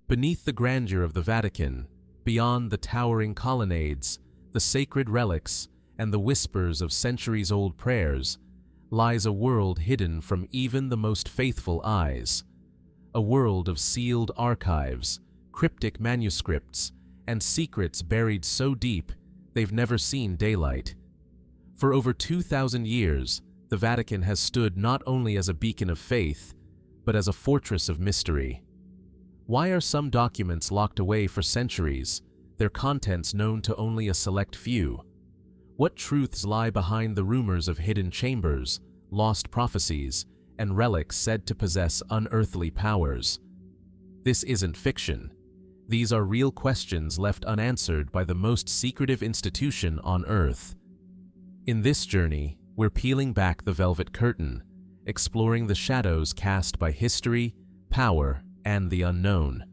Beneath the grandeur of the Vatican, beyond the towering colonnades, the sacred relics, and the whispers of centuries-old prayers, lies a world hidden from even the most faithful eyes. A world of sealed archives, cryptic manuscripts, and secrets buried so deep they've never seen daylight. For over 2,000 years, the Vatican has stood not only as a beacon of faith, but as a fortress of mystery. Why are some documents locked away for centuries, their contents known to only a select few? What truths lie behind the rumors of hidden chambers, lost prophecies, and relics said to possess unearthly powers? This isn't fiction. These are real questions left unanswered by the most secretive institution on Earth. In this journey, we're peeling back the velvet curtain, exploring the shadows cast by history, power, and the unknown.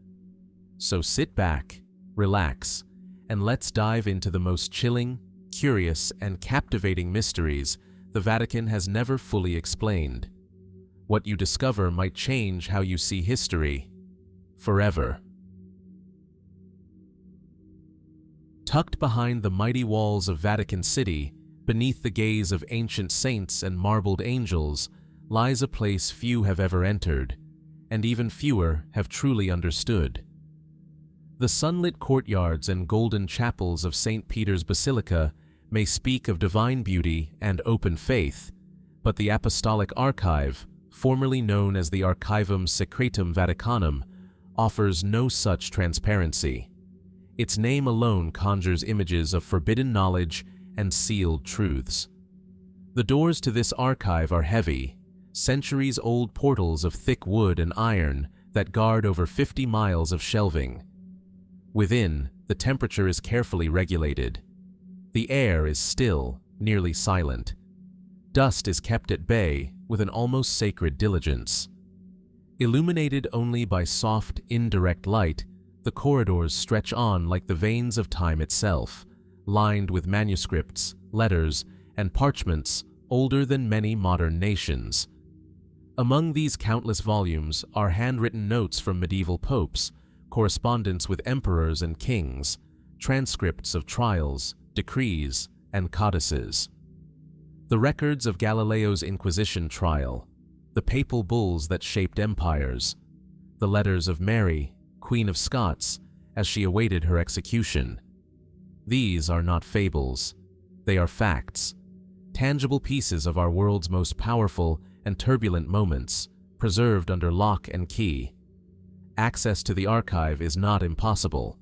So sit back, relax, and let's dive into the most chilling, curious, and captivating mysteries the Vatican has never fully explained. What you discover might change how you see history forever. Tucked behind the mighty walls of Vatican City, beneath the gaze of ancient saints and marbled angels, lies a place few have ever entered, and even fewer have truly understood. The sunlit courtyards and golden chapels of St. Peter's Basilica may speak of divine beauty and open faith, but the Apostolic Archive, formerly known as the Archivum Secretum Vaticanum, offers no such transparency. Its name alone conjures images of forbidden knowledge and sealed truths. The doors to this archive are heavy, centuries-old portals of thick wood and iron that guard over 50 miles of shelving. Within, the temperature is carefully regulated. The air is still, nearly silent. Dust is kept at bay with an almost sacred diligence. Illuminated only by soft, indirect light, the corridors stretch on like the veins of time itself, lined with manuscripts, letters, and parchments older than many modern nations. Among these countless volumes are handwritten notes from medieval popes, correspondence with emperors and kings, transcripts of trials, decrees, and codices. The records of Galileo's Inquisition trial, the papal bulls that shaped empires, the letters of Mary, Queen of Scots, as she awaited her execution. These are not fables. They are facts, tangible pieces of our world's most powerful and turbulent moments, preserved under lock and key. Access to the archive is not impossible,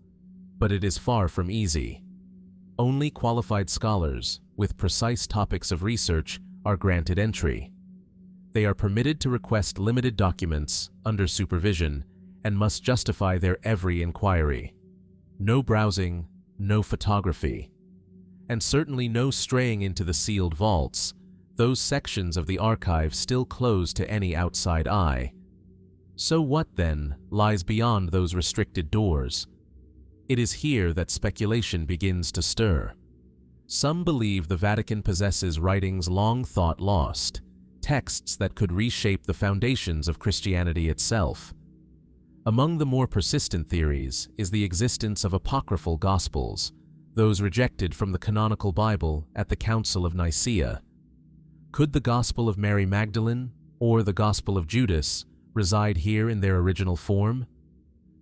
but it is far from easy. Only qualified scholars, with precise topics of research, are granted entry. They are permitted to request limited documents under supervision and must justify their every inquiry. No browsing, no photography, and certainly no straying into the sealed vaults, those sections of the archive still closed to any outside eye. So what, then, lies beyond those restricted doors? It is here that speculation begins to stir. Some believe the Vatican possesses writings long thought lost, texts that could reshape the foundations of Christianity itself. Among the more persistent theories is the existence of apocryphal Gospels, those rejected from the canonical Bible at the Council of Nicaea. Could the Gospel of Mary Magdalene or the Gospel of Judas reside here in their original form?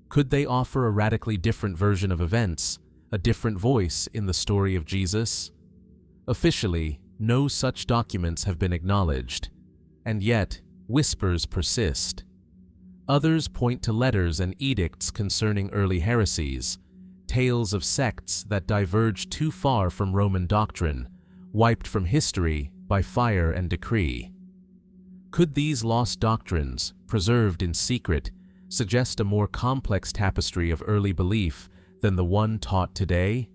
Could they offer a radically different version of events, a different voice in the story of Jesus? Officially, no such documents have been acknowledged, and yet whispers persist. Others point to letters and edicts concerning early heresies, tales of sects that diverged too far from Roman doctrine, wiped from history by fire and decree. Could these lost doctrines, preserved in secret, suggest a more complex tapestry of early belief than the one taught today?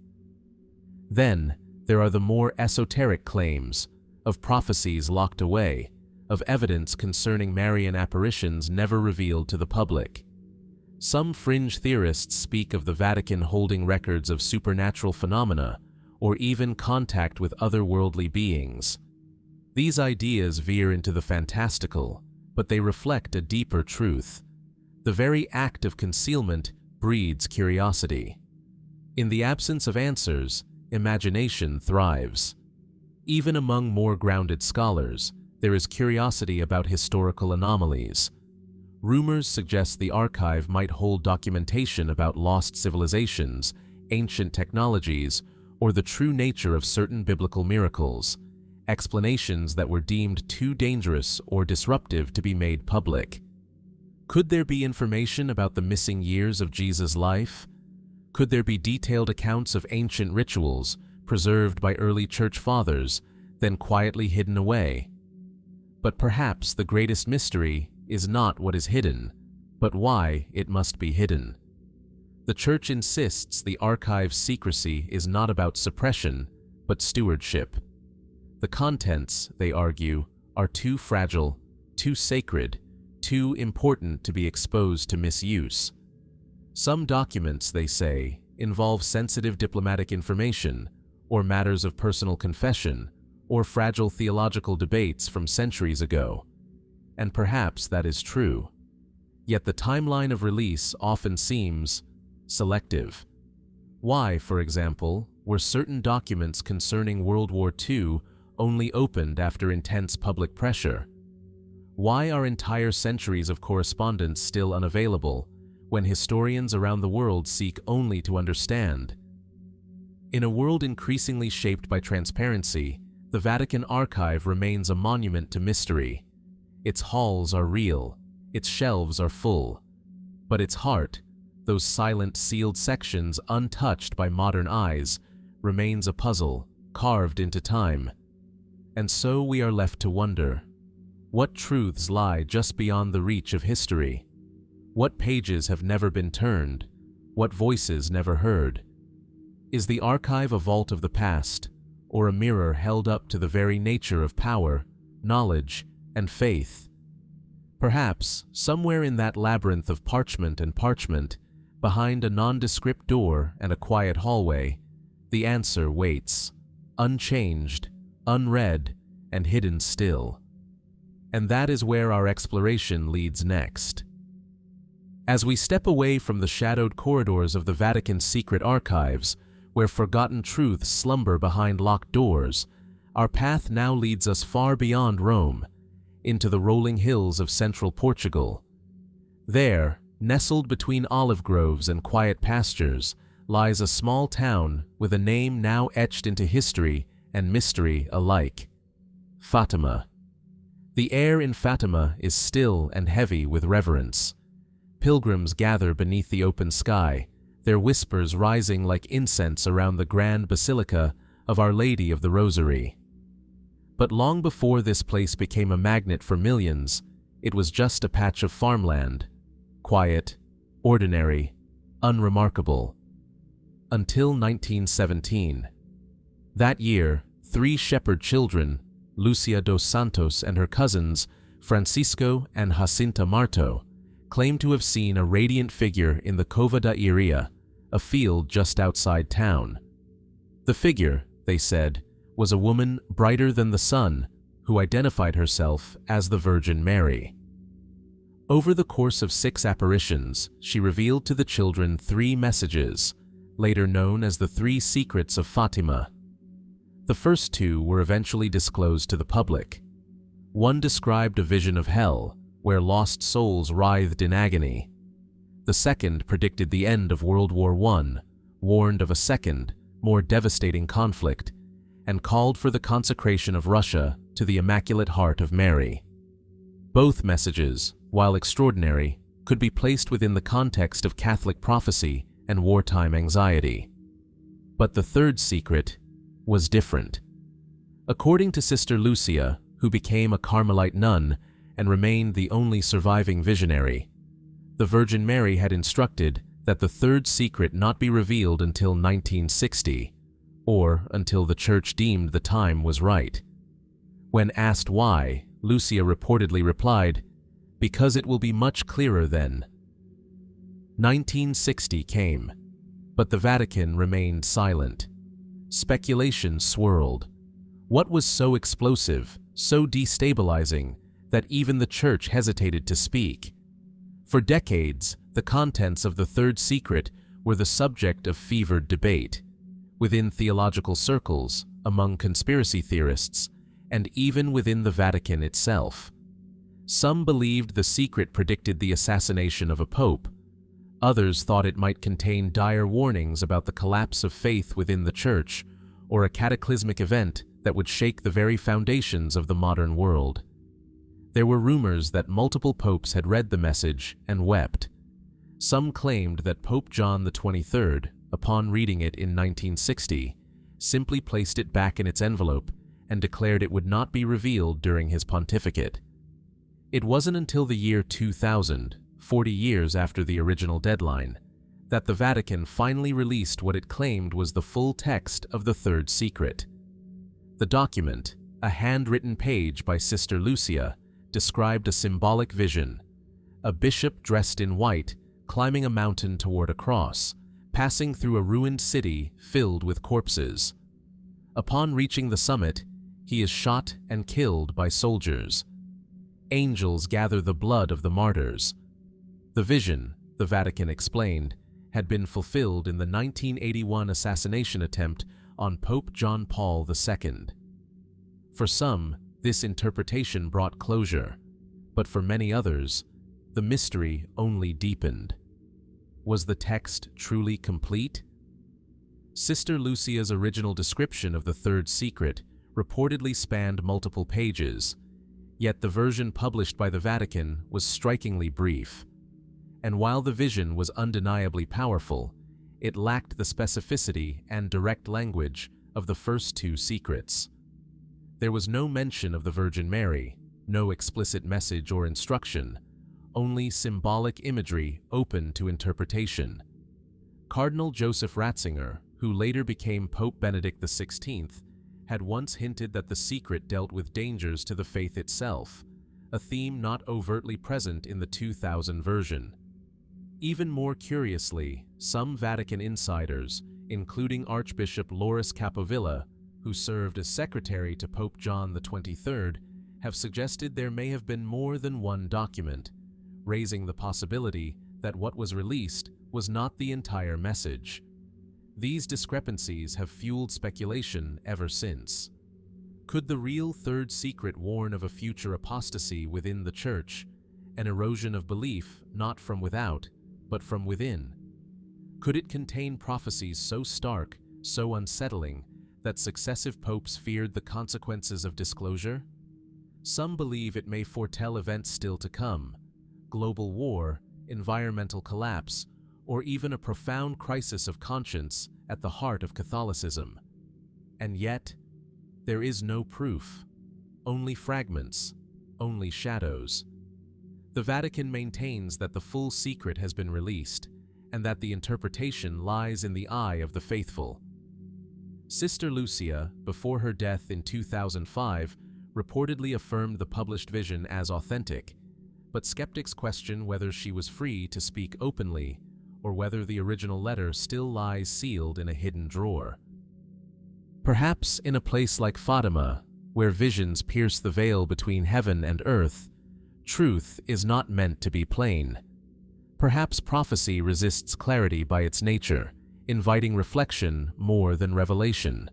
Then, there are the more esoteric claims of prophecies locked away, of evidence concerning Marian apparitions never revealed to the public. Some fringe theorists speak of the Vatican holding records of supernatural phenomena or even contact with otherworldly beings. These ideas veer into the fantastical, but they reflect a deeper truth. The very act of concealment breeds curiosity. In the absence of answers, imagination thrives. Even among more grounded scholars, there is curiosity about historical anomalies. Rumors suggest the archive might hold documentation about lost civilizations, ancient technologies, or the true nature of certain biblical miracles, explanations that were deemed too dangerous or disruptive to be made public. Could there be information about the missing years of Jesus' life? Could there be detailed accounts of ancient rituals preserved by early church fathers, then quietly hidden away? But perhaps the greatest mystery is not what is hidden, but why it must be hidden. The Church insists the archive's secrecy is not about suppression, but stewardship. The contents, they argue, are too fragile, too sacred, too important to be exposed to misuse. Some documents, they say, involve sensitive diplomatic information, or matters of personal confession, or fragile theological debates from centuries ago. And perhaps that is true. Yet the timeline of release often seems selective. Why, for example, were certain documents concerning World War II only opened after intense public pressure? Why are entire centuries of correspondence still unavailable, when historians around the world seek only to understand? In a world increasingly shaped by transparency, the Vatican archive remains a monument to mystery. Its halls are real, its shelves are full, but its heart, those silent sealed sections untouched by modern eyes, remains a puzzle carved into time. And so we are left to wonder, what truths lie just beyond the reach of history? What pages have never been turned? What voices never heard? Is the archive a vault of the past, or a mirror held up to the very nature of power, knowledge, and faith? Perhaps, somewhere in that labyrinth of parchment and parchment, behind a nondescript door and a quiet hallway, the answer waits, unchanged, unread, and hidden still. And that is where our exploration leads next. As we step away from the shadowed corridors of the Vatican's secret archives, where forgotten truths slumber behind locked doors, our path now leads us far beyond Rome, into the rolling hills of central Portugal. There, nestled between olive groves and quiet pastures, lies a small town with a name now etched into history and mystery alike: Fatima. The air in Fatima is still and heavy with reverence. Pilgrims gather beneath the open sky, their whispers rising like incense around the grand basilica of Our Lady of the Rosary. But long before this place became a magnet for millions, it was just a patch of farmland, quiet, ordinary, unremarkable. Until 1917. That year, 3 shepherd children, Lucia dos Santos and her cousins, Francisco and Jacinta Marto, claimed to have seen a radiant figure in the Cova da Iria, a field just outside town. The figure, they said, was a woman brighter than the sun, who identified herself as the Virgin Mary. Over the course of 6 apparitions, she revealed to the children 3 messages, later known as the 3 secrets of Fatima. The first 2 were eventually disclosed to the public. One described a vision of hell, where lost souls writhed in agony. The second predicted the end of World War I, warned of a second, more devastating conflict, and called for the consecration of Russia to the Immaculate Heart of Mary. Both messages, while extraordinary, could be placed within the context of Catholic prophecy and wartime anxiety. But the third secret was different. According to Sister Lucia, who became a Carmelite nun and remained the only surviving visionary, the Virgin Mary had instructed that the third secret not be revealed until 1960, or until the Church deemed the time was right. When asked why, Lucia reportedly replied, "Because it will be much clearer then." 1960 came, but the Vatican remained silent. Speculation swirled. What was so explosive, so destabilizing, that even the Church hesitated to speak? For decades, The contents of the third secret were the subject of fevered debate, within theological circles, among conspiracy theorists, and even within the Vatican itself. Some believed the secret predicted the assassination of a pope. Others thought it might contain dire warnings about the collapse of faith within the Church, or a cataclysmic event that would shake the very foundations of the modern world. There were rumors that multiple popes had read the message and wept. Some claimed that Pope John XXIII, upon reading it in 1960, simply placed it back in its envelope and declared it would not be revealed during his pontificate. It wasn't until the year 2000, 40 years after the original deadline, that the Vatican finally released what it claimed was the full text of the third secret. The document, a handwritten page by Sister Lucia, described a symbolic vision: a bishop dressed in white climbing a mountain toward a cross, passing through a ruined city filled with corpses. Upon reaching the summit, he is shot and killed by soldiers. Angels gather the blood of the martyrs. The vision, the Vatican explained, had been fulfilled in the 1981 assassination attempt on Pope John Paul II. For some, this interpretation brought closure, but for many others, the mystery only deepened. Was the text truly complete? Sister Lucia's original description of the third secret reportedly spanned multiple pages, yet the version published by the Vatican was strikingly brief. And while the vision was undeniably powerful, it lacked the specificity and direct language of the first two secrets. There was no mention of the Virgin Mary, no explicit message or instruction, only symbolic imagery open to interpretation. Cardinal Joseph Ratzinger, who later became Pope Benedict XVI, had once hinted that the secret dealt with dangers to the faith itself, a theme not overtly present in the 2000 version. Even more curiously, some Vatican insiders, including Archbishop Loris Capovilla, who served as secretary to Pope John XXIII, have suggested there may have been more than one document, raising the possibility that what was released was not the entire message. These discrepancies have fueled speculation ever since. Could the real third secret warn of a future apostasy within the Church, an erosion of belief not from without, but from within? Could it contain prophecies so stark, so unsettling, that successive popes feared the consequences of disclosure? Some believe it may foretell events still to come: global war, environmental collapse, or even a profound crisis of conscience at the heart of Catholicism. And yet, there is no proof, only fragments, only shadows. The Vatican maintains that the full secret has been released, and that the interpretation lies in the eye of the faithful. Sister Lucia, before her death in 2005, reportedly affirmed the published vision as authentic, but skeptics question whether she was free to speak openly, or whether the original letter still lies sealed in a hidden drawer. Perhaps in a place like Fatima, where visions pierce the veil between heaven and earth, truth is not meant to be plain. Perhaps prophecy resists clarity by its nature, inviting reflection more than revelation.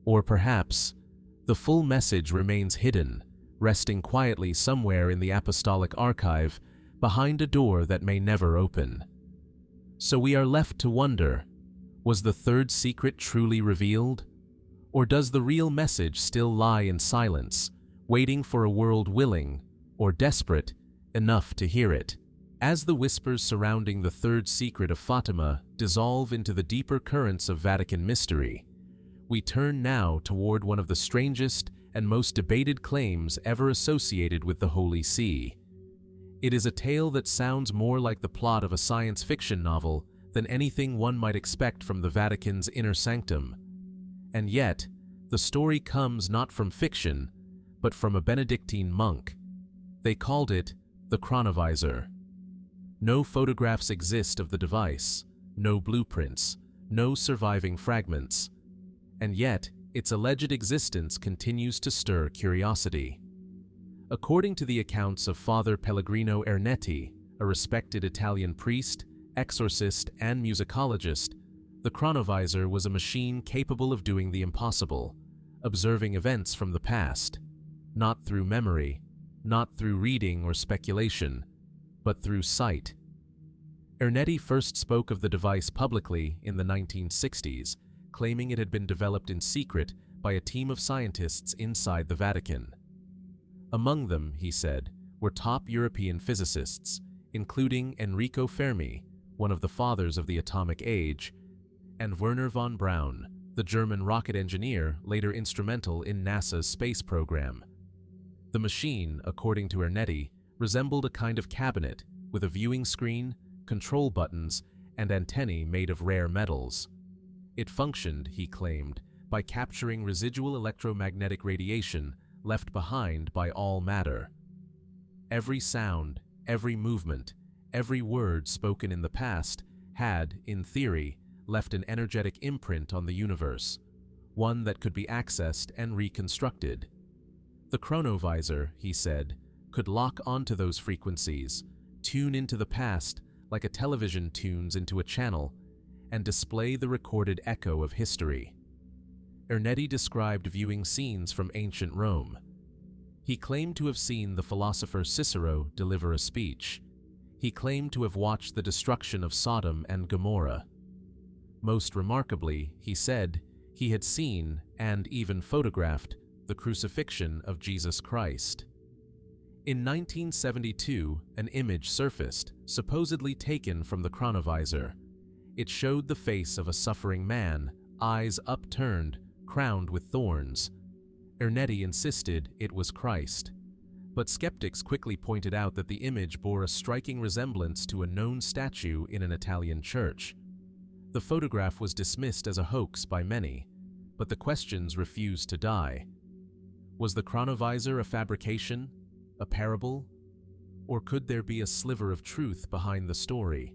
Or perhaps the full message remains hidden, resting quietly somewhere in the Apostolic archive, behind a door that may never open. So we are left to wonder, was the third secret truly revealed? Or does the real message still lie in silence, waiting for a world willing, or desperate, enough to hear it? As the whispers surrounding the third secret of Fatima dissolve into the deeper currents of Vatican mystery, we turn now toward one of the strangest and most debated claims ever associated with the Holy See. It is a tale that sounds more like the plot of a science fiction novel than anything one might expect from the Vatican's inner sanctum. And yet, the story comes not from fiction, but from a Benedictine monk. They called it the Chronovisor. No photographs exist of the device, no blueprints, no surviving fragments. And yet, its alleged existence continues to stir curiosity. According to the accounts of Father Pellegrino Ernetti, a respected Italian priest, exorcist, and musicologist, the Chronovisor was a machine capable of doing the impossible, observing events from the past, not through memory, not through reading or speculation, but through sight. Ernetti first spoke of the device publicly in the 1960s, claiming it had been developed in secret by a team of scientists inside the Vatican. Among them, he said, were top European physicists, including Enrico Fermi, one of the fathers of the atomic age, and Werner von Braun, the German rocket engineer later instrumental in NASA's space program. The machine, according to Ernetti, resembled a kind of cabinet with a viewing screen, control buttons, and antennae made of rare metals. It functioned, he claimed, by capturing residual electromagnetic radiation left behind by all matter. Every sound, every movement, every word spoken in the past had, in theory, left an energetic imprint on the universe, one that could be accessed and reconstructed. The Chronovisor, he said, could lock onto those frequencies, tune into the past like a television tunes into a channel, and display the recorded echo of history. Ernetti described viewing scenes from ancient Rome. He claimed to have seen the philosopher Cicero deliver a speech. He claimed to have watched the destruction of Sodom and Gomorrah. Most remarkably, he said, he had seen and even photographed the crucifixion of Jesus Christ. In 1972, an image surfaced, supposedly taken from the Chronovisor. It showed the face of a suffering man, eyes upturned, crowned with thorns. Ernetti insisted it was Christ, but skeptics quickly pointed out that the image bore a striking resemblance to a known statue in an Italian church. The photograph was dismissed as a hoax by many, but the questions refused to die. Was the Chronovisor a fabrication, a parable, or could there be a sliver of truth behind the story?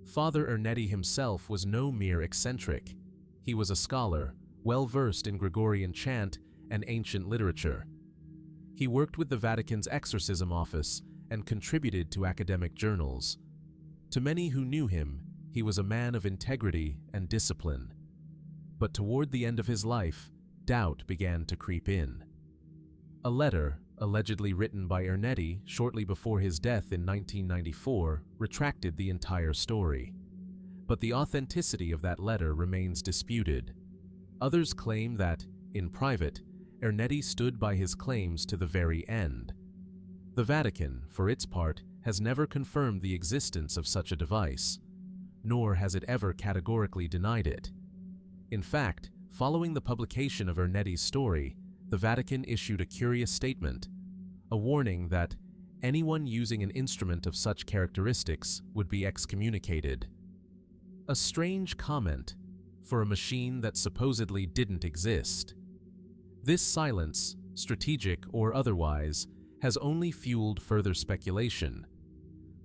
Father Ernetti himself was no mere eccentric. He was a scholar, well-versed in Gregorian chant and ancient literature. He worked with the Vatican's exorcism office and contributed to academic journals. To many who knew him, he was a man of integrity and discipline. But toward the end of his life, doubt began to creep in. A letter, allegedly written by Ernetti shortly before his death in 1994, retracted the entire story. But the authenticity of that letter remains disputed. Others claim that, in private, Ernetti stood by his claims to the very end. The Vatican, for its part, has never confirmed the existence of such a device, nor has it ever categorically denied it. In fact, following the publication of Ernetti's story, the Vatican issued a curious statement, a warning that anyone using an instrument of such characteristics would be excommunicated. A strange comment for a machine that supposedly didn't exist. This silence, strategic or otherwise, has only fueled further speculation.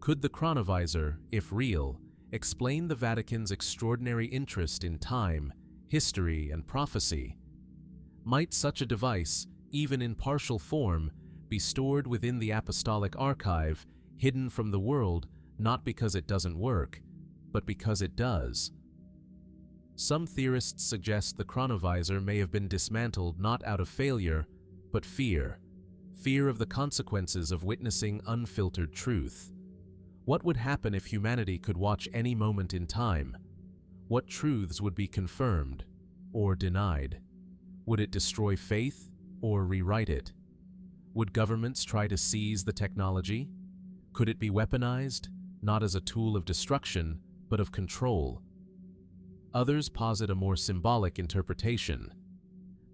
Could the Chronovisor, if real, explain the Vatican's extraordinary interest in time, history, and prophecy? Might such a device, even in partial form, be stored within the Apostolic archive, hidden from the world, not because it doesn't work, but because it does? Some theorists suggest the Chronovisor may have been dismantled not out of failure, but fear of the consequences of witnessing unfiltered truth. What would happen if humanity could watch any moment in time? What truths would be confirmed or denied? Would it destroy faith or rewrite it? Would governments try to seize the technology? Could it be weaponized, not as a tool of destruction, but of control? Others posit a more symbolic interpretation.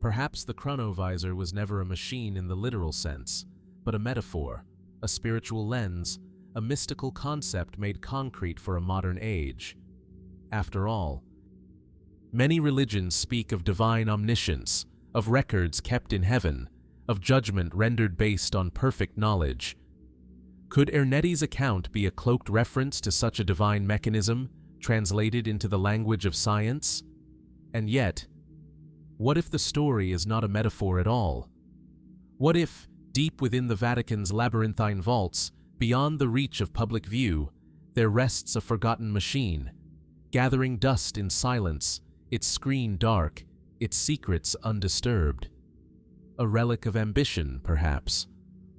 Perhaps the Chronovisor was never a machine in the literal sense, but a metaphor, a spiritual lens, a mystical concept made concrete for a modern age. After all, many religions speak of divine omniscience, of records kept in heaven, of judgment rendered based on perfect knowledge. Could Ernetti's account be a cloaked reference to such a divine mechanism, translated into the language of science? And yet, what if the story is not a metaphor at all? What if, deep within the Vatican's labyrinthine vaults, Beyond the reach of public view, there rests a forgotten machine, gathering dust in silence, its screen dark, its secrets undisturbed. A relic of ambition, perhaps,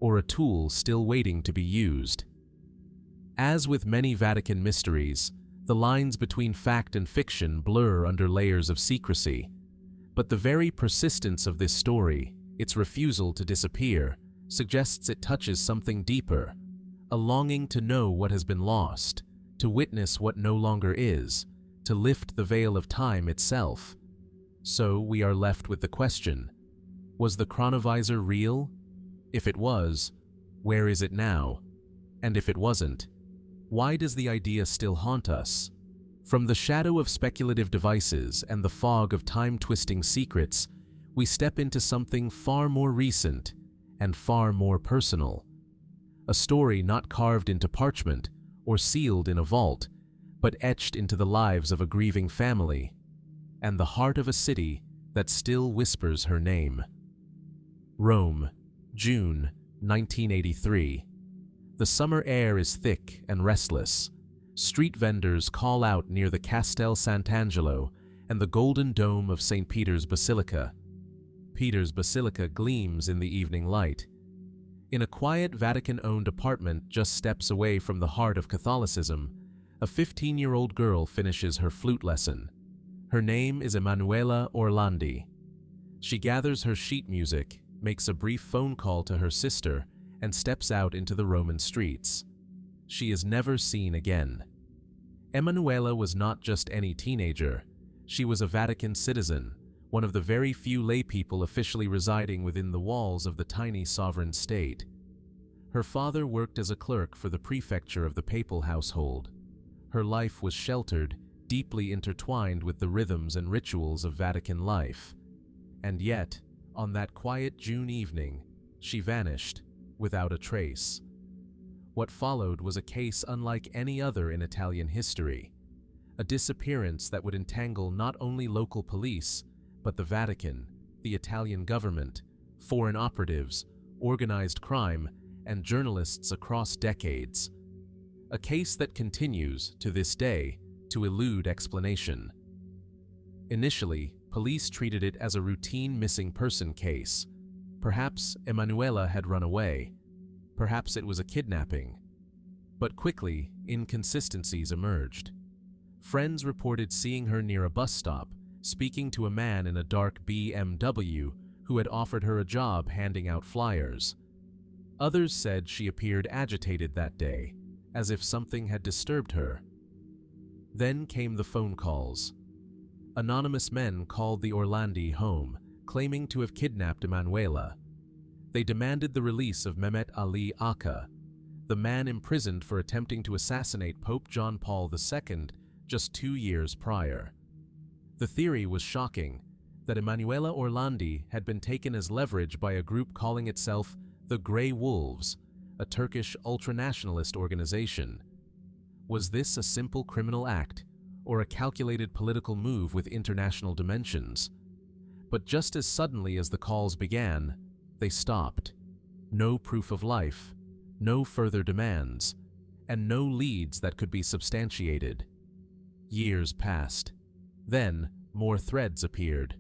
or a tool still waiting to be used. As with many Vatican mysteries, the lines between fact and fiction blur under layers of secrecy. But the very persistence of this story, its refusal to disappear, suggests it touches something deeper, a longing to know what has been lost, to witness what no longer is, to lift the veil of time itself. So we are left with the question, was the chronovisor real? If it was, where is it now? And if it wasn't, why does the idea still haunt us? From the shadow of speculative devices and the fog of time-twisting secrets, we step into something far more recent and far more personal. A story not carved into parchment or sealed in a vault, but etched into the lives of a grieving family and the heart of a city that still whispers her name. Rome, June 1983. The summer air is thick and restless. Street vendors call out near the Castel Sant'Angelo and the golden dome of St. Peter's Basilica. Peter's Basilica gleams in the evening light. In a quiet Vatican-owned apartment just steps away from the heart of Catholicism, a 15-year-old girl finishes her flute lesson. Her name is Emanuela Orlandi. She gathers her sheet music, makes a brief phone call to her sister, and steps out into the Roman streets. She is never seen again. Emanuela was not just any teenager. She was a Vatican citizen, one of the very few laypeople officially residing within the walls of the tiny sovereign state. Her father worked as a clerk for the prefecture of the papal household. Her life was sheltered, deeply intertwined with the rhythms and rituals of Vatican life. And yet, on that quiet June evening, she vanished, without a trace. What followed was a case unlike any other in Italian history, a disappearance that would entangle not only local police, but the Vatican, the Italian government, foreign operatives, organized crime, and journalists across decades. A case that continues, to this day, to elude explanation. Initially, police treated it as a routine missing person case. Perhaps Emanuela had run away. Perhaps it was a kidnapping. But quickly, inconsistencies emerged. Friends reported seeing her near a bus stop, speaking to a man in a dark BMW who had offered her a job handing out flyers. Others said she appeared agitated that day, as if something had disturbed her. Then came the phone calls. Anonymous men called the Orlandi home, claiming to have kidnapped Emanuela. They demanded the release of Mehmet Ali Aka, the man imprisoned for attempting to assassinate Pope John Paul II just 2 years prior. The theory was shocking, that Emanuela Orlandi had been taken as leverage by a group calling itself the Grey Wolves, a Turkish ultranationalist organization. Was this a simple criminal act, or a calculated political move with international dimensions? But just as suddenly as the calls began, they stopped. No proof of life, no further demands, and no leads that could be substantiated. Years passed. Then, more threads appeared,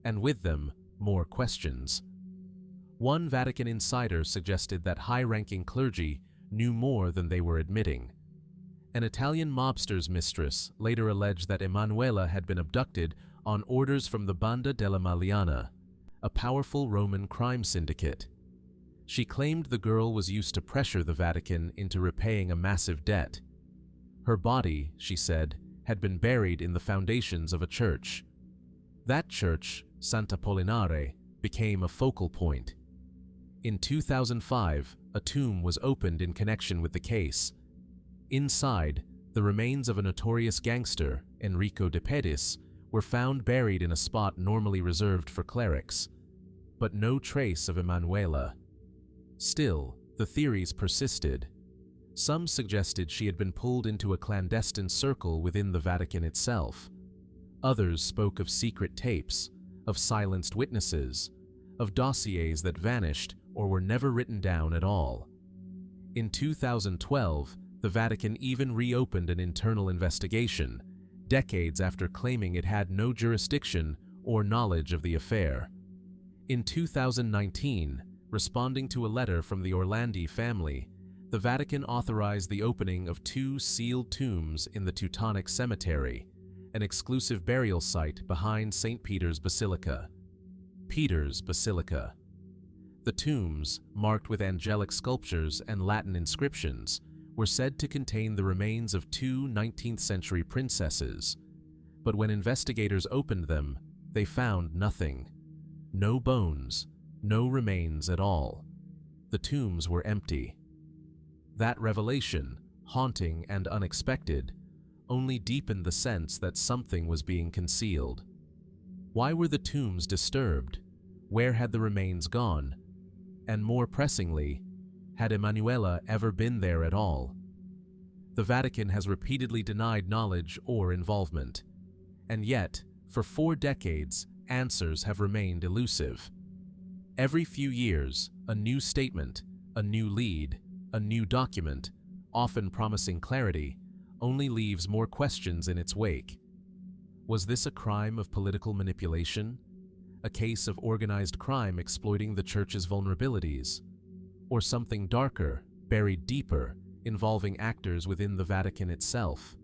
and with them, more questions. One Vatican insider suggested that high-ranking clergy knew more than they were admitting. An Italian mobster's mistress later alleged that Emanuela had been abducted on orders from the Banda della Maliana, a powerful Roman crime syndicate. She claimed the girl was used to pressure the Vatican into repaying a massive debt. Her body, she said, had been buried in the foundations of a church. That church, Sant'Apollinare, became a focal point. In 2005, a tomb was opened in connection with the case. Inside, the remains of a notorious gangster, Enrico De Pedis, were found buried in a spot normally reserved for clerics. But no trace of Emanuela. Still, the theories persisted. Some suggested she had been pulled into a clandestine circle within the Vatican itself. Others spoke of secret tapes, of silenced witnesses, of dossiers that vanished or were never written down at all. In 2012, the Vatican even reopened an internal investigation, decades after claiming it had no jurisdiction or knowledge of the affair. In 2019, responding to a letter from the Orlandi family, the Vatican authorized the opening of 2 sealed tombs in the Teutonic Cemetery, an exclusive burial site behind St. Peter's Basilica. Peter's Basilica. The tombs, marked with angelic sculptures and Latin inscriptions, were said to contain the remains of 2 19th-century princesses. But when investigators opened them, they found nothing. No bones, no remains at all. The tombs were empty. That revelation, haunting and unexpected, only deepened the sense that something was being concealed. Why were the tombs disturbed? Where had the remains gone? And more pressingly, had Emanuela ever been there at all? The Vatican has repeatedly denied knowledge or involvement. And yet, for 4 decades, answers have remained elusive. Every few years, a new statement, a new lead, a new document, often promising clarity, only leaves more questions in its wake. Was this a crime of political manipulation? A case of organized crime exploiting the Church's vulnerabilities? Or something darker, buried deeper, involving actors within the Vatican itself?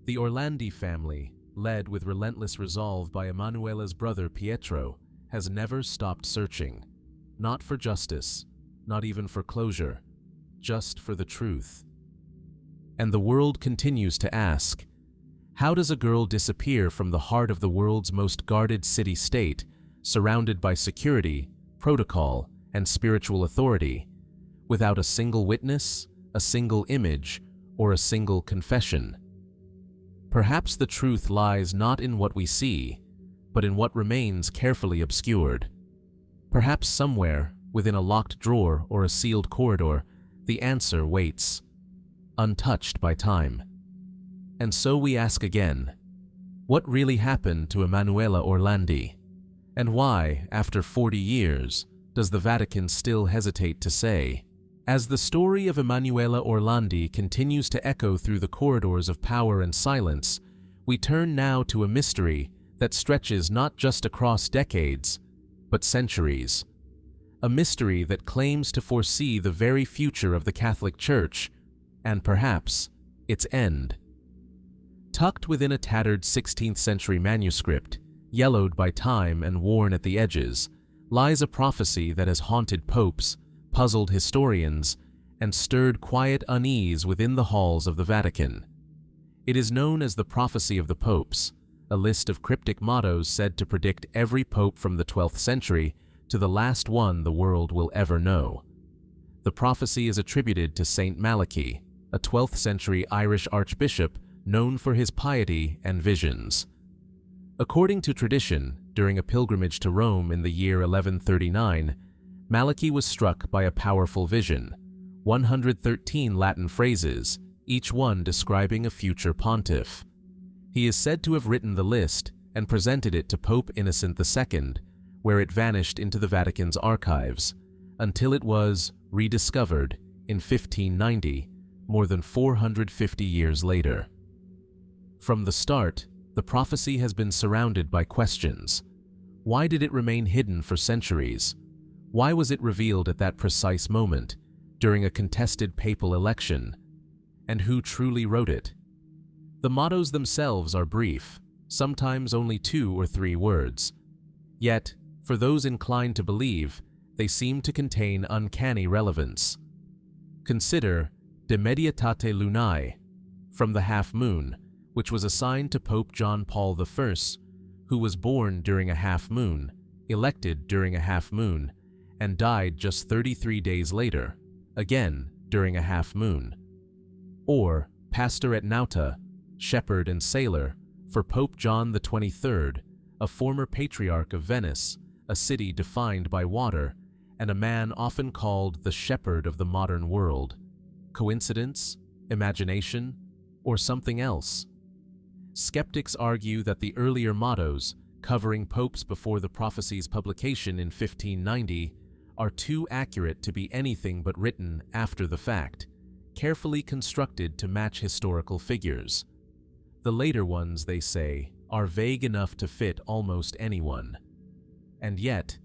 The Orlandi family, led with relentless resolve by Emanuela's brother Pietro, has never stopped searching. Not for justice, not even for closure, just for the truth. And the world continues to ask, how does a girl disappear from the heart of the world's most guarded city-state, surrounded by security, protocol, and spiritual authority, without a single witness, a single image, or a single confession? Perhaps the truth lies not in what we see, but in what remains carefully obscured. Perhaps somewhere, within a locked drawer or a sealed corridor, the answer waits, untouched by time. And so we ask again, what really happened to Emanuela Orlandi? And why, after 40 years, does the Vatican still hesitate to say? As the story of Emanuela Orlandi continues to echo through the corridors of power and silence, we turn now to a mystery that stretches not just across decades, but centuries. A mystery that claims to foresee the very future of the Catholic Church, and perhaps its end. Tucked within a tattered 16th-century manuscript, yellowed by time and worn at the edges, lies a prophecy that has haunted popes, puzzled historians, and stirred quiet unease within the halls of the Vatican. It is known as the Prophecy of the Popes, a list of cryptic mottos said to predict every pope from the 12th century to the last one the world will ever know. The prophecy is attributed to Saint Malachy, a 12th century Irish archbishop known for his piety and visions. According to tradition, during a pilgrimage to Rome in the year 1139, Malachy was struck by a powerful vision, 113 Latin phrases, each one describing a future pontiff. He is said to have written the list and presented it to Pope Innocent II, where it vanished into the Vatican's archives, until it was rediscovered in 1590, more than 450 years later. From the start, the prophecy has been surrounded by questions. Why did it remain hidden for centuries? Why was it revealed at that precise moment, during a contested papal election? And who truly wrote it? The mottos themselves are brief, sometimes only 2 or 3 words. Yet, for those inclined to believe, they seem to contain uncanny relevance. Consider De Medietate Lunae, from the half moon, which was assigned to Pope John Paul I, who was born during a half moon, elected during a half moon, and died just 33 days later, again during a half moon. Or Pastor et Nauta, shepherd and sailor, for Pope John XXIII, a former patriarch of Venice, a city defined by water, and a man often called the shepherd of the modern world. Coincidence? Imagination? Or something else? Skeptics argue that the earlier mottos, covering popes before the prophecy's publication in 1590, are too accurate to be anything but written after the fact, carefully constructed to match historical figures. The later ones, they say, are vague enough to fit almost anyone. And yet,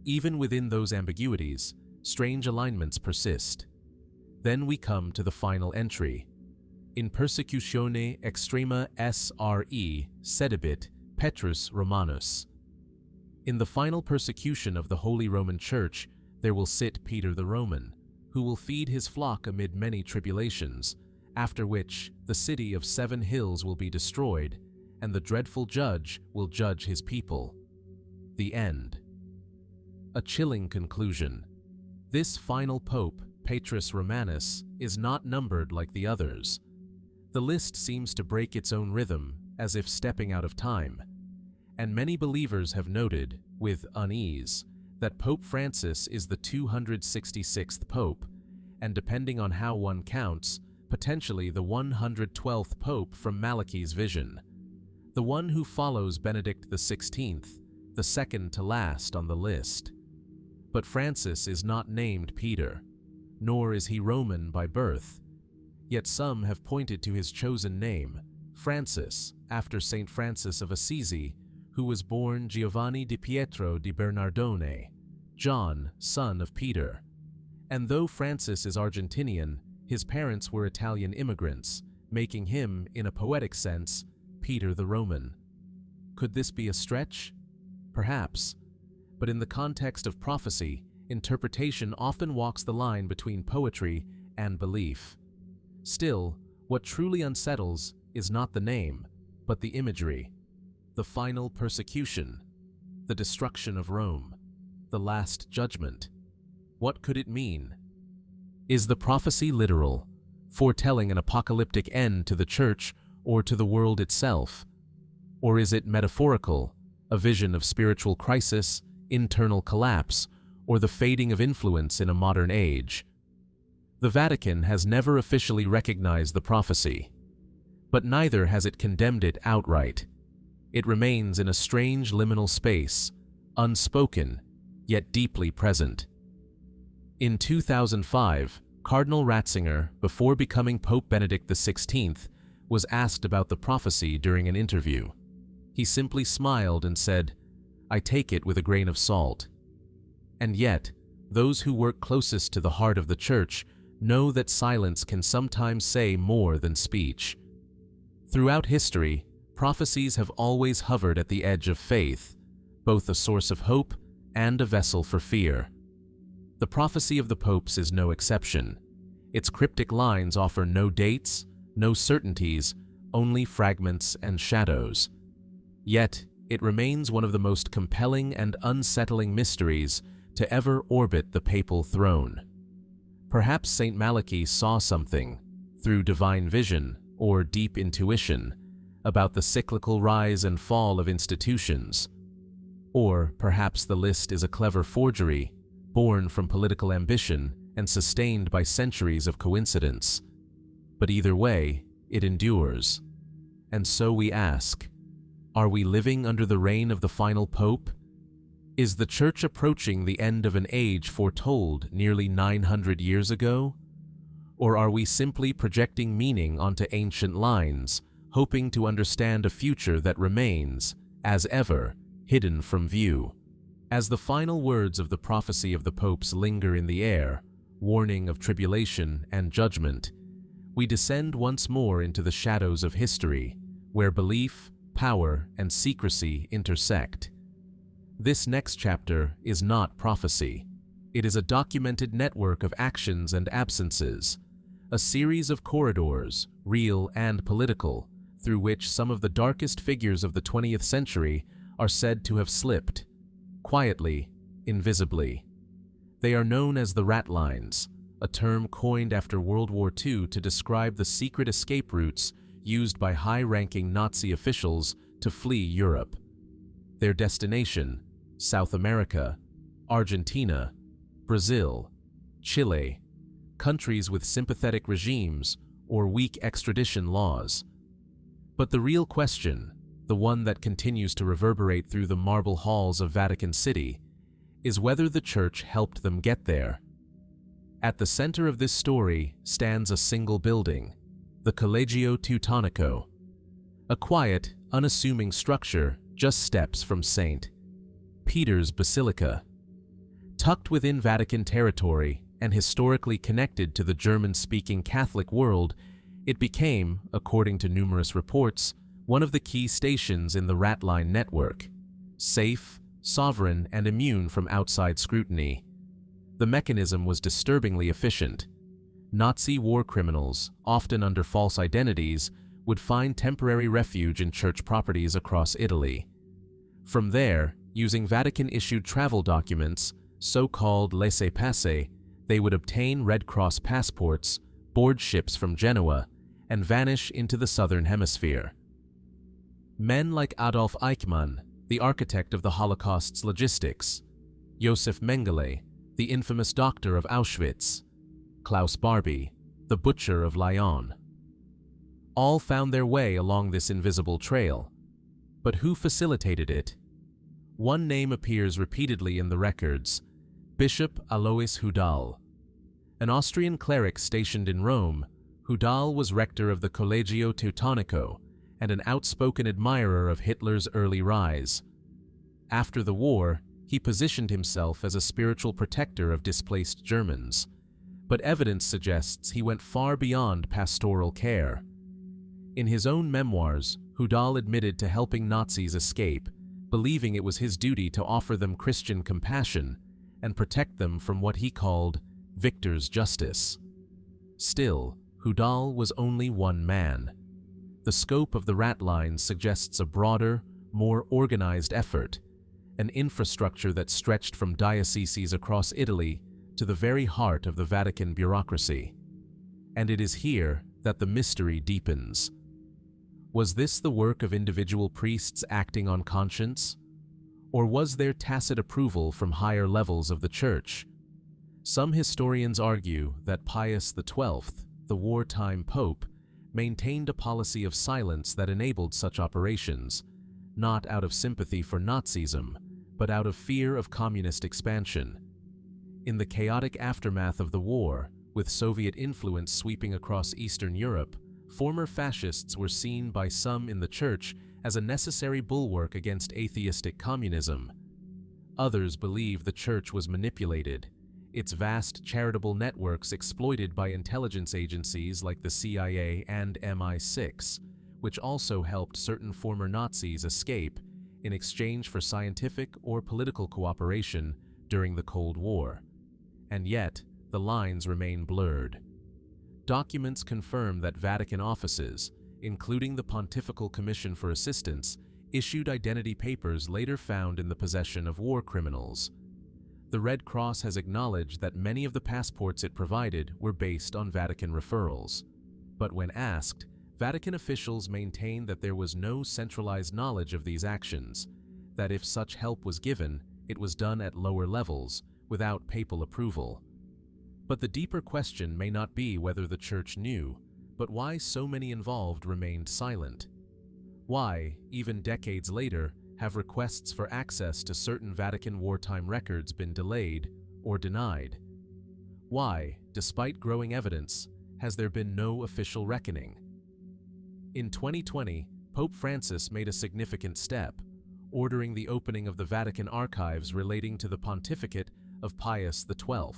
even within those ambiguities, strange alignments persist. Then we come to the final entry. In persecutione extrema SRE sedibit Petrus Romanus. In the final persecution of the Holy Roman Church, there will sit Peter the Roman, who will feed his flock amid many tribulations, after which the city of 7 hills will be destroyed, and the dreadful judge will judge his people. The end. A chilling conclusion. This final pope, Petrus Romanus, is not numbered like the others. The list seems to break its own rhythm, as if stepping out of time. And many believers have noted, with unease, that Pope Francis is the 266th pope, and depending on how one counts, potentially the 112th pope from Malachi's vision. The one who follows Benedict XVI, the second to last on the list. But Francis is not named Peter, nor is he Roman by birth. Yet some have pointed to his chosen name, Francis, after Saint Francis of Assisi, who was born Giovanni di Pietro di Bernardone, John, son of Peter. And though Francis is Argentinian, his parents were Italian immigrants, making him, in a poetic sense, Peter the Roman. Could this be a stretch? Perhaps. But in the context of prophecy, interpretation often walks the line between poetry and belief. Still, what truly unsettles is not the name, but the imagery. The final persecution, the destruction of Rome, the last judgment. What could it mean? Is the prophecy literal, foretelling an apocalyptic end to the church or to the world itself? Or is it metaphorical, a vision of spiritual crisis, internal collapse, or the fading of influence in a modern age? The Vatican has never officially recognized the prophecy, but neither has it condemned it outright. It remains in a strange liminal space, unspoken, yet deeply present. In 2005, Cardinal Ratzinger, before becoming Pope Benedict XVI, was asked about the prophecy during an interview. He simply smiled and said, "I take it with a grain of salt." And yet, those who work closest to the heart of the Church know that silence can sometimes say more than speech. Throughout history, prophecies have always hovered at the edge of faith, both a source of hope and a vessel for fear. The prophecy of the popes is no exception. Its cryptic lines offer no dates, no certainties, only fragments and shadows. Yet, it remains one of the most compelling and unsettling mysteries to ever orbit the papal throne. Perhaps Saint Malachi saw something, through divine vision or deep intuition, about the cyclical rise and fall of institutions. Or perhaps the list is a clever forgery, born from political ambition and sustained by centuries of coincidence. But either way, it endures. And so we ask, are we living under the reign of the final pope? Is the Church approaching the end of an age foretold nearly 900 years ago? Or are we simply projecting meaning onto ancient lines, hoping to understand a future that remains, as ever, hidden from view? As the final words of the prophecy of the popes linger in the air, warning of tribulation and judgment, we descend once more into the shadows of history, where belief, power, and secrecy intersect. This next chapter is not prophecy. It is a documented network of actions and absences, a series of corridors, real and political, through which some of the darkest figures of the 20th century are said to have slipped, quietly, invisibly. They are known as the Ratlines, a term coined after World War II to describe the secret escape routes used by high-ranking Nazi officials to flee Europe. Their destination: South America, Argentina, Brazil, Chile, countries with sympathetic regimes or weak extradition laws. But the real question, the one that continues to reverberate through the marble halls of Vatican City, is whether the Church helped them get there. At the center of this story stands a single building, the Collegio Teutonico, a quiet, unassuming structure just steps from St. Peter's Basilica. Tucked within Vatican territory and historically connected to the German-speaking Catholic world, it became, according to numerous reports, one of the key stations in the Ratline network, safe, sovereign, and immune from outside scrutiny. The mechanism was disturbingly efficient. Nazi war criminals, often under false identities, would find temporary refuge in church properties across Italy. From there, using Vatican-issued travel documents, so-called laissez-passer, they would obtain Red Cross passports, board ships from Genoa, and vanish into the southern hemisphere. Men like Adolf Eichmann, the architect of the Holocaust's logistics, Josef Mengele, the infamous doctor of Auschwitz, Klaus Barbie, the butcher of Lyon, all found their way along this invisible trail. But who facilitated it? One name appears repeatedly in the records: Bishop Alois Hudal. An Austrian cleric stationed in Rome, Hudal was rector of the Collegio Teutonico and an outspoken admirer of Hitler's early rise. After the war, he positioned himself as a spiritual protector of displaced Germans, but evidence suggests he went far beyond pastoral care. In his own memoirs, Hudal admitted to helping Nazis escape, believing it was his duty to offer them Christian compassion and protect them from what he called victor's justice. Still, Hudal was only one man. The scope of the Ratlines suggests a broader, more organized effort, an infrastructure that stretched from dioceses across Italy to the very heart of the Vatican bureaucracy. And it is here that the mystery deepens. Was this the work of individual priests acting on conscience? Or was there tacit approval from higher levels of the Church? Some historians argue that Pius XII, the wartime pope, maintained a policy of silence that enabled such operations, not out of sympathy for Nazism, but out of fear of communist expansion. In the chaotic aftermath of the war, with Soviet influence sweeping across Eastern Europe, former fascists were seen by some in the Church as a necessary bulwark against atheistic communism. Others believe the Church was manipulated, its vast charitable networks exploited by intelligence agencies like the CIA and MI6, which also helped certain former Nazis escape in exchange for scientific or political cooperation during the Cold War. And yet, the lines remain blurred. Documents confirm that Vatican offices, including the Pontifical Commission for Assistance, issued identity papers later found in the possession of war criminals. The Red Cross has acknowledged that many of the passports it provided were based on Vatican referrals. But when asked, Vatican officials maintained that there was no centralized knowledge of these actions, that if such help was given, it was done at lower levels, without papal approval. But the deeper question may not be whether the Church knew, but why so many involved remained silent. Why, even decades later, have requests for access to certain Vatican wartime records been delayed or denied? Why, despite growing evidence, has there been no official reckoning? In 2020, Pope Francis made a significant step, ordering the opening of the Vatican archives relating to the pontificate of Pius XII.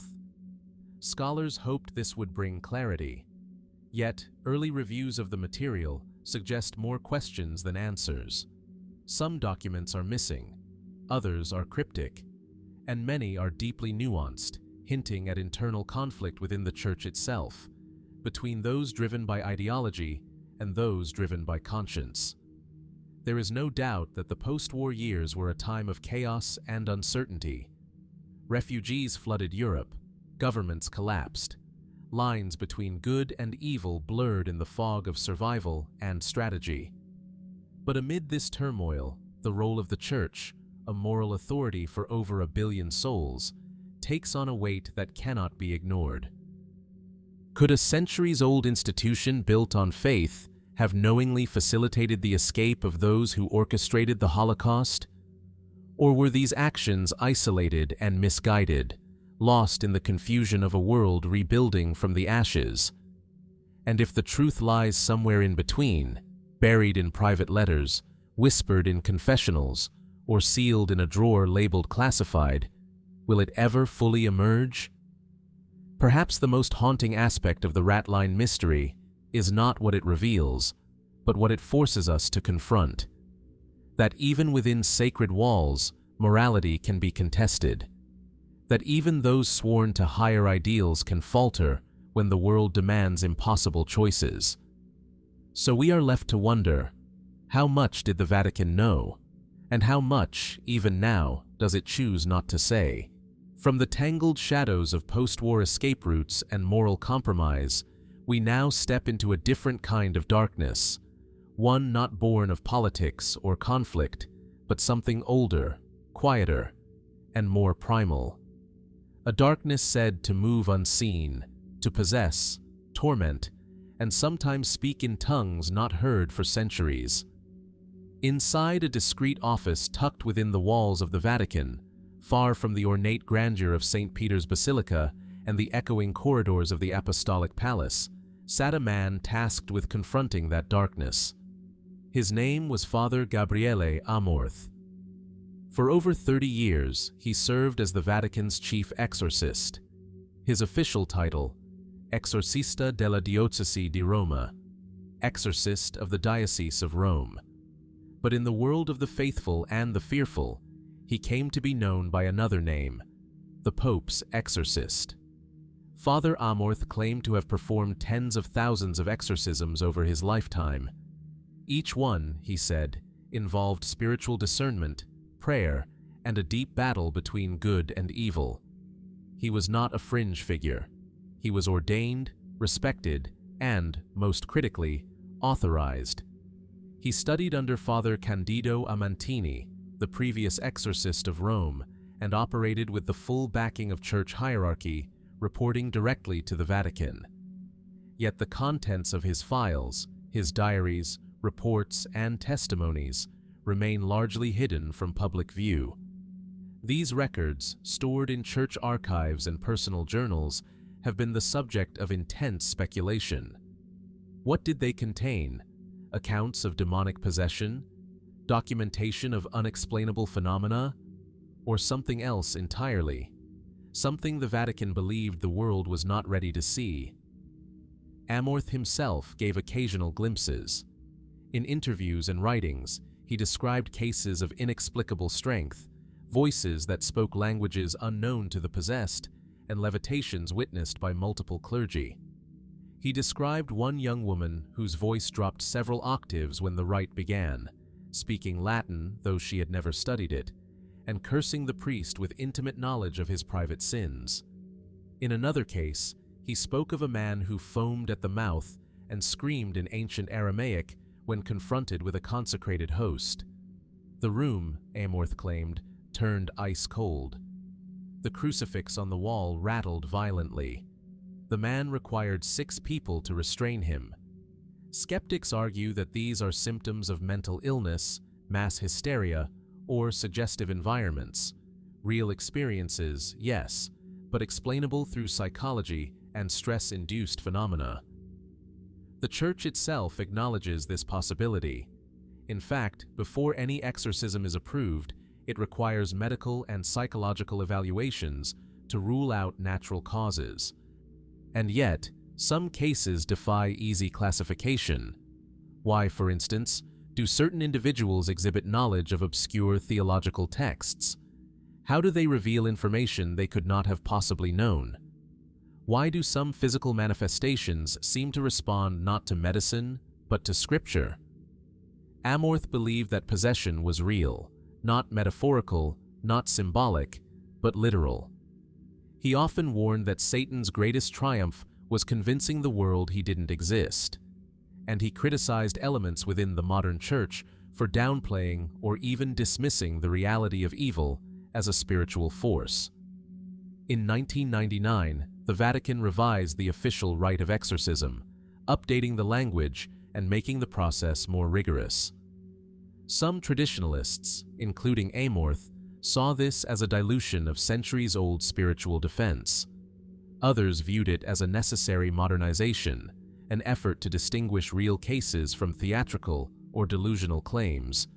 Scholars hoped this would bring clarity. Yet, early reviews of the material suggest more questions than answers. Some documents are missing, others are cryptic, and many are deeply nuanced, hinting at internal conflict within the Church itself, between those driven by ideology and those driven by conscience. There is no doubt that the post-war years were a time of chaos and uncertainty. Refugees flooded Europe, governments collapsed, lines between good and evil blurred in the fog of survival and strategy. But amid this turmoil, the role of the Church, a moral authority for over 1 billion souls, takes on a weight that cannot be ignored. Could a centuries-old institution built on faith have knowingly facilitated the escape of those who orchestrated the Holocaust? Or were these actions isolated and misguided, lost in the confusion of a world rebuilding from the ashes? And if the truth lies somewhere in between, buried in private letters, whispered in confessionals, or sealed in a drawer labeled classified, will it ever fully emerge? Perhaps the most haunting aspect of the Ratline mystery is not what it reveals, but what it forces us to confront. That even within sacred walls, morality can be contested. That even those sworn to higher ideals can falter when the world demands impossible choices. So we are left to wonder, how much did the Vatican know? And how much, even now, does it choose not to say? From the tangled shadows of post-war escape routes and moral compromise, we now step into a different kind of darkness, one not born of politics or conflict, but something older, quieter, and more primal. A darkness said to move unseen, to possess, torment, and sometimes speak in tongues not heard for centuries. Inside a discreet office tucked within the walls of the Vatican, far from the ornate grandeur of St. Peter's Basilica and the echoing corridors of the Apostolic Palace, sat a man tasked with confronting that darkness. His name was Father Gabriele Amorth. For over 30 years, he served as the Vatican's chief exorcist. His official title, Exorcista della Diocesi di Roma, Exorcist of the Diocese of Rome. But in the world of the faithful and the fearful, he came to be known by another name, the Pope's exorcist. Father Amorth claimed to have performed tens of thousands of exorcisms over his lifetime. Each one, he said, involved spiritual discernment, prayer, and a deep battle between good and evil. He was not a fringe figure. He was ordained, respected, and, most critically, authorized. He studied under Father Candido Amantini, the previous exorcist of Rome, and operated with the full backing of church hierarchy, reporting directly to the Vatican. Yet the contents of his files, his diaries, reports, and testimonies remain largely hidden from public view. These records, stored in church archives and personal journals, have been the subject of intense speculation. What did they contain? Accounts of demonic possession? Documentation of unexplainable phenomena? Or something else entirely? Something the Vatican believed the world was not ready to see. Amorth himself gave occasional glimpses. In interviews and writings, he described cases of inexplicable strength, voices that spoke languages unknown to the possessed, and levitations witnessed by multiple clergy. He described one young woman whose voice dropped several octaves when the rite began, speaking Latin, though she had never studied it, and cursing the priest with intimate knowledge of his private sins. In another case, he spoke of a man who foamed at the mouth and screamed in ancient Aramaic when confronted with a consecrated host. The room, Amorth claimed, turned ice cold. The crucifix on the wall rattled violently. The man required 6 people to restrain him. Skeptics argue that these are symptoms of mental illness, mass hysteria, or suggestive environments. Real experiences, yes, but explainable through psychology and stress-induced phenomena. The Church itself acknowledges this possibility. In fact, before any exorcism is approved, it requires medical and psychological evaluations to rule out natural causes. And yet, some cases defy easy classification. Why, for instance, do certain individuals exhibit knowledge of obscure theological texts? How do they reveal information they could not have possibly known? Why do some physical manifestations seem to respond not to medicine, but to Scripture? Amorth believed that possession was real, not metaphorical, not symbolic, but literal. He often warned that Satan's greatest triumph was convincing the world he didn't exist, and he criticized elements within the modern church for downplaying or even dismissing the reality of evil as a spiritual force. In 1999, the Vatican revised the official rite of exorcism, updating the language and making the process more rigorous. Some traditionalists, including Amorth, saw this as a dilution of centuries-old spiritual defense. Others viewed it as a necessary modernization, an effort to distinguish real cases from theatrical or delusional claims.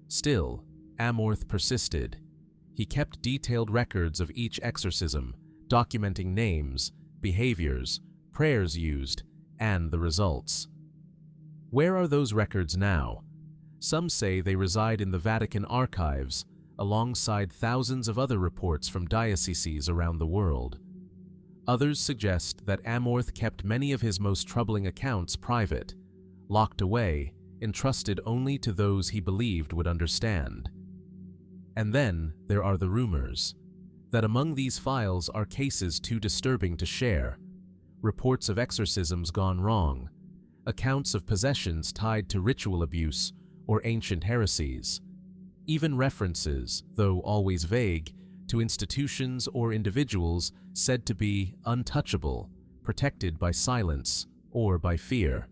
Still, Amorth persisted. He kept detailed records of each exorcism, documenting names, behaviors, prayers used, and the results. Where are those records now? Some say they reside in the Vatican archives, alongside thousands of other reports from dioceses around the world. Others suggest that Amorth kept many of his most troubling accounts private, locked away, entrusted only to those he believed would understand. And then there are the rumors that among these files are cases too disturbing to share, reports of exorcisms gone wrong, accounts of possessions tied to ritual abuse or ancient heresies, even references, though always vague, to institutions or individuals said to be untouchable, protected by silence or by fear.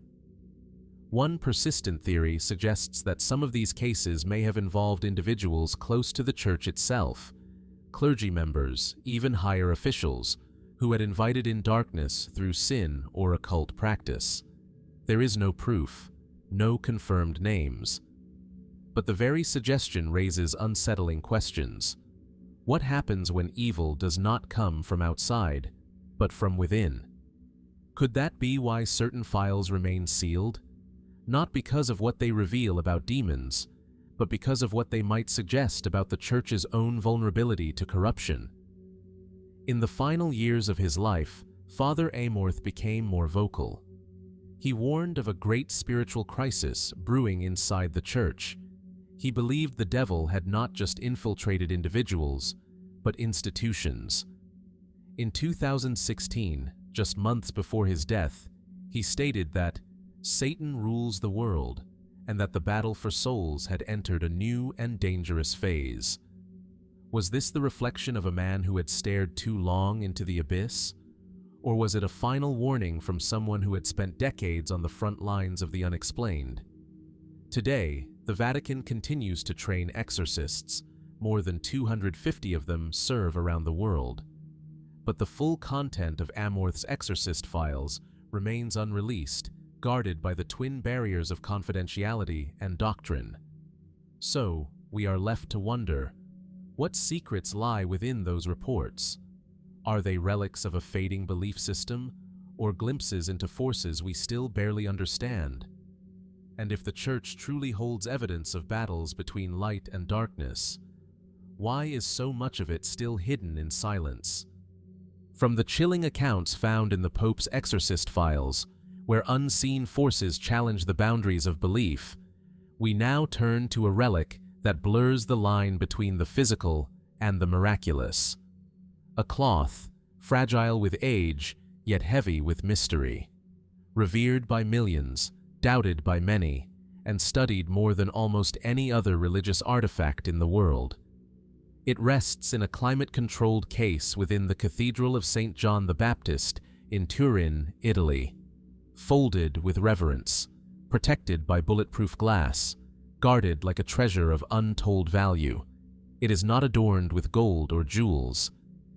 One persistent theory suggests that some of these cases may have involved individuals close to the church itself, clergy members, even higher officials, who had invited in darkness through sin or occult practice. There is no proof, no confirmed names. But the very suggestion raises unsettling questions. What happens when evil does not come from outside, but from within? Could that be why certain files remain sealed? Not because of what they reveal about demons, but because of what they might suggest about the Church's own vulnerability to corruption. In the final years of his life, Father Amorth became more vocal. He warned of a great spiritual crisis brewing inside the Church. He believed the devil had not just infiltrated individuals, but institutions. In 2016, just months before his death, he stated that Satan rules the world and that the battle for souls had entered a new and dangerous phase. Was this the reflection of a man who had stared too long into the abyss? Or was it a final warning from someone who had spent decades on the front lines of the unexplained? Today, the Vatican continues to train exorcists. More than 250 of them serve around the world. But the full content of Amorth's exorcist files remains unreleased, guarded by the twin barriers of confidentiality and doctrine. So, we are left to wonder, what secrets lie within those reports? Are they relics of a fading belief system, or glimpses into forces we still barely understand? And if the Church truly holds evidence of battles between light and darkness, why is so much of it still hidden in silence? From the chilling accounts found in the Pope's exorcist files, where unseen forces challenge the boundaries of belief, we now turn to a relic that blurs the line between the physical and the miraculous. A cloth, fragile with age, yet heavy with mystery. Revered by millions, doubted by many, and studied more than almost any other religious artifact in the world. It rests in a climate-controlled case within the Cathedral of St. John the Baptist in Turin, Italy. Folded with reverence, protected by bulletproof glass, guarded like a treasure of untold value. It is not adorned with gold or jewels,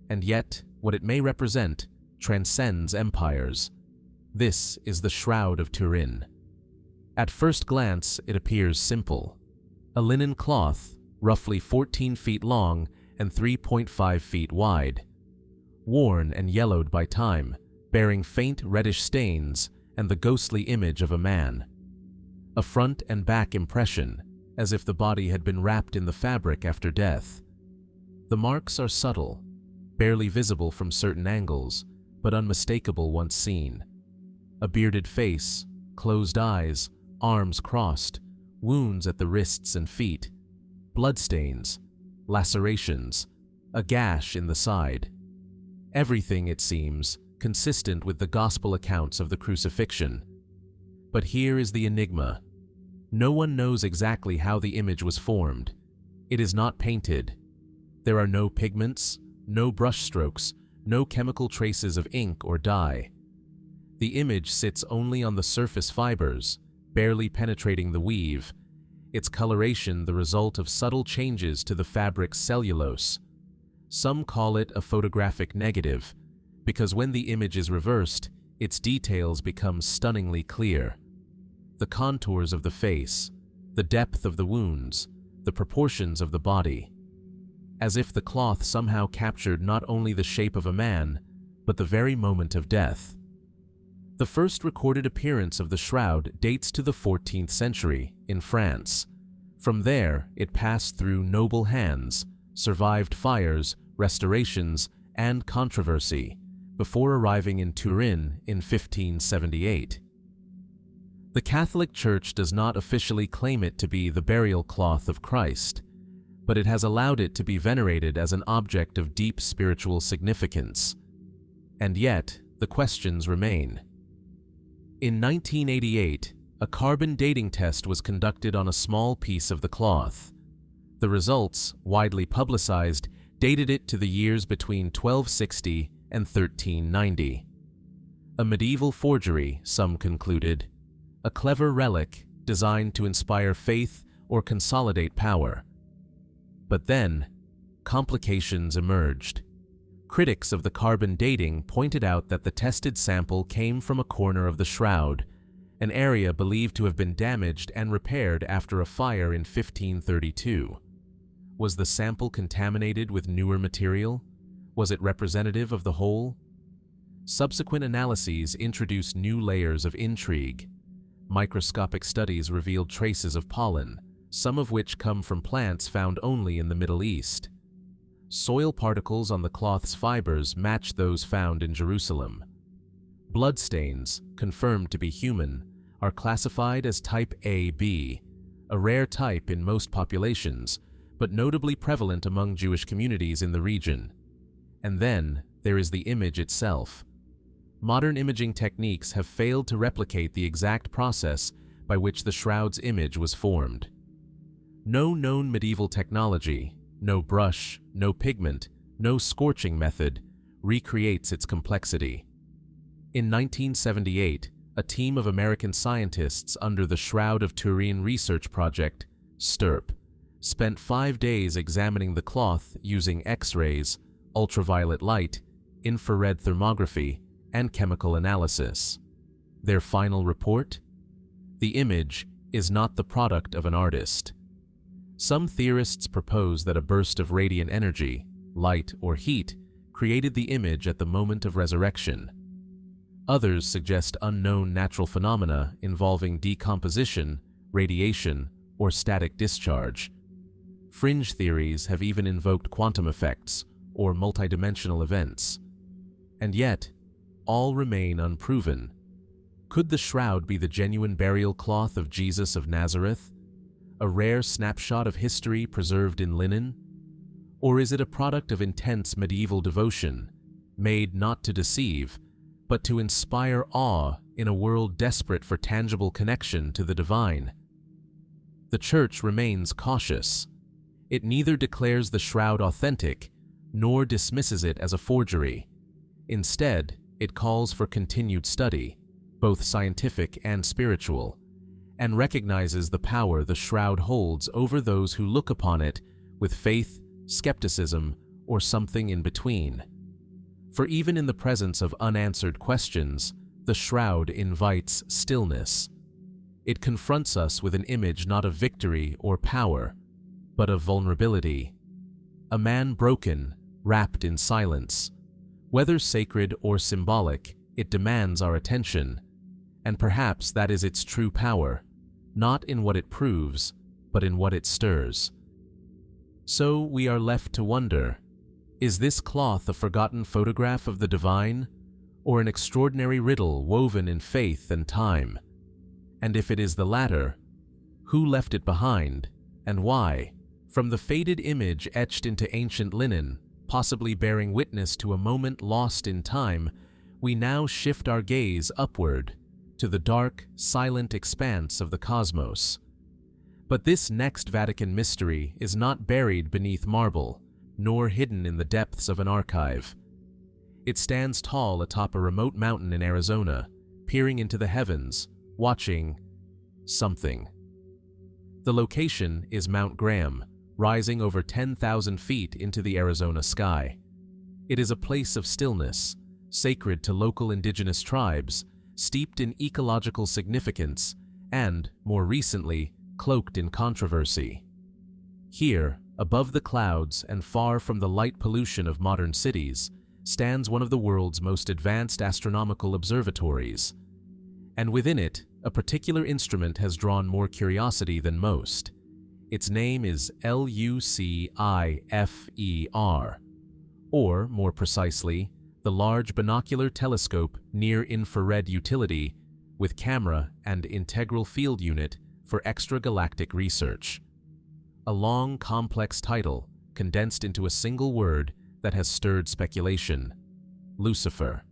and yet what it may represent transcends empires. This is the Shroud of Turin. At first glance, it appears simple. A linen cloth, roughly 14 feet long and 3.5 feet wide. Worn and yellowed by time, bearing faint reddish stains and the ghostly image of a man. A front and back impression, as if the body had been wrapped in the fabric after death. The marks are subtle, barely visible from certain angles, but unmistakable once seen. A bearded face, closed eyes, arms crossed, wounds at the wrists and feet, bloodstains, lacerations, a gash in the side. Everything, it seems, consistent with the gospel accounts of the crucifixion. But here is the enigma. No one knows exactly how the image was formed. It is not painted. There are no pigments, no brushstrokes, no chemical traces of ink or dye. The image sits only on the surface fibers, barely penetrating the weave, its coloration the result of subtle changes to the fabric's cellulose. Some call it a photographic negative, because when the image is reversed, its details become stunningly clear. The contours of the face, the depth of the wounds, the proportions of the body. As if the cloth somehow captured not only the shape of a man, but the very moment of death. The first recorded appearance of the shroud dates to the 14th century in France. From there, it passed through noble hands, survived fires, restorations, and controversy, before arriving in Turin in 1578. The Catholic Church does not officially claim it to be the burial cloth of Christ, but it has allowed it to be venerated as an object of deep spiritual significance. And yet, the questions remain. In 1988, a carbon dating test was conducted on a small piece of the cloth. The results, widely publicized, dated it to the years between 1260 and 1390. A medieval forgery, some concluded, a clever relic designed to inspire faith or consolidate power. But then, complications emerged. Critics of the carbon dating pointed out that the tested sample came from a corner of the shroud, an area believed to have been damaged and repaired after a fire in 1532. Was the sample contaminated with newer material? Was it representative of the whole? Subsequent analyses introduced new layers of intrigue. Microscopic studies revealed traces of pollen, some of which come from plants found only in the Middle East. Soil particles on the cloth's fibers match those found in Jerusalem. Bloodstains, confirmed to be human, are classified as type AB, a rare type in most populations, but notably prevalent among Jewish communities in the region. And then, there is the image itself. Modern imaging techniques have failed to replicate the exact process by which the shroud's image was formed. No known medieval technology, no brush, no pigment, no scorching method, recreates its complexity. In 1978, a team of American scientists under the Shroud of Turin research project, STURP, spent 5 days examining the cloth using X-rays, ultraviolet light, infrared thermography, and chemical analysis. Their final report? The image is not the product of an artist. Some theorists propose that a burst of radiant energy, light or heat, created the image at the moment of resurrection. Others suggest unknown natural phenomena involving decomposition, radiation, or static discharge. Fringe theories have even invoked quantum effects or multidimensional events. And yet, all remain unproven. Could the shroud be the genuine burial cloth of Jesus of Nazareth? A rare snapshot of history preserved in linen? Or is it a product of intense medieval devotion, made not to deceive, but to inspire awe in a world desperate for tangible connection to the divine? The Church remains cautious. It neither declares the shroud authentic, nor dismisses it as a forgery. Instead, it calls for continued study, both scientific and spiritual, and recognizes the power the shroud holds over those who look upon it with faith, skepticism, or something in between. For even in the presence of unanswered questions, the shroud invites stillness. It confronts us with an image not of victory or power, but of vulnerability. A man broken, wrapped in silence. Whether sacred or symbolic, it demands our attention, and perhaps that is its true power, not in what it proves, but in what it stirs. So we are left to wonder, is this cloth a forgotten photograph of the divine, or an extraordinary riddle woven in faith and time? And if it is the latter, who left it behind, and why? From the faded image etched into ancient linen, possibly bearing witness to a moment lost in time, we now shift our gaze upward to the dark, silent expanse of the cosmos. But this next Vatican mystery is not buried beneath marble, nor hidden in the depths of an archive. It stands tall atop a remote mountain in Arizona, peering into the heavens, watching something. The The location is Mount Graham, rising over 10,000 feet into the Arizona sky. It is a place of stillness, sacred to local indigenous tribes, steeped in ecological significance, and, more recently, cloaked in controversy. Here, above the clouds and far from the light pollution of modern cities, stands one of the world's most advanced astronomical observatories. And within it, a particular instrument has drawn more curiosity than most. Its name is Lucifer, or, more precisely, the Large Binocular Telescope Near-Infrared Utility with Camera and Integral Field Unit for Extragalactic Research. A long, complex title condensed into a single word that has stirred speculation: Lucifer.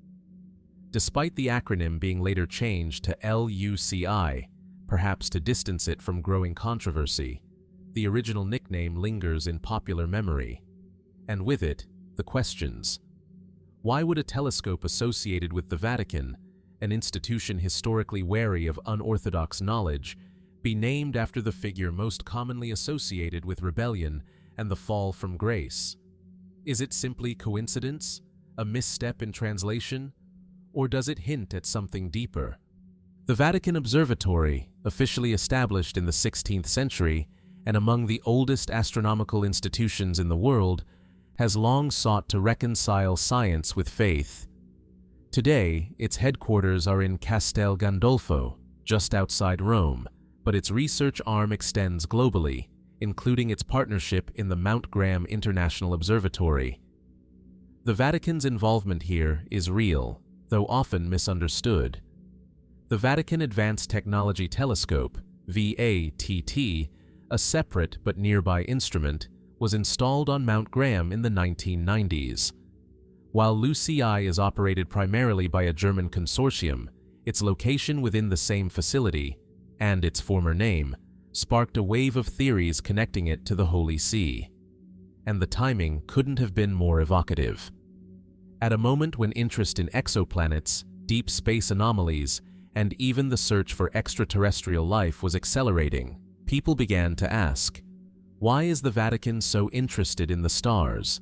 Despite the acronym being later changed to LUCI, perhaps to distance it from growing controversy, the original nickname lingers in popular memory. And with it, the questions. Why would a telescope associated with the Vatican, an institution historically wary of unorthodox knowledge, be named after the figure most commonly associated with rebellion and the fall from grace? Is it simply coincidence, a misstep in translation, or does it hint at something deeper? The Vatican Observatory, officially established in the 16th century and among the oldest astronomical institutions in the world, has long sought to reconcile science with faith. Today, its headquarters are in Castel Gandolfo, just outside Rome, but its research arm extends globally, including its partnership in the Mount Graham International Observatory. The Vatican's involvement here is real, though often misunderstood. The Vatican Advanced Technology Telescope, VATT, a separate but nearby instrument, was installed on Mount Graham in the 1990s. While LUCI is operated primarily by a German consortium, its location within the same facility, and its former name, sparked a wave of theories connecting it to the Holy See. And the timing couldn't have been more evocative. At a moment when interest in exoplanets, deep space anomalies, and even the search for extraterrestrial life was accelerating, people began to ask, why is the Vatican so interested in the stars?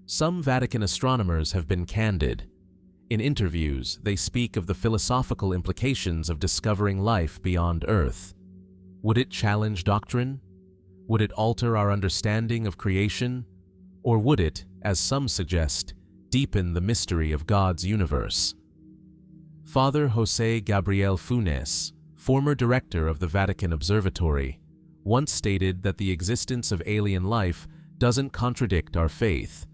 Some Vatican astronomers have been candid. In interviews, they speak of the philosophical implications of discovering life beyond Earth. Would it challenge doctrine? Would it alter our understanding of creation? Or would it, as some suggest, deepen the mystery of God's universe? Father José Gabriel Funes, former director of the Vatican Observatory, once stated that the existence of alien life doesn't contradict our faith.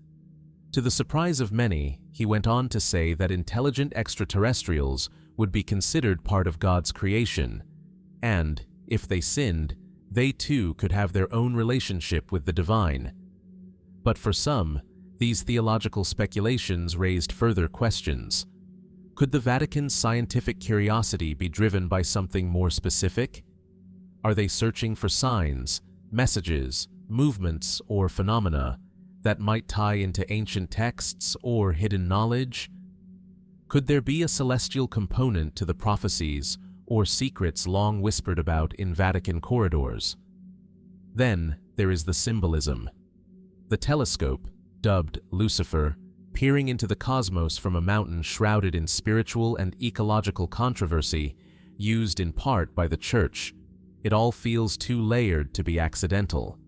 To the surprise of many, he went on to say that intelligent extraterrestrials would be considered part of God's creation, and, if they sinned, they too could have their own relationship with the divine. But for some, these theological speculations raised further questions. Could the Vatican's scientific curiosity be driven by something more specific? Are they searching for signs, messages, movements, or phenomena that might tie into ancient texts or hidden knowledge? Could there be a celestial component to the prophecies or secrets long whispered about in Vatican corridors? Then there is the symbolism. The telescope, dubbed Lucifer, peering into the cosmos from a mountain shrouded in spiritual and ecological controversy, used in part by the Church. It all feels too layered to be accidental.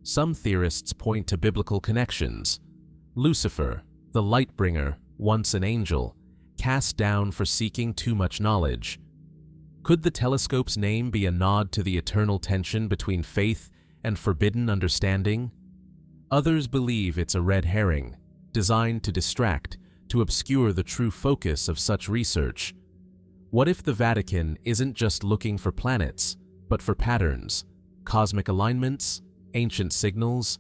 Some theorists point to biblical connections. Lucifer, the light bringer, once an angel, cast down for seeking too much knowledge. Could the telescope's name be a nod to the eternal tension between faith and forbidden understanding? Others believe it's a red herring, designed to distract, to obscure the true focus of such research. What if the Vatican isn't just looking for planets, but for patterns, cosmic alignments, ancient signals?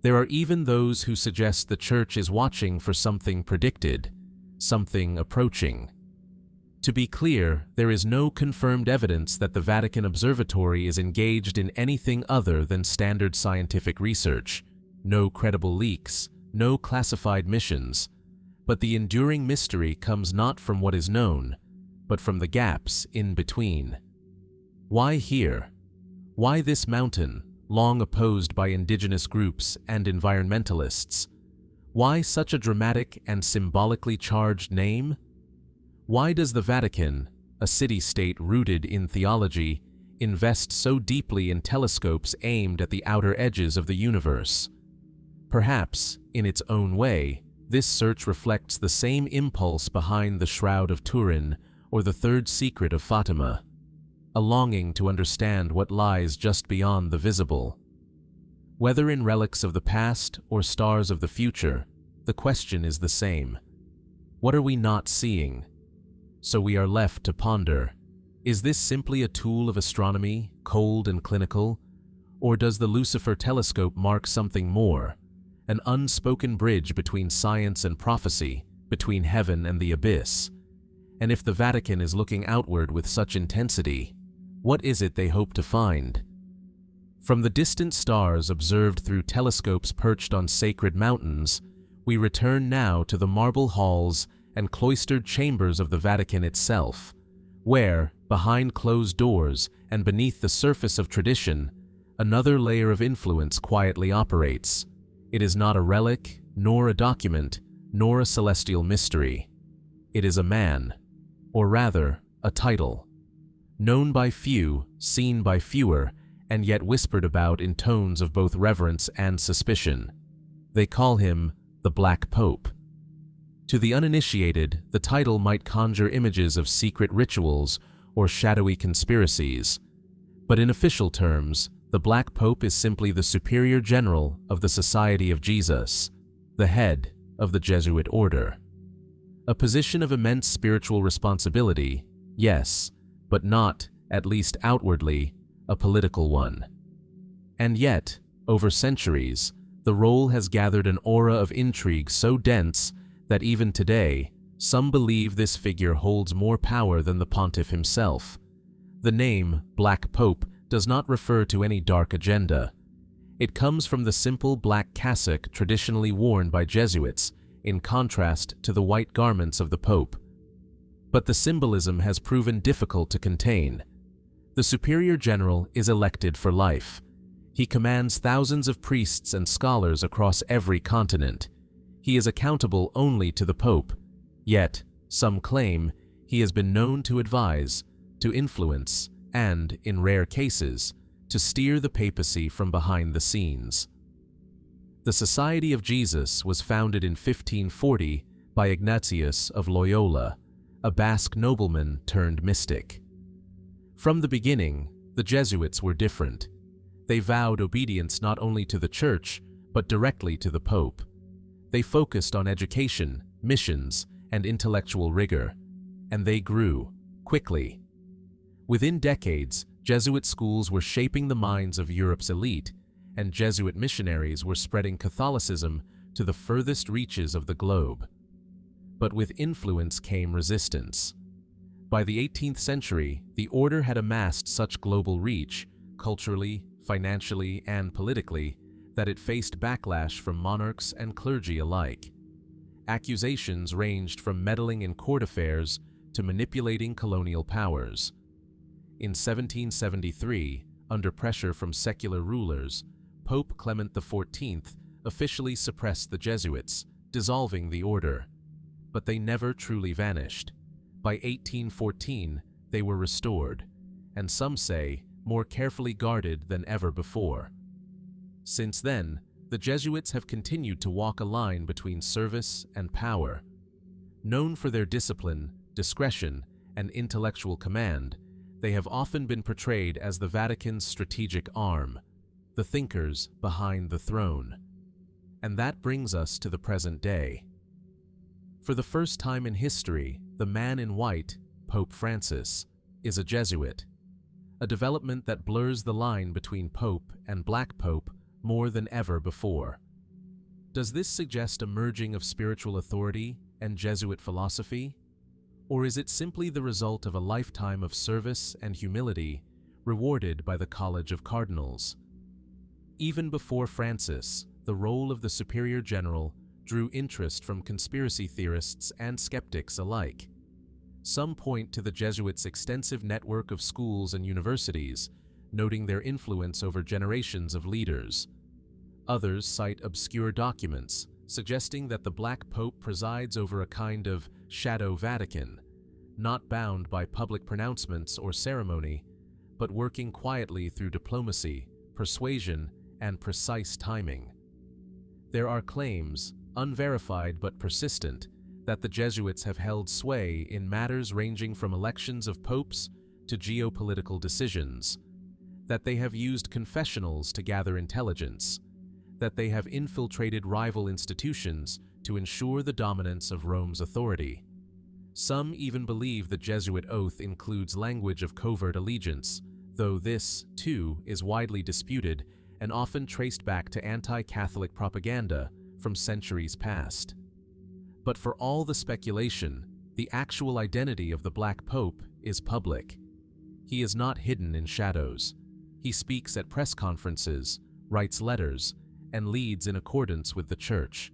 There are even those who suggest the Church is watching for something predicted, something approaching. To be clear, there is no confirmed evidence that the Vatican Observatory is engaged in anything other than standard scientific research, no credible leaks, no classified missions, but the enduring mystery comes not from what is known, but from the gaps in between. Why here? Why this mountain, long opposed by indigenous groups and environmentalists? Why such a dramatic and symbolically charged name? Why does the Vatican, a city-state rooted in theology, invest so deeply in telescopes aimed at the outer edges of the universe? Perhaps, in its own way, this search reflects the same impulse behind the Shroud of Turin or the third secret of Fatima, a longing to understand what lies just beyond the visible. Whether in relics of the past or stars of the future, the question is the same. What are we not seeing? So we are left to ponder, is this simply a tool of astronomy, cold and clinical? Or does the Lucifer Telescope mark something more, an unspoken bridge between science and prophecy, between heaven and the abyss? And if the Vatican is looking outward with such intensity, what is it they hope to find? From the distant stars observed through telescopes perched on sacred mountains, we return now to the marble halls and cloistered chambers of the Vatican itself, where, behind closed doors and beneath the surface of tradition, another layer of influence quietly operates. It is not a relic, nor a document, nor a celestial mystery. It is a man, or rather, a title, known by few, seen by fewer, and yet whispered about in tones of both reverence and suspicion. They call him the Black Pope. To the uninitiated, the title might conjure images of secret rituals or shadowy conspiracies, but in official terms, the Black Pope is simply the superior general of the Society of Jesus, the head of the Jesuit order. A position of immense spiritual responsibility, yes, but not, at least outwardly, a political one. And yet, over centuries, the role has gathered an aura of intrigue so dense that even today, some believe this figure holds more power than the pontiff himself. The name, Black Pope, does not refer to any dark agenda. It comes from the simple black cassock traditionally worn by Jesuits, in contrast to the white garments of the Pope. But the symbolism has proven difficult to contain. The Superior General is elected for life. He commands thousands of priests and scholars across every continent. He is accountable only to the Pope, yet, some claim, he has been known to advise, to influence, and, in rare cases, to steer the papacy from behind the scenes. The Society of Jesus was founded in 1540 by Ignatius of Loyola, a Basque nobleman turned mystic. From the beginning, the Jesuits were different. They vowed obedience not only to the Church, but directly to the Pope. They focused on education, missions, and intellectual rigor, and they grew quickly. Within decades, Jesuit schools were shaping the minds of Europe's elite, and Jesuit missionaries were spreading Catholicism to the furthest reaches of the globe. But with influence came resistance. By the 18th century, the order had amassed such global reach, culturally, financially, and politically, that it faced backlash from monarchs and clergy alike. Accusations ranged from meddling in court affairs to manipulating colonial powers. In 1773, under pressure from secular rulers, Pope Clement XIV officially suppressed the Jesuits, dissolving the order. But they never truly vanished. By 1814, they were restored, and some say, more carefully guarded than ever before. Since then, the Jesuits have continued to walk a line between service and power. Known for their discipline, discretion, and intellectual command, they have often been portrayed as the Vatican's strategic arm, the thinkers behind the throne. And that brings us to the present day. For the first time in history, the man in white, Pope Francis, is a Jesuit, a development that blurs the line between Pope and Black Pope more than ever before. Does this suggest a merging of spiritual authority and Jesuit philosophy? Or is it simply the result of a lifetime of service and humility rewarded by the College of Cardinals? Even before Francis, the role of the Superior General drew interest from conspiracy theorists and skeptics alike. Some point to the Jesuits' extensive network of schools and universities, noting their influence over generations of leaders. Others cite obscure documents, suggesting that the Black Pope presides over a kind of shadow Vatican, not bound by public pronouncements or ceremony, but working quietly through diplomacy, persuasion, and precise timing. There are claims, unverified but persistent, that the Jesuits have held sway in matters ranging from elections of popes to geopolitical decisions, that they have used confessionals to gather intelligence, that they have infiltrated rival institutions to ensure the dominance of Rome's authority. Some even believe the Jesuit oath includes language of covert allegiance, though this, too, is widely disputed and often traced back to anti-Catholic propaganda from centuries past. But for all the speculation, the actual identity of the Black Pope is public. He is not hidden in shadows. He speaks at press conferences, writes letters, and leads in accordance with the Church.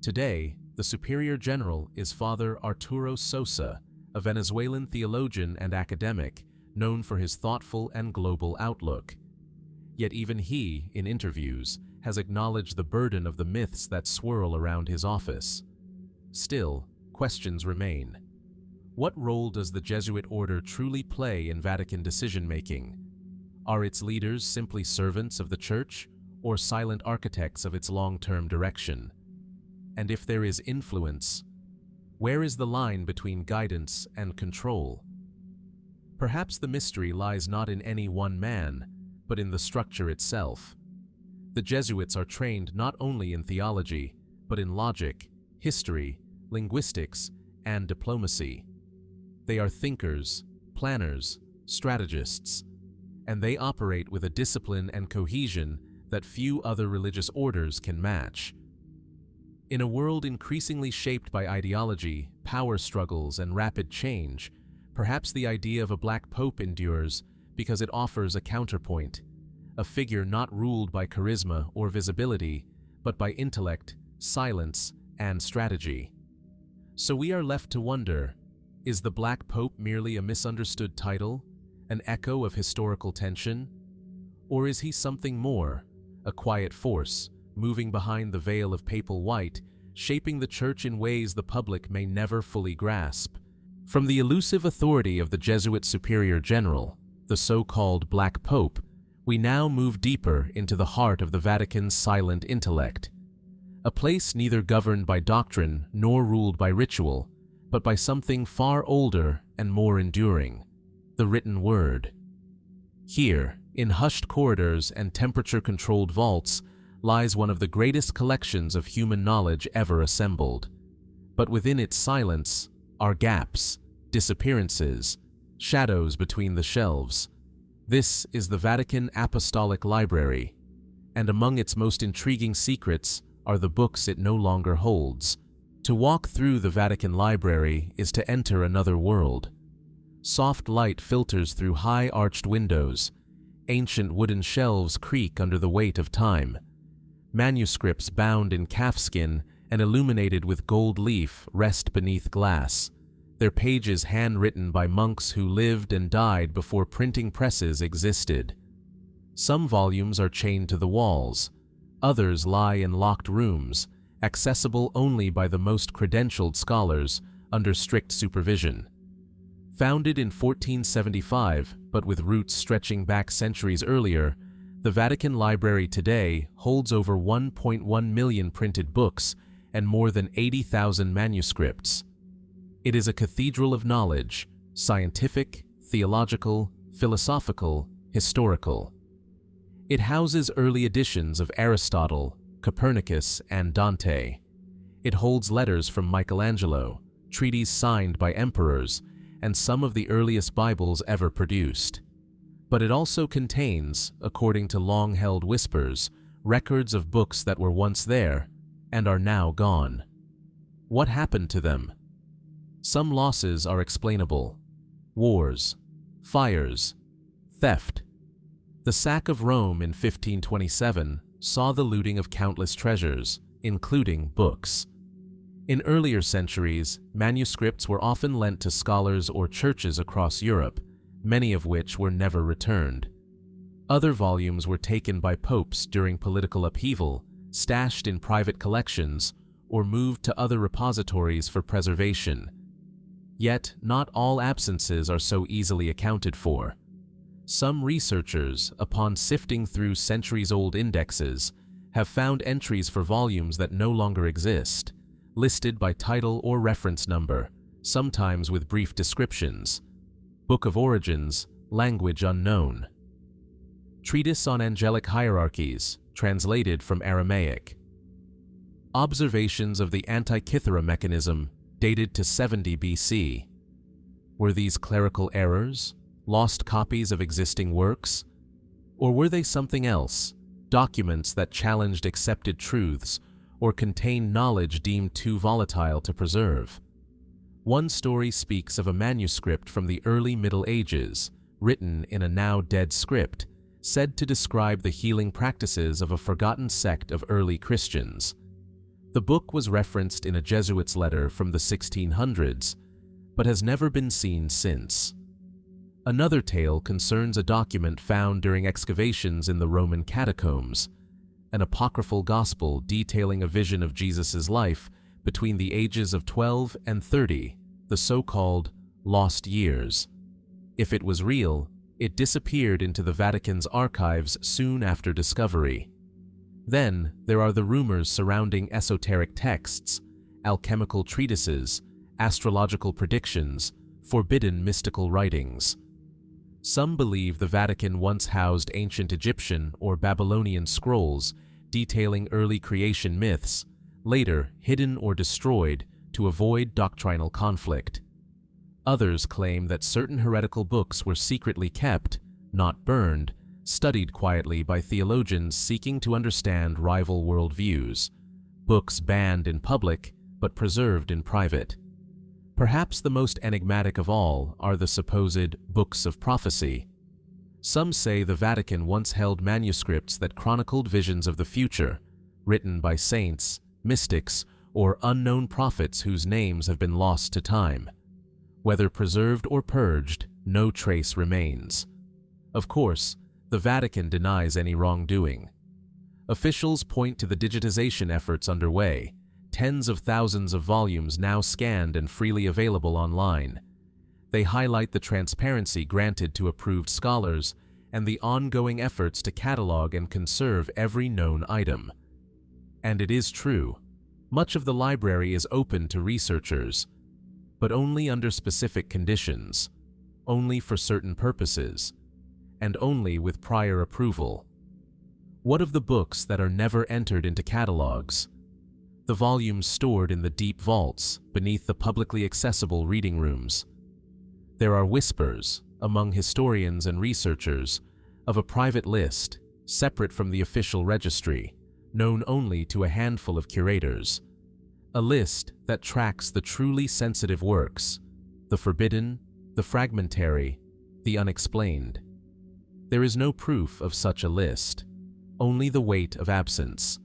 Today, the Superior General is Father Arturo Sosa, a Venezuelan theologian and academic known for his thoughtful and global outlook. Yet even he, in interviews, has acknowledged the burden of the myths that swirl around his office. Still, questions remain. What role does the Jesuit order truly play in Vatican decision-making? Are its leaders simply servants of the Church, or silent architects of its long-term direction? And if there is influence, where is the line between guidance and control? Perhaps the mystery lies not in any one man, but in the structure itself. The Jesuits are trained not only in theology, but in logic, history, linguistics, and diplomacy. They are thinkers, planners, strategists, and they operate with a discipline and cohesion that few other religious orders can match. In a world increasingly shaped by ideology, power struggles, and rapid change, perhaps the idea of a Black Pope endures because it offers a counterpoint, a figure not ruled by charisma or visibility, but by intellect, silence, and strategy. So we are left to wonder, is the Black Pope merely a misunderstood title, an echo of historical tension? Or is he something more, a quiet force, moving behind the veil of papal white, shaping the Church in ways the public may never fully grasp? From the elusive authority of the Jesuit Superior General, the so-called Black Pope, we now move deeper into the heart of the Vatican's silent intellect, a place neither governed by doctrine nor ruled by ritual, but by something far older and more enduring, the written word. Here, in hushed corridors and temperature-controlled vaults, lies one of the greatest collections of human knowledge ever assembled. But within its silence are gaps, disappearances, shadows between the shelves. This is the Vatican Apostolic Library, and among its most intriguing secrets are the books it no longer holds. To walk through the Vatican Library is to enter another world. Soft light filters through high-arched windows. Ancient wooden shelves creak under the weight of time. Manuscripts bound in calfskin and illuminated with gold leaf rest beneath glass, their pages handwritten by monks who lived and died before printing presses existed. Some volumes are chained to the walls. Others lie in locked rooms, accessible only by the most credentialed scholars under strict supervision. Founded in 1475, but with roots stretching back centuries earlier, the Vatican Library today holds over 1.1 million printed books and more than 80,000 manuscripts. It is a cathedral of knowledge, scientific, theological, philosophical, historical. It houses early editions of Aristotle, Copernicus, and Dante. It holds letters from Michelangelo, treaties signed by emperors, and some of the earliest Bibles ever produced. But it also contains, according to long-held whispers, records of books that were once there and are now gone. What happened to them? Some losses are explainable: wars, fires, theft. The sack of Rome in 1527 saw the looting of countless treasures, including books. In earlier centuries, manuscripts were often lent to scholars or churches across Europe, many of which were never returned. Other volumes were taken by popes during political upheaval, stashed in private collections, or moved to other repositories for preservation. Yet, not all absences are so easily accounted for. Some researchers, upon sifting through centuries-old indexes, have found entries for volumes that no longer exist, listed by title or reference number, sometimes with brief descriptions. Book of Origins, language unknown. Treatise on Angelic Hierarchies, translated from Aramaic. Observations of the Antikythera mechanism, dated to 70 BC. Were these clerical errors, lost copies of existing works? Or were they something else, documents that challenged accepted truths or contained knowledge deemed too volatile to preserve? One story speaks of a manuscript from the early Middle Ages, written in a now-dead script, said to describe the healing practices of a forgotten sect of early Christians. The book was referenced in a Jesuit's letter from the 1600s, but has never been seen since. Another tale concerns a document found during excavations in the Roman catacombs, an apocryphal gospel detailing a vision of Jesus' life between the ages of 12 and 30, the so-called lost years. If it was real, it disappeared into the Vatican's archives soon after discovery. Then, there are the rumors surrounding esoteric texts, alchemical treatises, astrological predictions, forbidden mystical writings. Some believe the Vatican once housed ancient Egyptian or Babylonian scrolls detailing early creation myths, later hidden or destroyed to avoid doctrinal conflict. Others claim that certain heretical books were secretly kept, not burned, studied quietly by theologians seeking to understand rival worldviews, books banned in public but preserved in private. Perhaps the most enigmatic of all are the supposed books of prophecy. Some say the Vatican once held manuscripts that chronicled visions of the future, written by saints, mystics, or unknown prophets whose names have been lost to time. Whether preserved or purged, no trace remains. Of course, the Vatican denies any wrongdoing. Officials point to the digitization efforts underway, tens of thousands of volumes now scanned and freely available online. They highlight the transparency granted to approved scholars and the ongoing efforts to catalog and conserve every known item. And it is true, much of the library is open to researchers, but only under specific conditions, only for certain purposes, and only with prior approval. What of the books that are never entered into catalogs? The volumes stored in the deep vaults beneath the publicly accessible reading rooms. There are whispers, among historians and researchers, of a private list, separate from the official registry, known only to a handful of curators. A list that tracks the truly sensitive works, the forbidden, the fragmentary, the unexplained. There is no proof of such a list, only the weight of absence.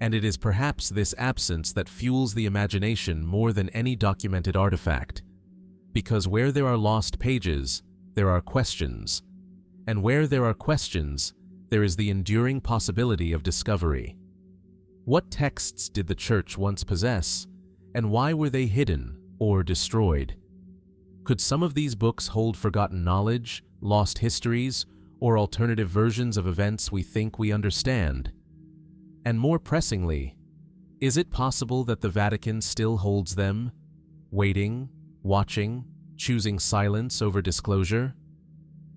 And it is perhaps this absence that fuels the imagination more than any documented artifact. Because where there are lost pages, there are questions. And where there are questions, there is the enduring possibility of discovery. What texts did the Church once possess, and why were they hidden or destroyed? Could some of these books hold forgotten knowledge, lost histories, or alternative versions of events we think we understand? And more pressingly, is it possible that the Vatican still holds them, waiting, watching, choosing silence over disclosure?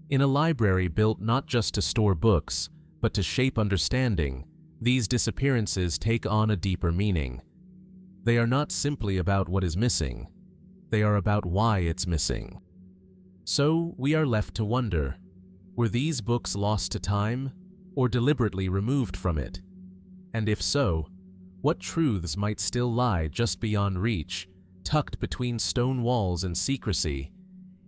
In a library built not just to store books, but to shape understanding, these disappearances take on a deeper meaning. They are not simply about what is missing, they are about why it's missing. So we are left to wonder, were these books lost to time, or deliberately removed from it? And if so, what truths might still lie just beyond reach, tucked between stone walls and secrecy,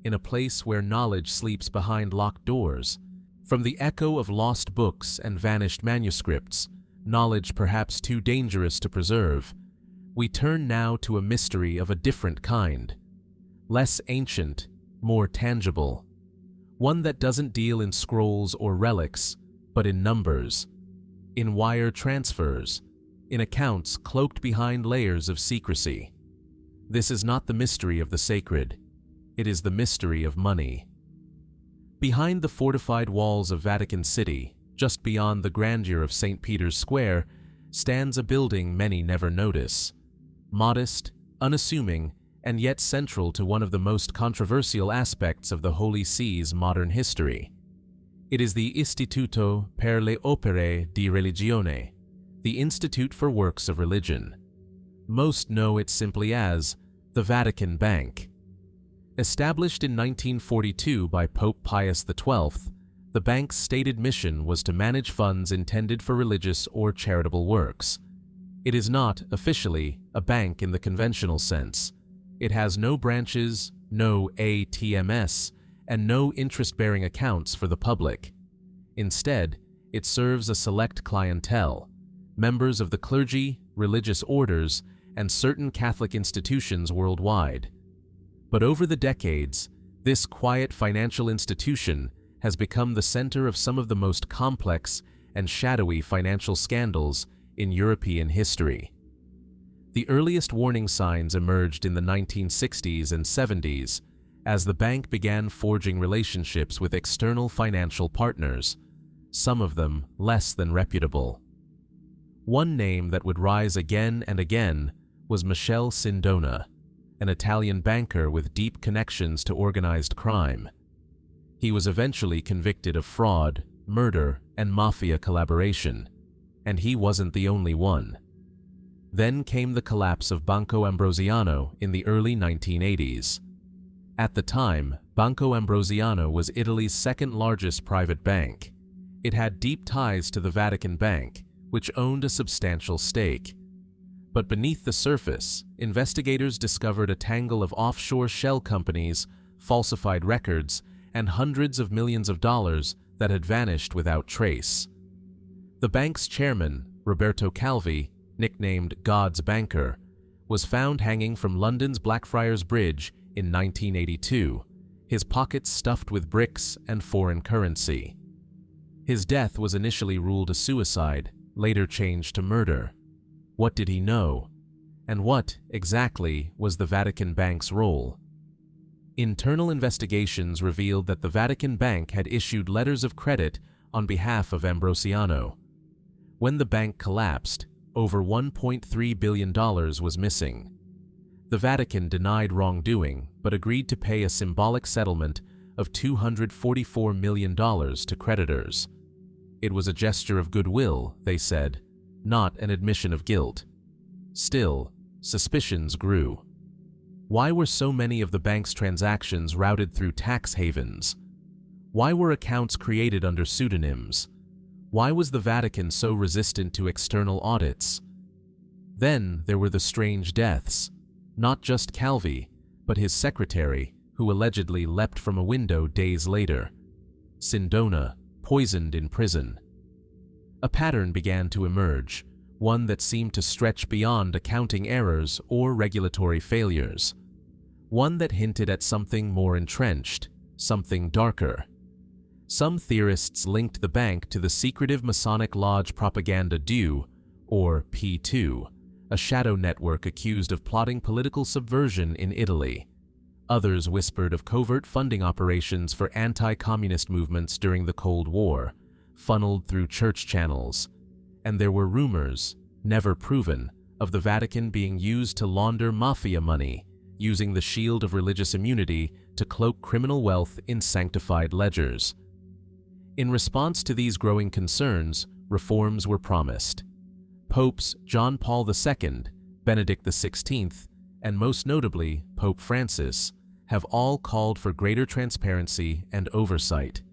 in a place where knowledge sleeps behind locked doors? From the echo of lost books and vanished manuscripts, knowledge perhaps too dangerous to preserve, we turn now to a mystery of a different kind, less ancient, more tangible. One that doesn't deal in scrolls or relics, but in numbers, in wire transfers, in accounts cloaked behind layers of secrecy. This is not the mystery of the sacred. It is the mystery of money. Behind the fortified walls of Vatican City, just beyond the grandeur of St. Peter's Square, stands a building many never notice. Modest, unassuming, and yet central to one of the most controversial aspects of the Holy See's modern history. It is the Istituto per le Opere di Religione, the Institute for Works of Religion. Most know it simply as the Vatican Bank. Established in 1942 by Pope Pius XII, the bank's stated mission was to manage funds intended for religious or charitable works. It is not, officially, a bank in the conventional sense. It has no branches, no ATMs, and no interest-bearing accounts for the public. Instead, it serves a select clientele, members of the clergy, religious orders, and certain Catholic institutions worldwide. But over the decades, this quiet financial institution has become the center of some of the most complex and shadowy financial scandals in European history. The earliest warning signs emerged in the 1960s and 70s as the bank began forging relationships with external financial partners, some of them less than reputable. One name that would rise again and again was Michele Sindona, an Italian banker with deep connections to organized crime. He was eventually convicted of fraud, murder, and mafia collaboration, and he wasn't the only one. Then came the collapse of Banco Ambrosiano in the early 1980s. At the time, Banco Ambrosiano was Italy's second-largest private bank. It had deep ties to the Vatican Bank, which owned a substantial stake. But beneath the surface, investigators discovered a tangle of offshore shell companies, falsified records, and hundreds of millions of dollars that had vanished without trace. The bank's chairman, Roberto Calvi, nicknamed God's Banker, was found hanging from London's Blackfriars Bridge in 1982, his pockets stuffed with bricks and foreign currency. His death was initially ruled a suicide, later changed to murder. What did he know? And what, exactly, was the Vatican Bank's role? Internal investigations revealed that the Vatican Bank had issued letters of credit on behalf of Ambrosiano. When the bank collapsed, over $1.3 billion was missing. The Vatican denied wrongdoing, but agreed to pay a symbolic settlement of $244 million to creditors. It was a gesture of goodwill, they said, not an admission of guilt. Still, suspicions grew. Why were so many of the bank's transactions routed through tax havens? Why were accounts created under pseudonyms? Why was the Vatican so resistant to external audits? Then there were the strange deaths. Not just Calvi, but his secretary, who allegedly leapt from a window days later. Sindona, poisoned in prison. A pattern began to emerge, one that seemed to stretch beyond accounting errors or regulatory failures. One that hinted at something more entrenched, something darker. Some theorists linked the bank to the secretive Masonic Lodge Propaganda Due, or P2, a shadow network accused of plotting political subversion in Italy. Others whispered of covert funding operations for anti-communist movements during the Cold War, funneled through church channels. And there were rumors, never proven, of the Vatican being used to launder mafia money, using the shield of religious immunity to cloak criminal wealth in sanctified ledgers. In response to these growing concerns, reforms were promised. Popes John Paul II, Benedict XVI, and most notably Pope Francis, have all called for greater transparency and oversight.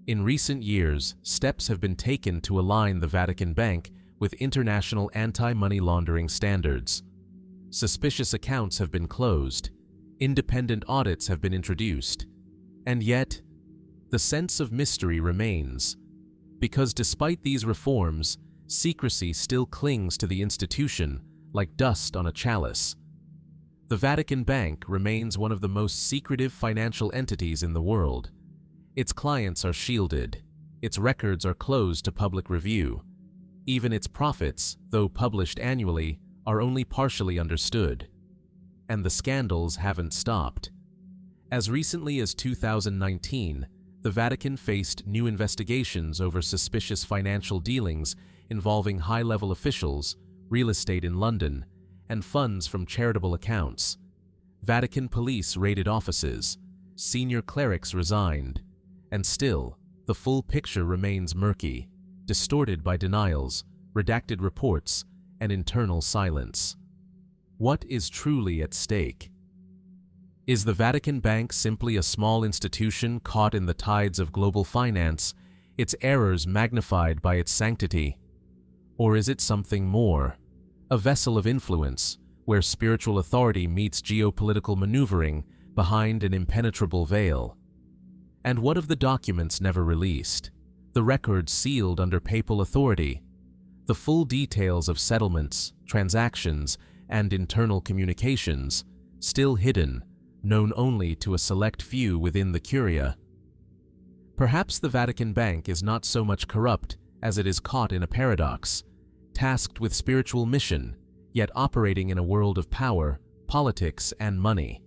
In recent years, steps have been taken to align the Vatican Bank with international anti-money laundering standards. Suspicious accounts have been closed, independent audits have been introduced, and yet, the sense of mystery remains, because despite these reforms, secrecy still clings to the institution like dust on a chalice. The Vatican Bank remains one of the most secretive financial entities in the world. Its clients are shielded. Its records are closed to public review. Even its profits, though published annually, are only partially understood. And the scandals haven't stopped. As recently as 2019, the Vatican faced new investigations over suspicious financial dealings involving high-level officials, real estate in London, and funds from charitable accounts. Vatican police raided offices, senior clerics resigned, and still, the full picture remains murky, distorted by denials, redacted reports, and internal silence. What is truly at stake? Is the Vatican Bank simply a small institution caught in the tides of global finance, its errors magnified by its sanctity? Or is it something more? A vessel of influence, where spiritual authority meets geopolitical maneuvering behind an impenetrable veil? And what of the documents never released? The records sealed under papal authority? The full details of settlements, transactions, and internal communications, still hidden, known only to a select few within the Curia? Perhaps the Vatican Bank is not so much corrupt as it is caught in a paradox, tasked with spiritual mission, yet operating in a world of power, politics, and money.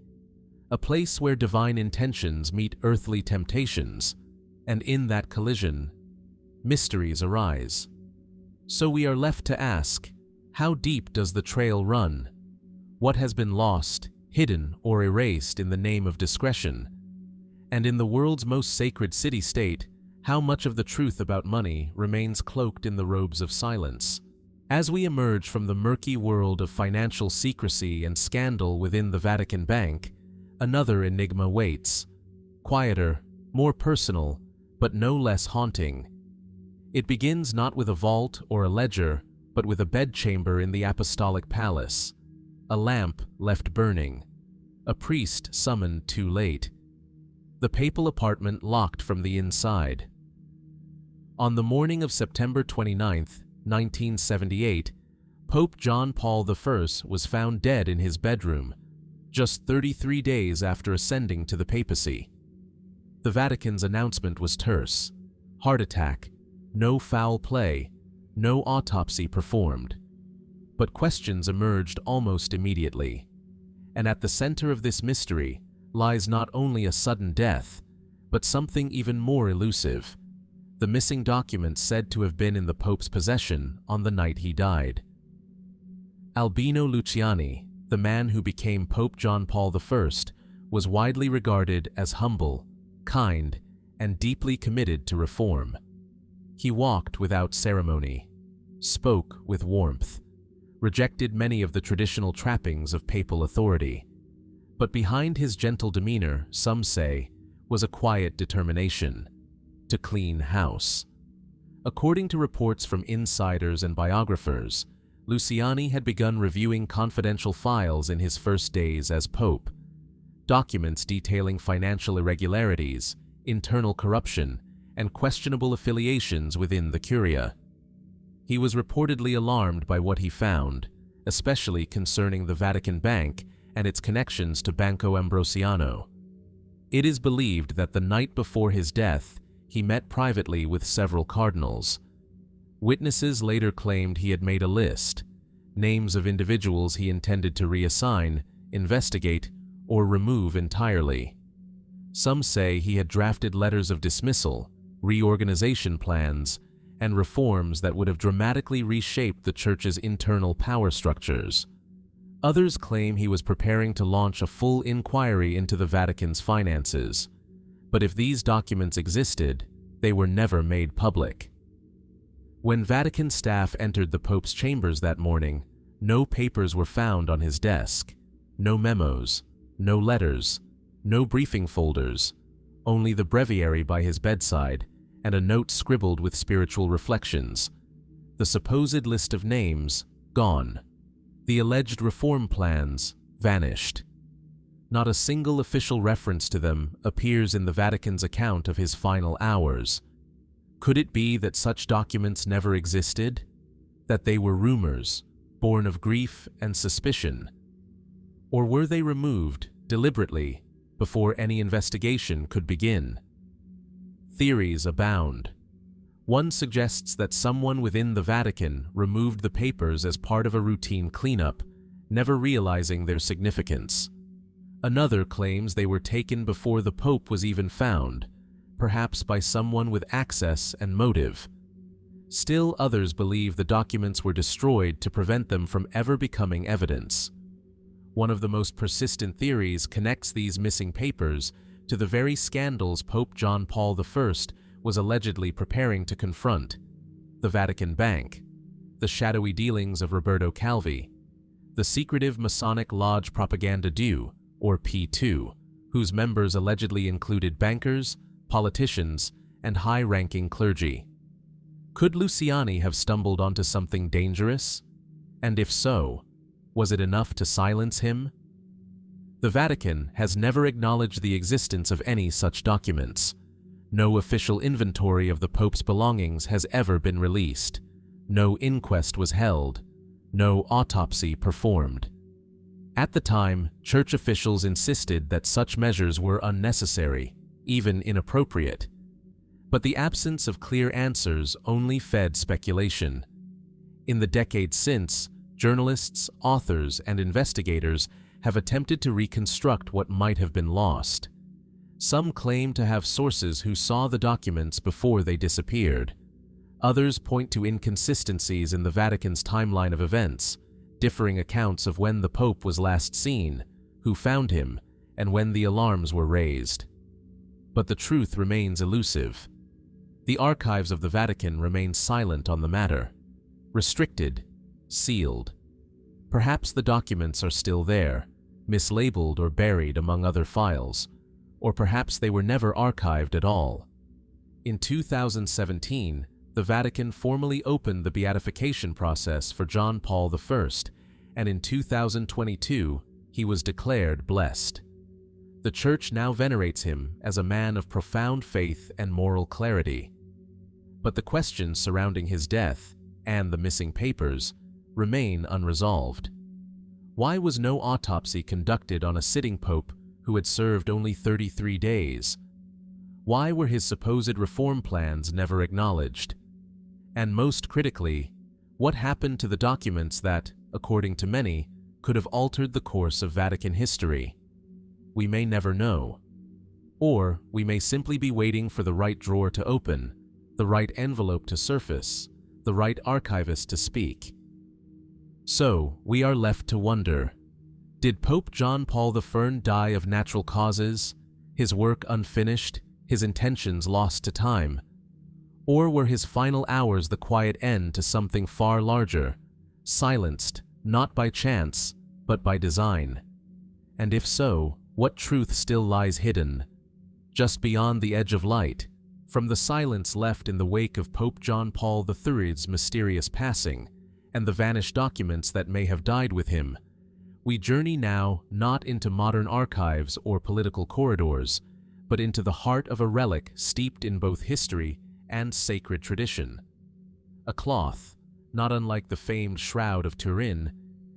A place where divine intentions meet earthly temptations, and in that collision, mysteries arise. So we are left to ask, how deep does the trail run? What has been lost, hidden, or erased in the name of discretion? And in the world's most sacred city-state, how much of the truth about money remains cloaked in the robes of silence? As we emerge from the murky world of financial secrecy and scandal within the Vatican Bank, another enigma waits, quieter, more personal, but no less haunting. It begins not with a vault or a ledger, but with a bedchamber in the Apostolic Palace, a lamp left burning, a priest summoned too late, the papal apartment locked from the inside. On the morning of September 29, 1978, Pope John Paul I was found dead in his bedroom, just 33 days after ascending to the papacy. The Vatican's announcement was terse: heart attack, no foul play, no autopsy performed. But questions emerged almost immediately. And at the center of this mystery lies not only a sudden death, but something even more elusive: the missing documents said to have been in the Pope's possession on the night he died. Albino Luciani, the man who became Pope John Paul I, was widely regarded as humble, kind, and deeply committed to reform. He walked without ceremony, spoke with warmth, rejected many of the traditional trappings of papal authority. But behind his gentle demeanor, some say, was a quiet determination to clean house. According to reports from insiders and biographers, Luciani had begun reviewing confidential files in his first days as pope, documents detailing financial irregularities, internal corruption, and questionable affiliations within the Curia. He was reportedly alarmed by what he found, especially concerning the Vatican Bank and its connections to Banco Ambrosiano. It is believed that the night before his death, he met privately with several cardinals. Witnesses later claimed he had made a list, names of individuals he intended to reassign, investigate, or remove entirely. Some say he had drafted letters of dismissal, reorganization plans, and reforms that would have dramatically reshaped the Church's internal power structures. Others claim he was preparing to launch a full inquiry into the Vatican's finances. But if these documents existed, they were never made public. When Vatican staff entered the Pope's chambers that morning, no papers were found on his desk, no memos, no letters, no briefing folders, only the breviary by his bedside and a note scribbled with spiritual reflections. The supposed list of names, gone. The alleged reform plans, vanished. Not a single official reference to them appears in the Vatican's account of his final hours. Could it be that such documents never existed? That they were rumors, born of grief and suspicion? Or were they removed, deliberately, before any investigation could begin? Theories abound. One suggests that someone within the Vatican removed the papers as part of a routine cleanup, never realizing their significance. Another claims they were taken before the Pope was even found, perhaps by someone with access and motive. Still others believe the documents were destroyed to prevent them from ever becoming evidence. One of the most persistent theories connects these missing papers to the very scandals Pope John Paul I was allegedly preparing to confront: the Vatican Bank, the shadowy dealings of Roberto Calvi, the secretive Masonic Lodge Propaganda Due, or P2, whose members allegedly included bankers, politicians, and high-ranking clergy. Could Luciani have stumbled onto something dangerous? And if so, was it enough to silence him? The Vatican has never acknowledged the existence of any such documents. No official inventory of the Pope's belongings has ever been released. No inquest was held. No autopsy performed. At the time, church officials insisted that such measures were unnecessary, even inappropriate. But the absence of clear answers only fed speculation. In the decades since, journalists, authors, and investigators have attempted to reconstruct what might have been lost. Some claim to have sources who saw the documents before they disappeared. Others point to inconsistencies in the Vatican's timeline of events, differing accounts of when the Pope was last seen, who found him, and when the alarms were raised. But the truth remains elusive. The archives of the Vatican remain silent on the matter, restricted, sealed. Perhaps the documents are still there, mislabeled or buried among other files, or perhaps they were never archived at all. In 2017, the Vatican formally opened the beatification process for John Paul I, and in 2022, he was declared blessed. The Church now venerates him as a man of profound faith and moral clarity. But the questions surrounding his death, and the missing papers, remain unresolved. Why was no autopsy conducted on a sitting pope who had served only 33 days? Why were his supposed reform plans never acknowledged? And most critically, what happened to the documents that, according to many, could have altered the course of Vatican history? We may never know. Or we may simply be waiting for the right drawer to open, the right envelope to surface, the right archivist to speak. So, we are left to wonder, did Pope John Paul I die of natural causes, his work unfinished, his intentions lost to time? Or were his final hours the quiet end to something far larger, silenced, not by chance, but by design? And if so, what truth still lies hidden, just beyond the edge of light, from the silence left in the wake of Pope John Paul III's mysterious passing, and the vanished documents that may have died with him? We journey now not into modern archives or political corridors, but into the heart of a relic steeped in both history and sacred tradition. A cloth, not unlike the famed Shroud of Turin,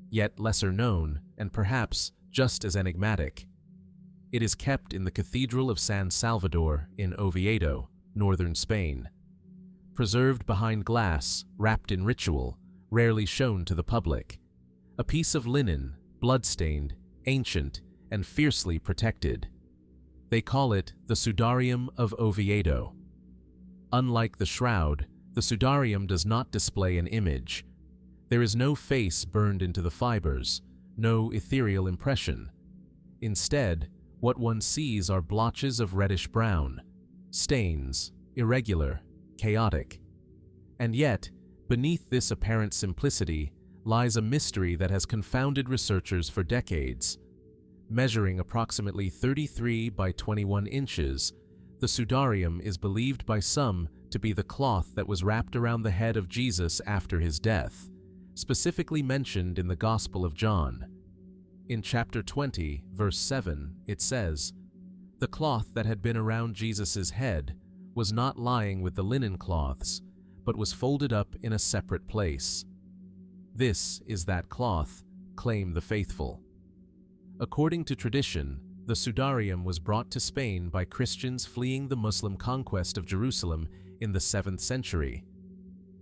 yet lesser known and perhaps just as enigmatic. It is kept in the Cathedral of San Salvador in Oviedo, northern Spain. Preserved behind glass, wrapped in ritual, rarely shown to the public. A piece of linen, blood-stained, ancient, and fiercely protected. They call it the Sudarium of Oviedo. Unlike the shroud, the Sudarium does not display an image. There is no face burned into the fibers, no ethereal impression. Instead, what one sees are blotches of reddish-brown, stains, irregular, chaotic. And yet, beneath this apparent simplicity lies a mystery that has confounded researchers for decades. Measuring approximately 33 by 21 inches, the Sudarium is believed by some to be the cloth that was wrapped around the head of Jesus after his death, specifically mentioned in the Gospel of John. In chapter 20, verse 7, it says, "The cloth that had been around Jesus' head was not lying with the linen cloths, but was folded up in a separate place. This is that cloth," claim the faithful. According to tradition, The Sudarium was brought to Spain by Christians fleeing the Muslim conquest of Jerusalem in the 7th century.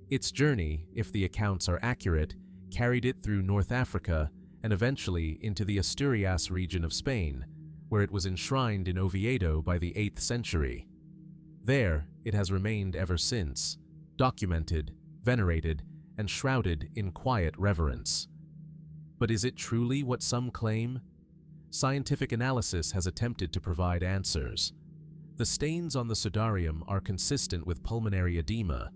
Its journey, if the accounts are accurate, carried it through North Africa and eventually into the Asturias region of Spain, where it was enshrined in Oviedo by the 8th century. There, it has remained ever since, documented, venerated, and shrouded in quiet reverence. But is it truly what some claim? Scientific analysis has attempted to provide answers. The stains on the Sudarium are consistent with pulmonary edema,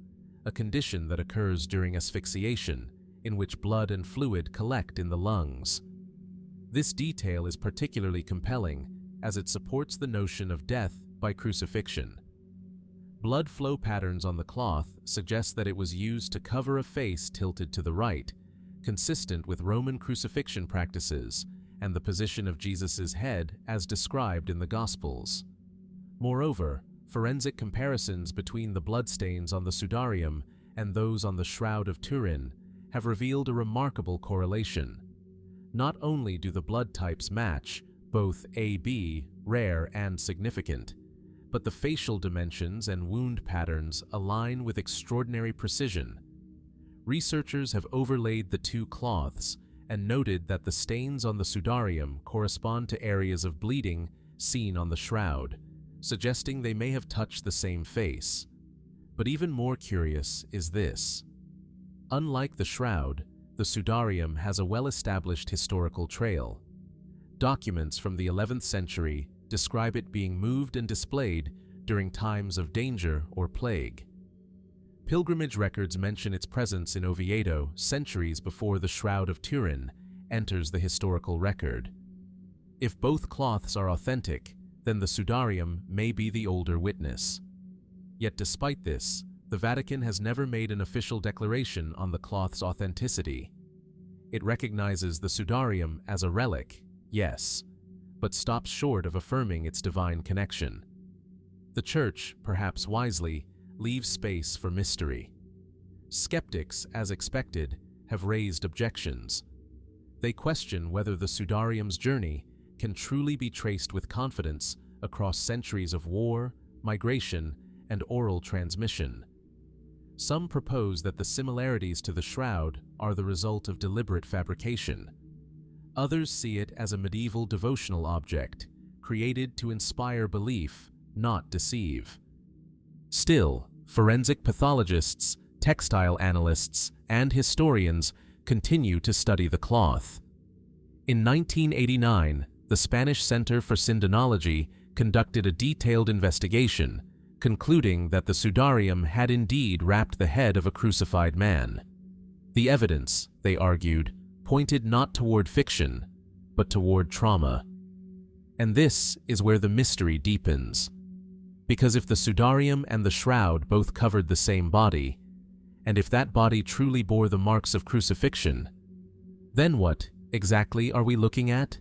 a condition that occurs during asphyxiation, in which blood and fluid collect in the lungs. This detail is particularly compelling, as it supports the notion of death by crucifixion. Blood flow patterns on the cloth suggest that it was used to cover a face tilted to the right, consistent with Roman crucifixion practices and the position of Jesus' head as described in the Gospels. Moreover, forensic comparisons between the bloodstains on the Sudarium and those on the Shroud of Turin have revealed a remarkable correlation. Not only do the blood types match, both AB, rare and significant, but the facial dimensions and wound patterns align with extraordinary precision. Researchers have overlaid the two cloths and noted that the stains on the Sudarium correspond to areas of bleeding seen on the shroud, suggesting they may have touched the same face. But even more curious is this. Unlike the shroud, the Sudarium has a well-established historical trail. Documents from the 11th century describe it being moved and displayed during times of danger or plague. Pilgrimage records mention its presence in Oviedo centuries before the Shroud of Turin enters the historical record. If both cloths are authentic, then the Sudarium may be the older witness. Yet despite this, the Vatican has never made an official declaration on the cloth's authenticity. It recognizes the Sudarium as a relic, yes, but stops short of affirming its divine connection. The Church, perhaps wisely, leaves space for mystery. Skeptics, as expected, have raised objections. They question whether the Sudarium's journey can truly be traced with confidence across centuries of war, migration, and oral transmission. Some propose that the similarities to the shroud are the result of deliberate fabrication. Others see it as a medieval devotional object, created to inspire belief, not deceive. Still, forensic pathologists, textile analysts, and historians continue to study the cloth. In 1989, the Spanish Center for Syndenology conducted a detailed investigation, concluding that the Sudarium had indeed wrapped the head of a crucified man. The evidence, they argued, pointed not toward fiction, but toward trauma. And this is where the mystery deepens. Because if the Sudarium and the shroud both covered the same body, and if that body truly bore the marks of crucifixion, then what exactly are we looking at?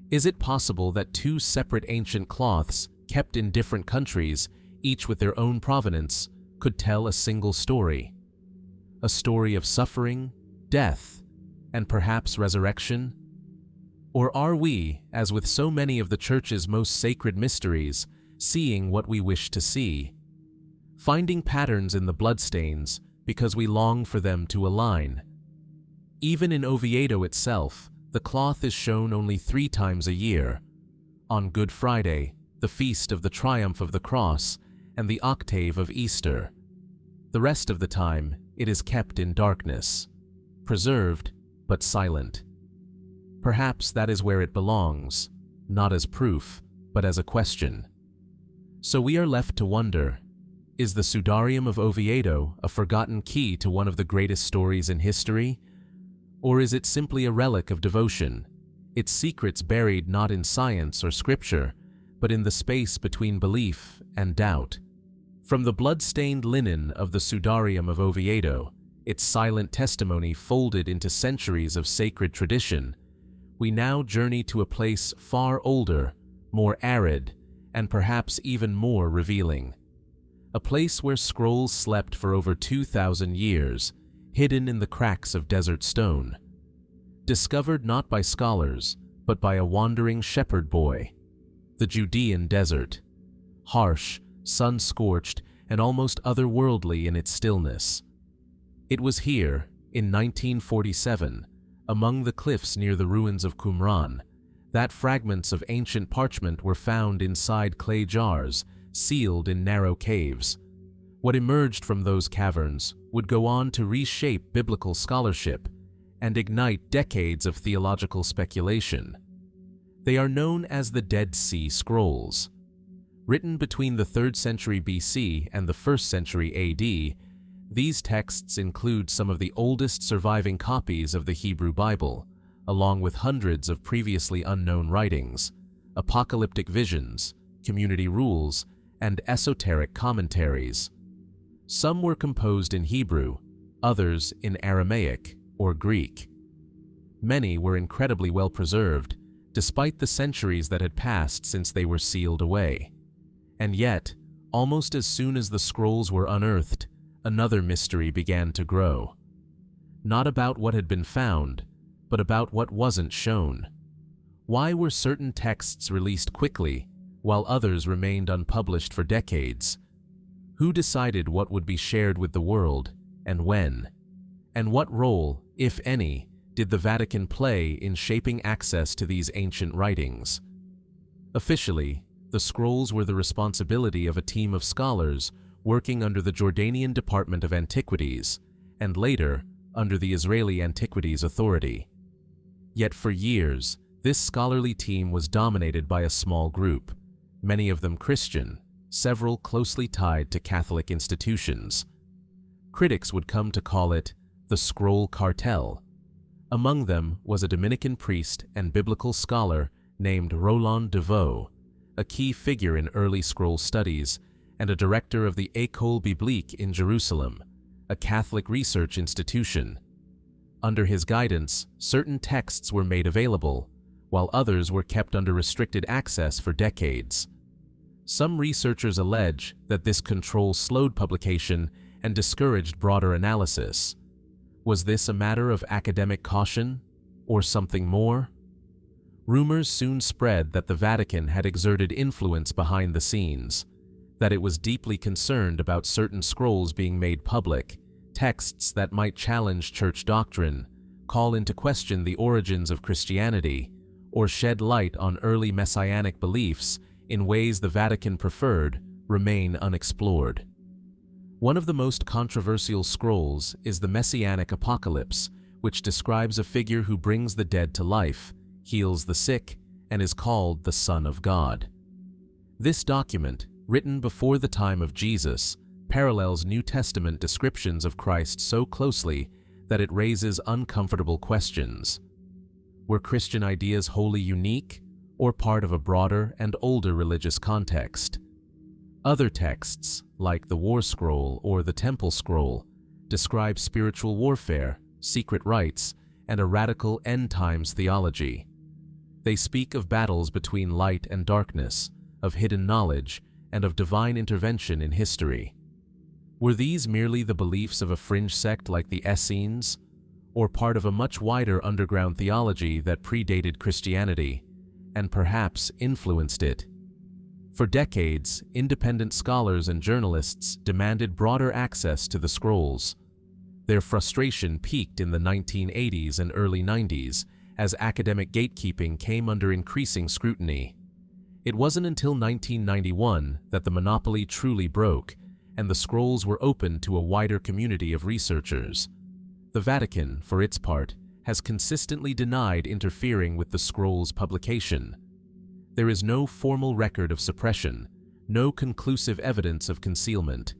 Is it possible that two separate ancient cloths, kept in different countries, each with their own provenance, could tell a single story? A story of suffering, death, and perhaps resurrection? Or are we, as with so many of the Church's most sacred mysteries, seeing what we wish to see, finding patterns in the bloodstains because we long for them to align? Even in Oviedo itself, the cloth is shown only 3 times a year: on Good Friday, the feast of the Triumph of the Cross, and the octave of Easter. The rest of the time, it is kept in darkness, preserved but silent. Perhaps that is where it belongs, not as proof, but as a question. So we are left to wonder, is the Sudarium of Oviedo a forgotten key to one of the greatest stories in history? Or is it simply a relic of devotion, its secrets buried not in science or scripture, but in the space between belief and doubt? From the blood-stained linen of the Sudarium of Oviedo, its silent testimony folded into centuries of sacred tradition, we now journey to a place far older, more arid, and perhaps even more revealing. A place where scrolls slept for over 2,000 years, hidden in the cracks of desert stone. Discovered not by scholars, but by a wandering shepherd boy, the Judean desert, harsh, sun-scorched, and almost otherworldly in its stillness. It was here, in 1947, among the cliffs near the ruins of Qumran, that fragments of ancient parchment were found inside clay jars, sealed in narrow caves. What emerged from those caverns would go on to reshape biblical scholarship and ignite decades of theological speculation. They are known as the Dead Sea Scrolls. Written between the 3rd century BC and the 1st century AD, these texts include some of the oldest surviving copies of the Hebrew Bible, along with hundreds of previously unknown writings, apocalyptic visions, community rules, and esoteric commentaries. Some were composed in Hebrew, others in Aramaic or Greek. Many were incredibly well preserved, despite the centuries that had passed since they were sealed away. And yet, almost as soon as the scrolls were unearthed, another mystery began to grow. Not about what had been found, but about what wasn't shown. Why were certain texts released quickly, while others remained unpublished for decades? Who decided what would be shared with the world, and when? And what role, if any, did the Vatican play in shaping access to these ancient writings? Officially, the scrolls were the responsibility of a team of scholars working under the Jordanian Department of Antiquities, and later under the Israeli Antiquities Authority. Yet for years, this scholarly team was dominated by a small group, many of them Christian, several closely tied to Catholic institutions. Critics would come to call it the Scroll Cartel. Among them was a Dominican priest and biblical scholar named Roland de Vaux, a key figure in early scroll studies and a director of the École Biblique in Jerusalem, a Catholic research institution. Under his guidance, certain texts were made available, while others were kept under restricted access for decades. Some researchers allege that this control slowed publication and discouraged broader analysis. Was this a matter of academic caution, or something more? Rumors soon spread that the Vatican had exerted influence behind the scenes, that it was deeply concerned about certain scrolls being made public, texts that might challenge church doctrine, call into question the origins of Christianity, or shed light on early messianic beliefs in ways the Vatican preferred, remain unexplored. One of the most controversial scrolls is the Messianic Apocalypse, which describes a figure who brings the dead to life, heals the sick, and is called the Son of God. This document, written before the time of Jesus, parallels New Testament descriptions of Christ so closely that it raises uncomfortable questions. Were Christian ideas wholly unique, or part of a broader and older religious context? Other texts, like the War Scroll or the Temple Scroll, describe spiritual warfare, secret rites, and a radical end-times theology. They speak of battles between light and darkness, of hidden knowledge, and of divine intervention in history. Were these merely the beliefs of a fringe sect like the Essenes, or part of a much wider underground theology that predated Christianity, and perhaps influenced it? For decades, independent scholars and journalists demanded broader access to the scrolls. Their frustration peaked in the 1980s and early 90s as academic gatekeeping came under increasing scrutiny. It wasn't until 1991 that the monopoly truly broke, and the scrolls were opened to a wider community of researchers. The Vatican, for its part, has consistently denied interfering with the scrolls' publication. There is no formal record of suppression, no conclusive evidence of concealment.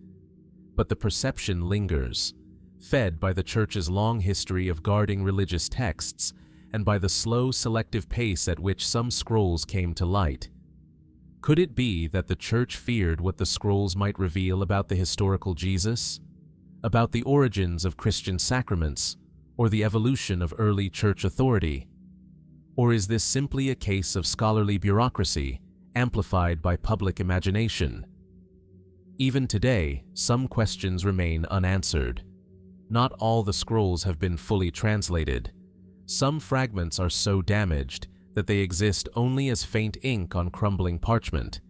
But the perception lingers, fed by the Church's long history of guarding religious texts and by the slow, selective pace at which some scrolls came to light. Could it be that the Church feared what the scrolls might reveal about the historical Jesus, about the origins of Christian sacraments, or the evolution of early Church authority? Or is this simply a case of scholarly bureaucracy, amplified by public imagination? Even today, some questions remain unanswered. Not all the scrolls have been fully translated. Some fragments are so damaged that they exist only as faint ink on crumbling parchment.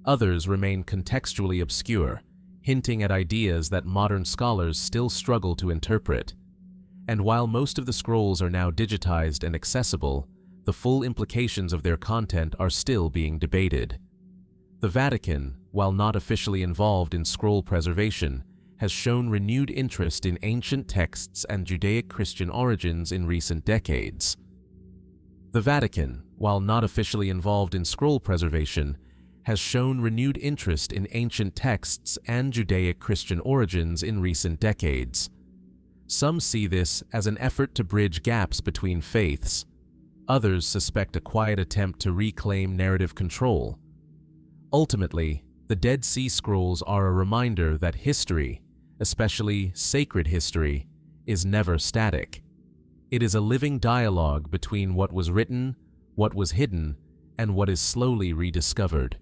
Others remain contextually obscure, hinting at ideas that modern scholars still struggle to interpret. And while most of the scrolls are now digitized and accessible, the full implications of their content are still being debated. The Vatican, while not officially involved in scroll preservation, has shown renewed interest in ancient texts and Judaic-Christian origins in recent decades. The Vatican, while not officially involved in scroll preservation, has shown renewed interest in ancient texts and Judaic-Christian origins in recent decades. Some see this as an effort to bridge gaps between faiths. Others suspect a quiet attempt to reclaim narrative control. Ultimately, the Dead Sea Scrolls are a reminder that history, especially sacred history, is never static. It is a living dialogue between what was written, what was hidden, and what is slowly rediscovered.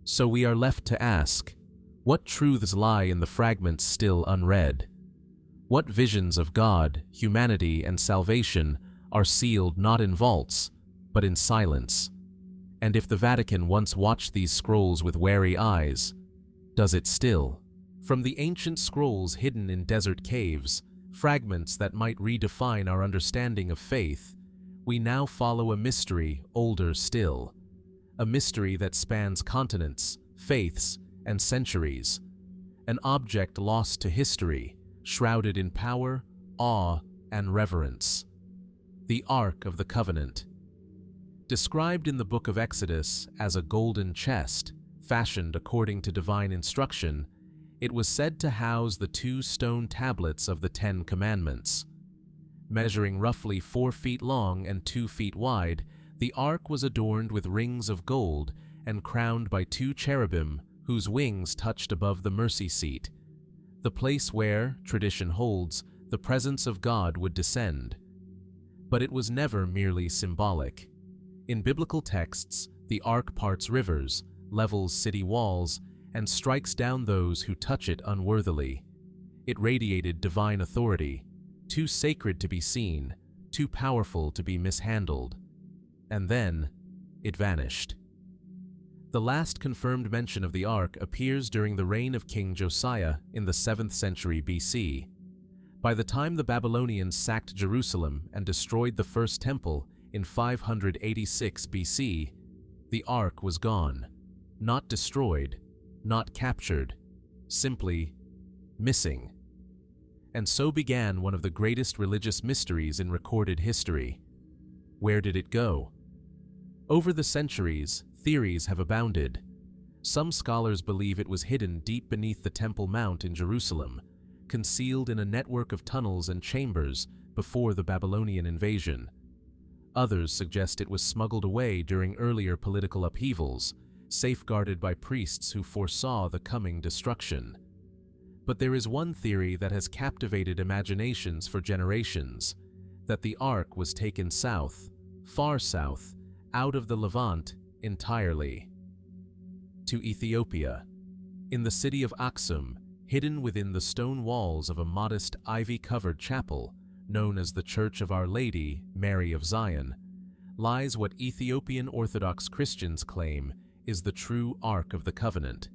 So we are left to ask, what truths lie in the fragments still unread? What visions of God, humanity, and salvation are sealed not in vaults, but in silence? And if the Vatican once watched these scrolls with wary eyes, does it still? From the ancient scrolls hidden in desert caves, fragments that might redefine our understanding of faith, we now follow a mystery older still. A mystery that spans continents, faiths, and centuries. An object lost to history, shrouded in power, awe, and reverence. The Ark of the Covenant. Described in the Book of Exodus as a golden chest, fashioned according to divine instruction, it was said to house the 2 stone tablets of the 10 Commandments. Measuring roughly 4 feet long and 2 feet wide, the ark was adorned with rings of gold and crowned by 2 cherubim whose wings touched above the mercy seat, the place where, tradition holds, the presence of God would descend. But it was never merely symbolic. In biblical texts, the ark parts rivers, levels city walls, and strikes down those who touch it unworthily. It radiated divine authority, too sacred to be seen, too powerful to be mishandled. And then, it vanished. The last confirmed mention of the ark appears during the reign of King Josiah in the 7th century BC. By the time the Babylonians sacked Jerusalem and destroyed the First Temple in 586 BC, the ark was gone. Not destroyed, not captured, simply missing. And so began one of the greatest religious mysteries in recorded history. Where did it go? Over the centuries, theories have abounded. Some scholars believe it was hidden deep beneath the Temple Mount in Jerusalem, concealed in a network of tunnels and chambers before the Babylonian invasion. Others suggest it was smuggled away during earlier political upheavals, safeguarded by priests who foresaw the coming destruction. But there is one theory that has captivated imaginations for generations, that the ark was taken south, far south, out of the Levant entirely. To Ethiopia. In the city of Aksum, hidden within the stone walls of a modest ivy-covered chapel, known as the Church of Our Lady, Mary of Zion, lies what Ethiopian Orthodox Christians claim is the true Ark of the Covenant.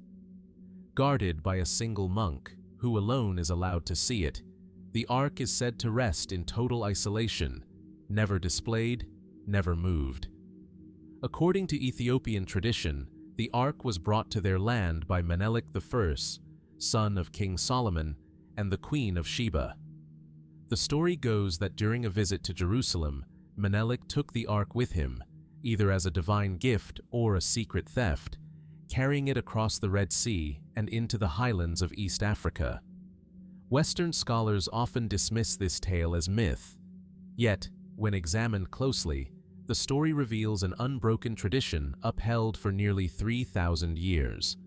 Guarded by a single monk, who alone is allowed to see it, the Ark is said to rest in total isolation, never displayed, never moved. According to Ethiopian tradition, the Ark was brought to their land by Menelik I, son of King Solomon, and the Queen of Sheba. The story goes that during a visit to Jerusalem, Menelik took the Ark with him, either as a divine gift or a secret theft, carrying it across the Red Sea and into the highlands of East Africa. Western scholars often dismiss this tale as myth. Yet, when examined closely, the story reveals an unbroken tradition upheld for nearly 3,000 years.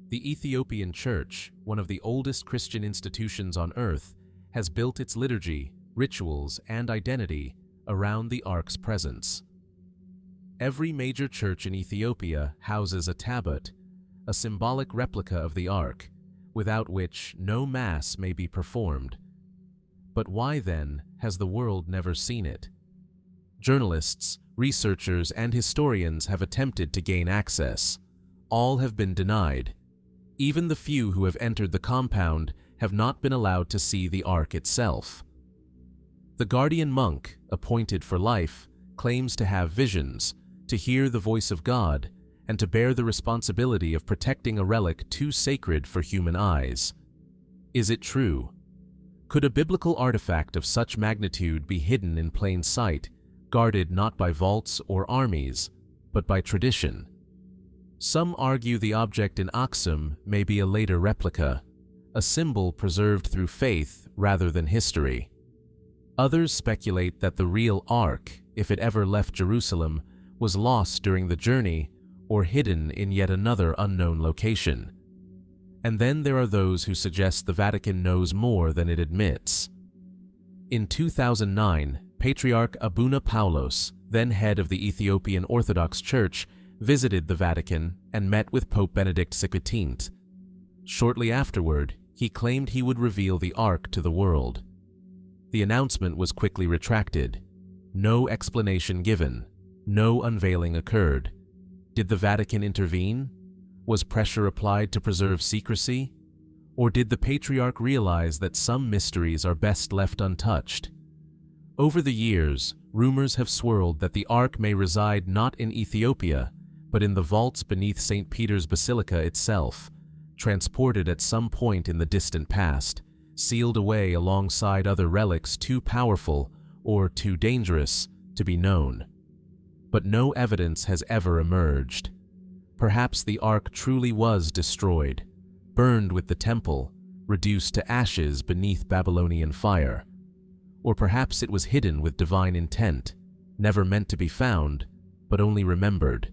The Ethiopian Church, one of the oldest Christian institutions on earth, has built its liturgy, rituals, and identity around the Ark's presence. Every major church in Ethiopia houses a tabut, a symbolic replica of the Ark, without which no Mass may be performed. But why, then, has the world never seen it? Journalists, researchers and historians have attempted to gain access. All have been denied. Even the few who have entered the compound have not been allowed to see the Ark itself. The guardian monk, appointed for life, claims to have visions, to hear the voice of God, and to bear the responsibility of protecting a relic too sacred for human eyes. Is it true? Could a biblical artifact of such magnitude be hidden in plain sight, guarded not by vaults or armies, but by tradition? Some argue the object in Axum may be a later replica, a symbol preserved through faith rather than history. Others speculate that the real Ark, if it ever left Jerusalem, was lost during the journey or hidden in yet another unknown location. And then there are those who suggest the Vatican knows more than it admits. In 2009, Patriarch Abuna Paulos, then head of the Ethiopian Orthodox Church, visited the Vatican and met with Pope Benedict XVI. Shortly afterward, he claimed he would reveal the Ark to the world. The announcement was quickly retracted. No explanation given. No unveiling occurred. Did the Vatican intervene? Was pressure applied to preserve secrecy? Or did the Patriarch realize that some mysteries are best left untouched? Over the years, rumors have swirled that the Ark may reside not in Ethiopia, but in the vaults beneath St. Peter's Basilica itself, transported at some point in the distant past, sealed away alongside other relics too powerful or too dangerous to be known. But no evidence has ever emerged. Perhaps the Ark truly was destroyed, burned with the temple, reduced to ashes beneath Babylonian fire. Or perhaps it was hidden with divine intent, never meant to be found, but only remembered.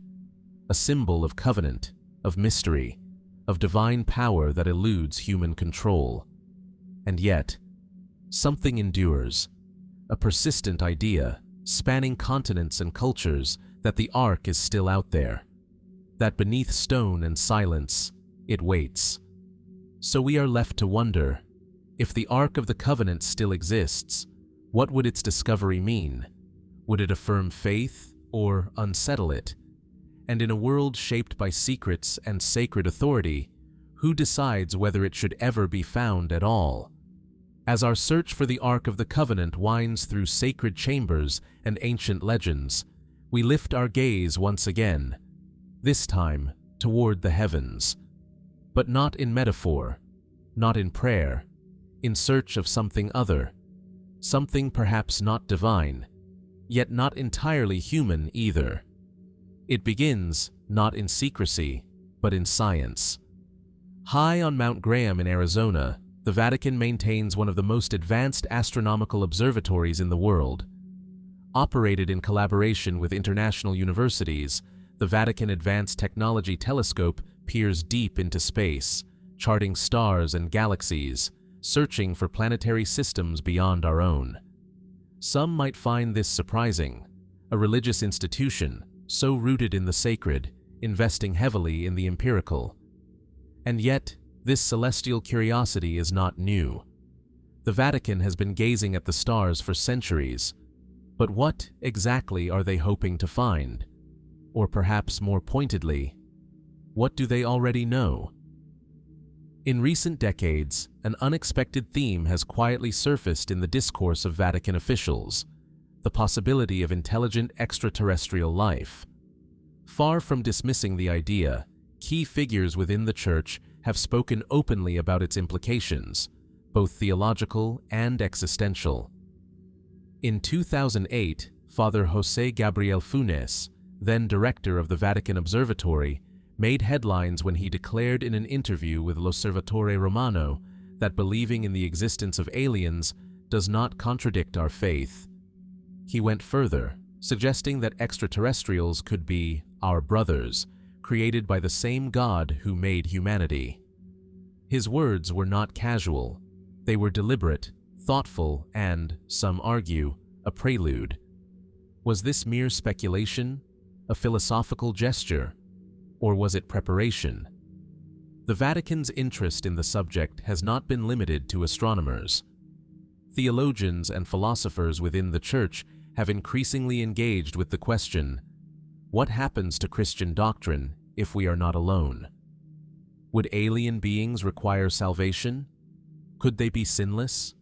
A symbol of covenant, of mystery, of divine power that eludes human control. And yet, something endures, a persistent idea, spanning continents and cultures, that the Ark is still out there, that beneath stone and silence, it waits. So we are left to wonder, if the Ark of the Covenant still exists, what would its discovery mean? Would it affirm faith or unsettle it? And in a world shaped by secrets and sacred authority, who decides whether it should ever be found at all? As our search for the Ark of the Covenant winds through sacred chambers and ancient legends, we lift our gaze once again, this time toward the heavens. But not in metaphor, not in prayer, in search of something other, something perhaps not divine, yet not entirely human either. It begins not in secrecy, but in science. High on Mount Graham in Arizona, the Vatican maintains one of the most advanced astronomical observatories in the world. Operated in collaboration with international universities, the Vatican Advanced Technology Telescope peers deep into space, charting stars and galaxies, searching for planetary systems beyond our own. Some might find this surprising, a religious institution, so rooted in the sacred, investing heavily in the empirical. And yet, this celestial curiosity is not new. The Vatican has been gazing at the stars for centuries, but what exactly are they hoping to find? Or perhaps more pointedly, what do they already know? In recent decades, an unexpected theme has quietly surfaced in the discourse of Vatican officials: the possibility of intelligent extraterrestrial life. Far from dismissing the idea, key figures within the Church have spoken openly about its implications, both theological and existential. In 2008, Father José Gabriel Funes, then director of the Vatican Observatory, made headlines when he declared in an interview with L'Osservatore Romano that believing in the existence of aliens does not contradict our faith. He went further, suggesting that extraterrestrials could be our brothers, created by the same God who made humanity. His words were not casual. They were deliberate, thoughtful, and, some argue, a prelude. Was this mere speculation, a philosophical gesture, or was it preparation? The Vatican's interest in the subject has not been limited to astronomers. Theologians and philosophers within the Church have increasingly engaged with the question, what happens to Christian doctrine if we are not alone? Would alien beings require salvation? Could they be sinless?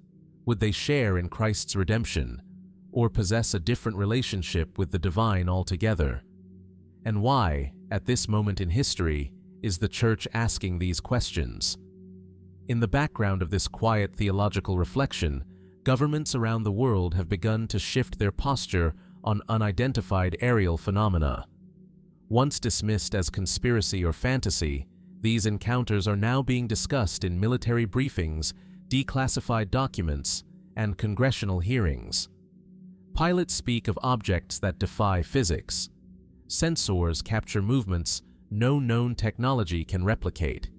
Would they share in Christ's redemption, or possess a different relationship with the divine altogether? And why, at this moment in history, is the Church asking these questions? In the background of this quiet theological reflection, governments around the world have begun to shift their posture on unidentified aerial phenomena. Once dismissed as conspiracy or fantasy, these encounters are now being discussed in military briefings, declassified documents, and congressional hearings. Pilots speak of objects that defy physics. Sensors capture movements no known technology can replicate.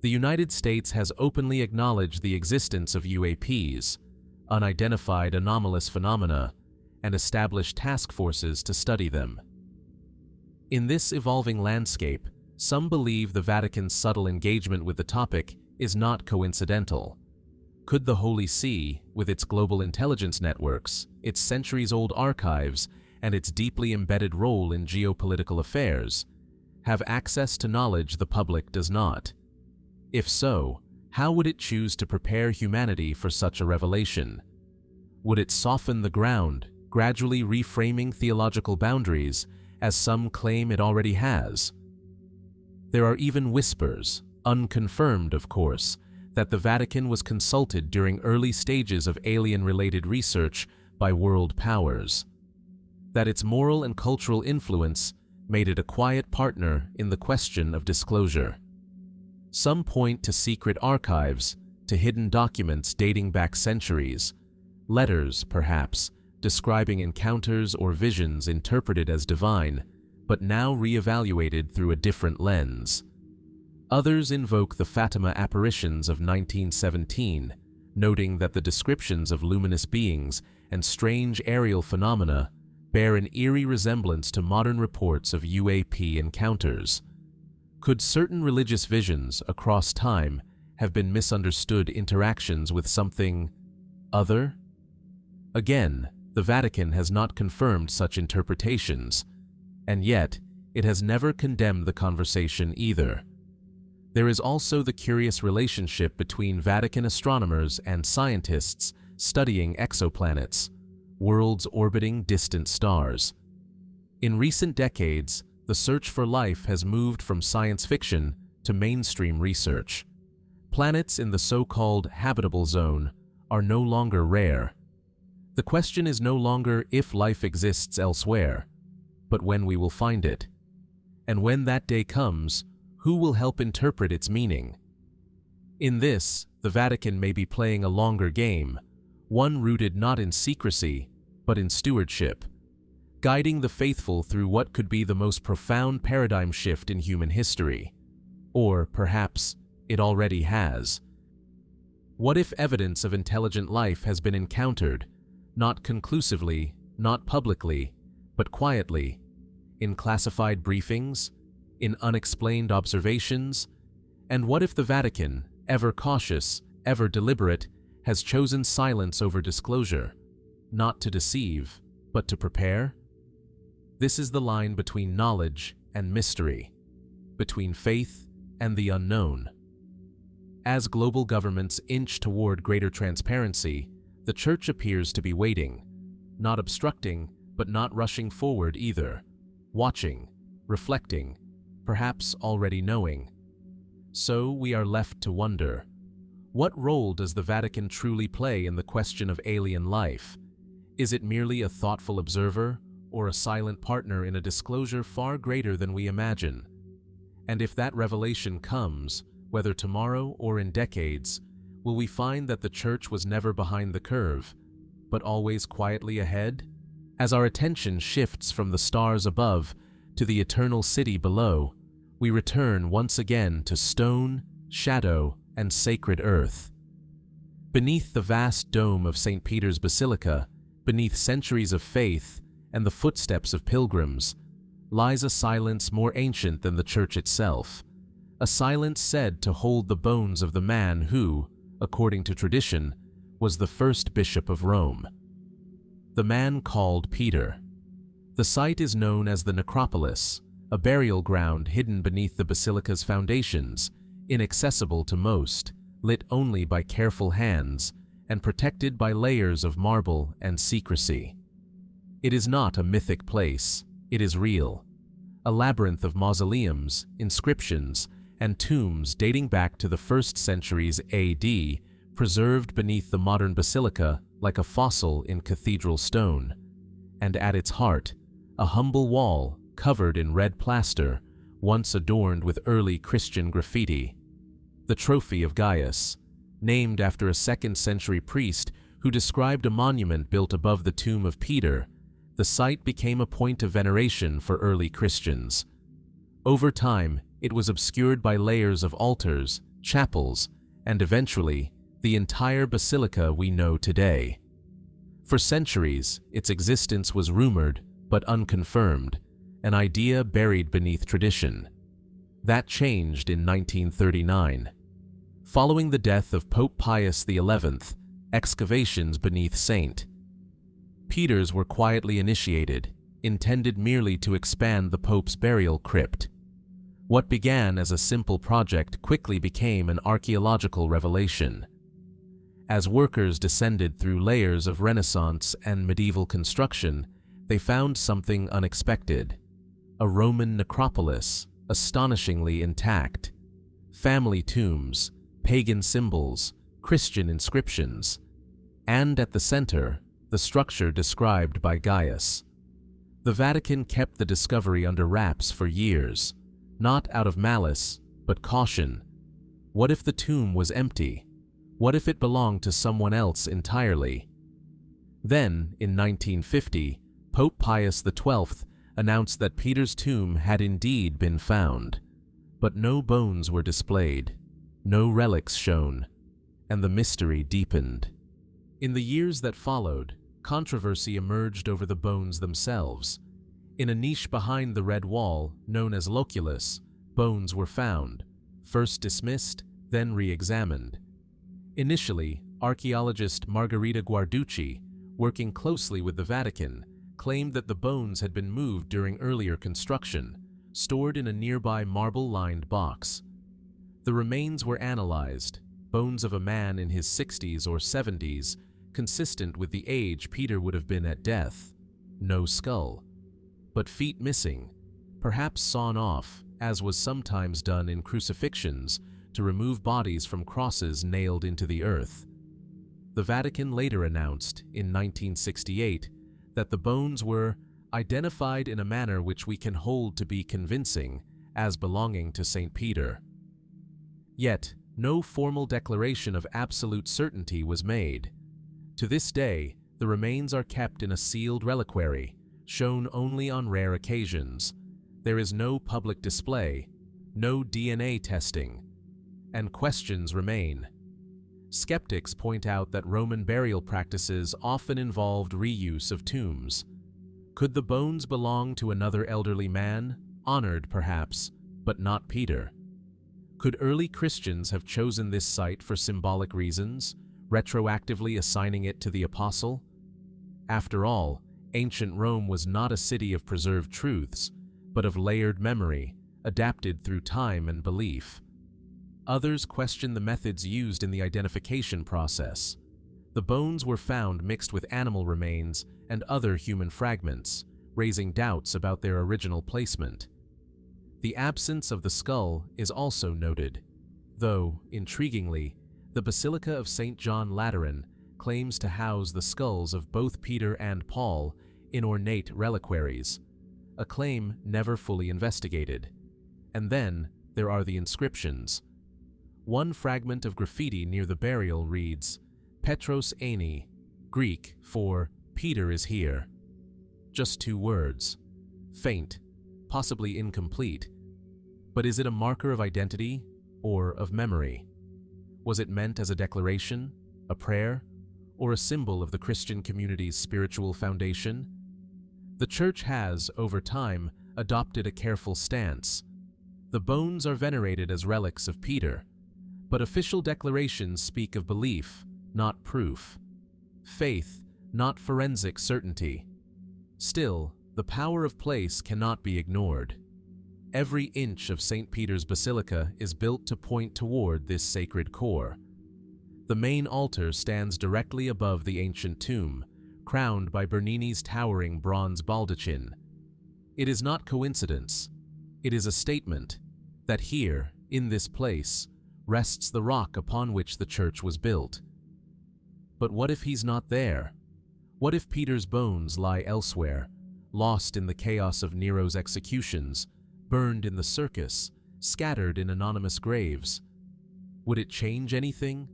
The United States has openly acknowledged the existence of UAPs, unidentified anomalous phenomena, and established task forces to study them. In this evolving landscape, some believe the Vatican's subtle engagement with the topic is not coincidental. Could the Holy See, with its global intelligence networks, its centuries-old archives, and its deeply embedded role in geopolitical affairs, have access to knowledge the public does not? If so, how would it choose to prepare humanity for such a revelation? Would it soften the ground, gradually reframing theological boundaries, as some claim it already has? There are even whispers, unconfirmed of course, that the Vatican was consulted during early stages of alien-related research by world powers, that its moral and cultural influence made it a quiet partner in the question of disclosure. Some point to secret archives, to hidden documents dating back centuries, letters, perhaps, describing encounters or visions interpreted as divine, but now re-evaluated through a different lens. Others invoke the Fatima apparitions of 1917, noting that the descriptions of luminous beings and strange aerial phenomena bear an eerie resemblance to modern reports of UAP encounters. Could certain religious visions across time have been misunderstood interactions with something other? Again, the Vatican has not confirmed such interpretations, and yet it has never condemned the conversation either. There is also the curious relationship between Vatican astronomers and scientists studying exoplanets, worlds orbiting distant stars. In recent decades, the search for life has moved from science fiction to mainstream research. Planets in the so-called habitable zone are no longer rare. The question is no longer if life exists elsewhere, but when we will find it. And when that day comes, who will help interpret its meaning? In this, the Vatican may be playing a longer game, one rooted not in secrecy, but in stewardship, guiding the faithful through what could be the most profound paradigm shift in human history. Or, perhaps, it already has. What if evidence of intelligent life has been encountered, not conclusively, not publicly, but quietly, in classified briefings, in unexplained observations? And what if the Vatican, ever cautious, ever deliberate, has chosen silence over disclosure, not to deceive, but to prepare? This is the line between knowledge and mystery, between faith and the unknown. As global governments inch toward greater transparency, the Church appears to be waiting, not obstructing, but not rushing forward either, watching, reflecting, perhaps already knowing. So we are left to wonder, what role does the Vatican truly play in the question of alien life? Is it merely a thoughtful observer, or a silent partner in a disclosure far greater than we imagine? And if that revelation comes, whether tomorrow or in decades, will we find that the Church was never behind the curve, but always quietly ahead? As our attention shifts from the stars above to the eternal city below, we return once again to stone, shadow, and sacred earth. Beneath the vast dome of St. Peter's Basilica, beneath centuries of faith and the footsteps of pilgrims, lies a silence more ancient than the Church itself, a silence said to hold the bones of the man who, according to tradition, was the first bishop of Rome. the man called Peter. The site is known as the necropolis, a burial ground hidden beneath the basilica's foundations, inaccessible to most, lit only by careful hands, and protected by layers of marble and secrecy. It is not a mythic place, it is real. A labyrinth of mausoleums, inscriptions, and tombs dating back to the 1st centuries AD, preserved beneath the modern basilica like a fossil in cathedral stone. And at its heart, a humble wall covered in red plaster, once adorned with early Christian graffiti. The Trophy of Gaius, named after a 2nd century priest who described a monument built above the tomb of Peter, the site became a point of veneration for early Christians. Over time, it was obscured by layers of altars, chapels, and eventually, the entire basilica we know today. For centuries, its existence was rumored but unconfirmed, an idea buried beneath tradition. That changed in 1939. Following the death of Pope Pius XI, excavations beneath St. Peter's were quietly initiated, intended merely to expand the Pope's burial crypt. What began as a simple project quickly became an archaeological revelation. As workers descended through layers of Renaissance and medieval construction, they found something unexpected: a Roman necropolis, astonishingly intact. Family tombs, pagan symbols, Christian inscriptions, and at the center, the structure described by Gaius. The Vatican kept the discovery under wraps for years, not out of malice, but caution. What if the tomb was empty? What if it belonged to someone else entirely? Then, in 1950, Pope Pius XII announced that Peter's tomb had indeed been found, but no bones were displayed, no relics shown, and the mystery deepened. In the years that followed, controversy emerged over the bones themselves. In a niche behind the red wall, known as loculus, bones were found, first dismissed, then re-examined. Initially, archaeologist Margherita Guarducci, working closely with the Vatican, claimed that the bones had been moved during earlier construction, stored in a nearby marble-lined box. The remains were analyzed, bones of a man in his 60s or 70s, consistent with the age Peter would have been at death. No skull. But feet missing, perhaps sawn off, as was sometimes done in crucifixions, to remove bodies from crosses nailed into the earth. The Vatican later announced, in 1968, that the bones were identified in a manner which we can hold to be convincing, as belonging to St. Peter. Yet, no formal declaration of absolute certainty was made. To this day, the remains are kept in a sealed reliquary, shown only on rare occasions. There is no public display, no DNA testing, and questions remain. Skeptics point out that Roman burial practices often involved reuse of tombs. Could the bones belong to another elderly man, honored perhaps, but not Peter? Could early Christians have chosen this site for symbolic reasons, retroactively assigning it to the apostle? After all, ancient Rome was not a city of preserved truths, but of layered memory, adapted through time and belief. Others question the methods used in the identification process. The bones were found mixed with animal remains and other human fragments, raising doubts about their original placement. The absence of the skull is also noted, though, intriguingly, the Basilica of St. John Lateran claims to house the skulls of both Peter and Paul in ornate reliquaries, a claim never fully investigated. And then there are the inscriptions. One fragment of graffiti near the burial reads, Petros Eini, Greek for Peter is here. Just 2 words. Faint, possibly incomplete. But is it a marker of identity or of memory? Was it meant as a declaration, a prayer, or a symbol of the Christian community's spiritual foundation? The Church has, over time, adopted a careful stance. The bones are venerated as relics of Peter, but official declarations speak of belief, not proof. Faith, not forensic certainty. Still, the power of place cannot be ignored. Every inch of St. Peter's Basilica is built to point toward this sacred core. The main altar stands directly above the ancient tomb, crowned by Bernini's towering bronze baldachin. It is not coincidence. It is a statement that here, in this place, rests the rock upon which the church was built. But what if he's not there? What if Peter's bones lie elsewhere, lost in the chaos of Nero's executions, burned in the circus, scattered in anonymous graves? Would it change anything?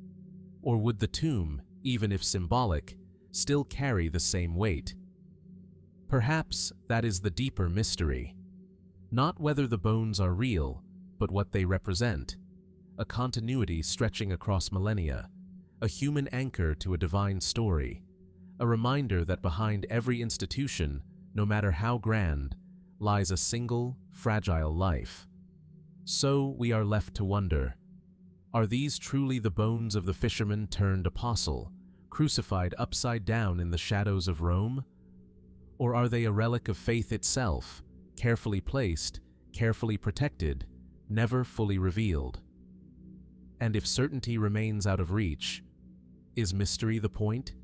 Or would the tomb, even if symbolic, still carry the same weight? Perhaps that is the deeper mystery. Not whether the bones are real, but what they represent. A continuity stretching across millennia, a human anchor to a divine story, a reminder that behind every institution, no matter how grand, lies a single, fragile life. So we are left to wonder, are these truly the bones of the fisherman turned apostle, crucified upside down in the shadows of Rome? Or are they a relic of faith itself, carefully placed, carefully protected, never fully revealed? And if certainty remains out of reach, is mystery the point?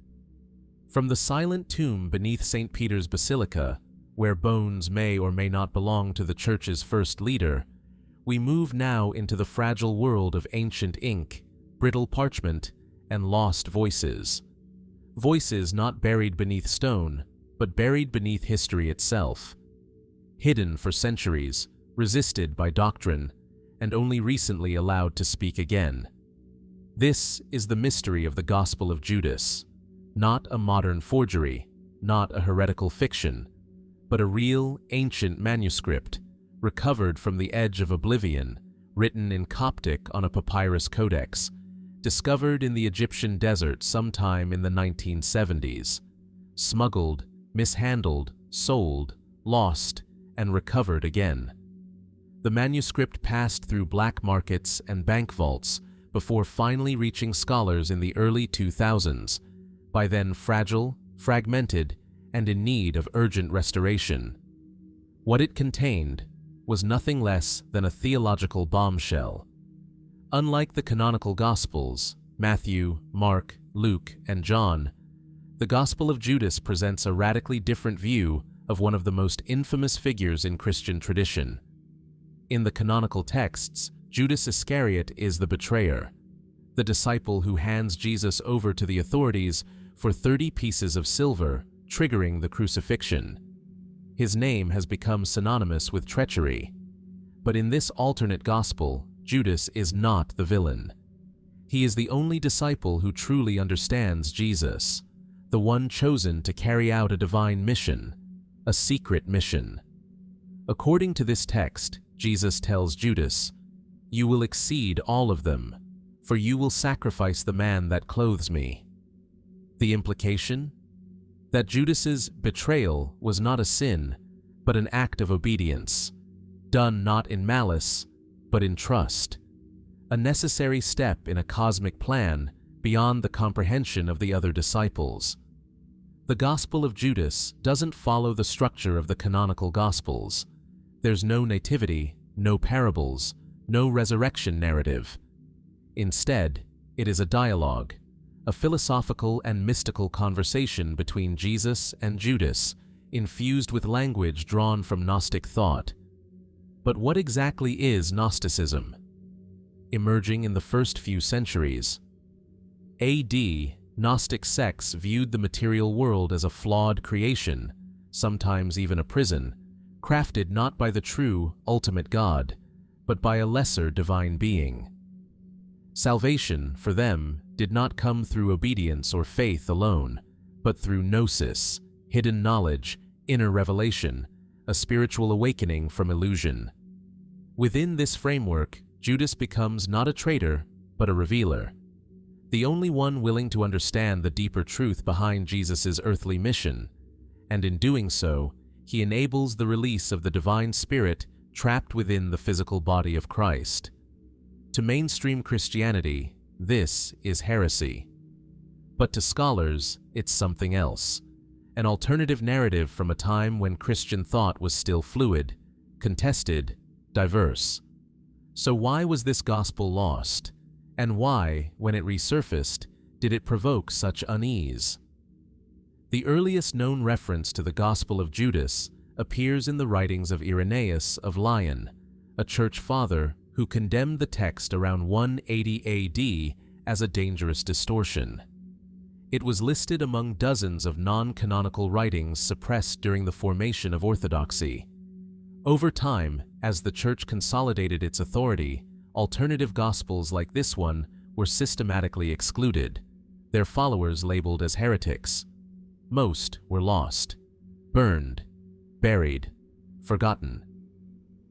From the silent tomb beneath St. Peter's Basilica, where bones may or may not belong to the Church's first leader, we move now into the fragile world of ancient ink, brittle parchment, and lost voices. Voices not buried beneath stone, but buried beneath history itself. Hidden for centuries, resisted by doctrine, and only recently allowed to speak again. This is the mystery of the Gospel of Judas, not a modern forgery, not a heretical fiction, but a real, ancient manuscript, recovered from the edge of oblivion, written in Coptic on a papyrus codex, discovered in the Egyptian desert sometime in the 1970s, smuggled, mishandled, sold, lost, and recovered again. The manuscript passed through black markets and bank vaults before finally reaching scholars in the early 2000s, by then fragile, fragmented, and in need of urgent restoration. What it contained was nothing less than a theological bombshell. Unlike the canonical Gospels, Matthew, Mark, Luke, and John, the Gospel of Judas presents a radically different view of one of the most infamous figures in Christian tradition. In the canonical texts, Judas Iscariot is the betrayer, the disciple who hands Jesus over to the authorities for 30 pieces of silver, triggering the crucifixion. His name has become synonymous with treachery. But in this alternate gospel, Judas is not the villain. He is the only disciple who truly understands Jesus, the one chosen to carry out a divine mission, a secret mission. According to this text, Jesus tells Judas, "You will exceed all of them, for you will sacrifice the man that clothes me." The implication? That Judas's betrayal was not a sin, but an act of obedience, done not in malice, but in trust, a necessary step in a cosmic plan beyond the comprehension of the other disciples. The Gospel of Judas doesn't follow the structure of the canonical Gospels. There's no nativity, no parables, no resurrection narrative. Instead, it is a dialogue, a philosophical and mystical conversation between Jesus and Judas, infused with language drawn from Gnostic thought. But what exactly is Gnosticism? Emerging in the first few centuries AD, Gnostic sects viewed the material world as a flawed creation, sometimes even a prison, crafted not by the true, ultimate God, but by a lesser divine being. Salvation, for them, did not come through obedience or faith alone, but through gnosis, hidden knowledge, inner revelation, a spiritual awakening from illusion. Within this framework, Judas becomes not a traitor, but a revealer. The only one willing to understand the deeper truth behind Jesus' earthly mission, and in doing so, he enables the release of the divine spirit trapped within the physical body of Christ. To mainstream Christianity, this is heresy. But to scholars, it's something else. An alternative narrative from a time when Christian thought was still fluid, contested, diverse. So why was this gospel lost? And why, when it resurfaced, did it provoke such unease? The earliest known reference to the Gospel of Judas appears in the writings of Irenaeus of Lyon, a church father who condemned the text around 180 AD as a dangerous distortion. It was listed among dozens of non-canonical writings suppressed during the formation of Orthodoxy. Over time, as the Church consolidated its authority, alternative Gospels like this one were systematically excluded, their followers labeled as heretics. Most were lost, burned, buried, forgotten.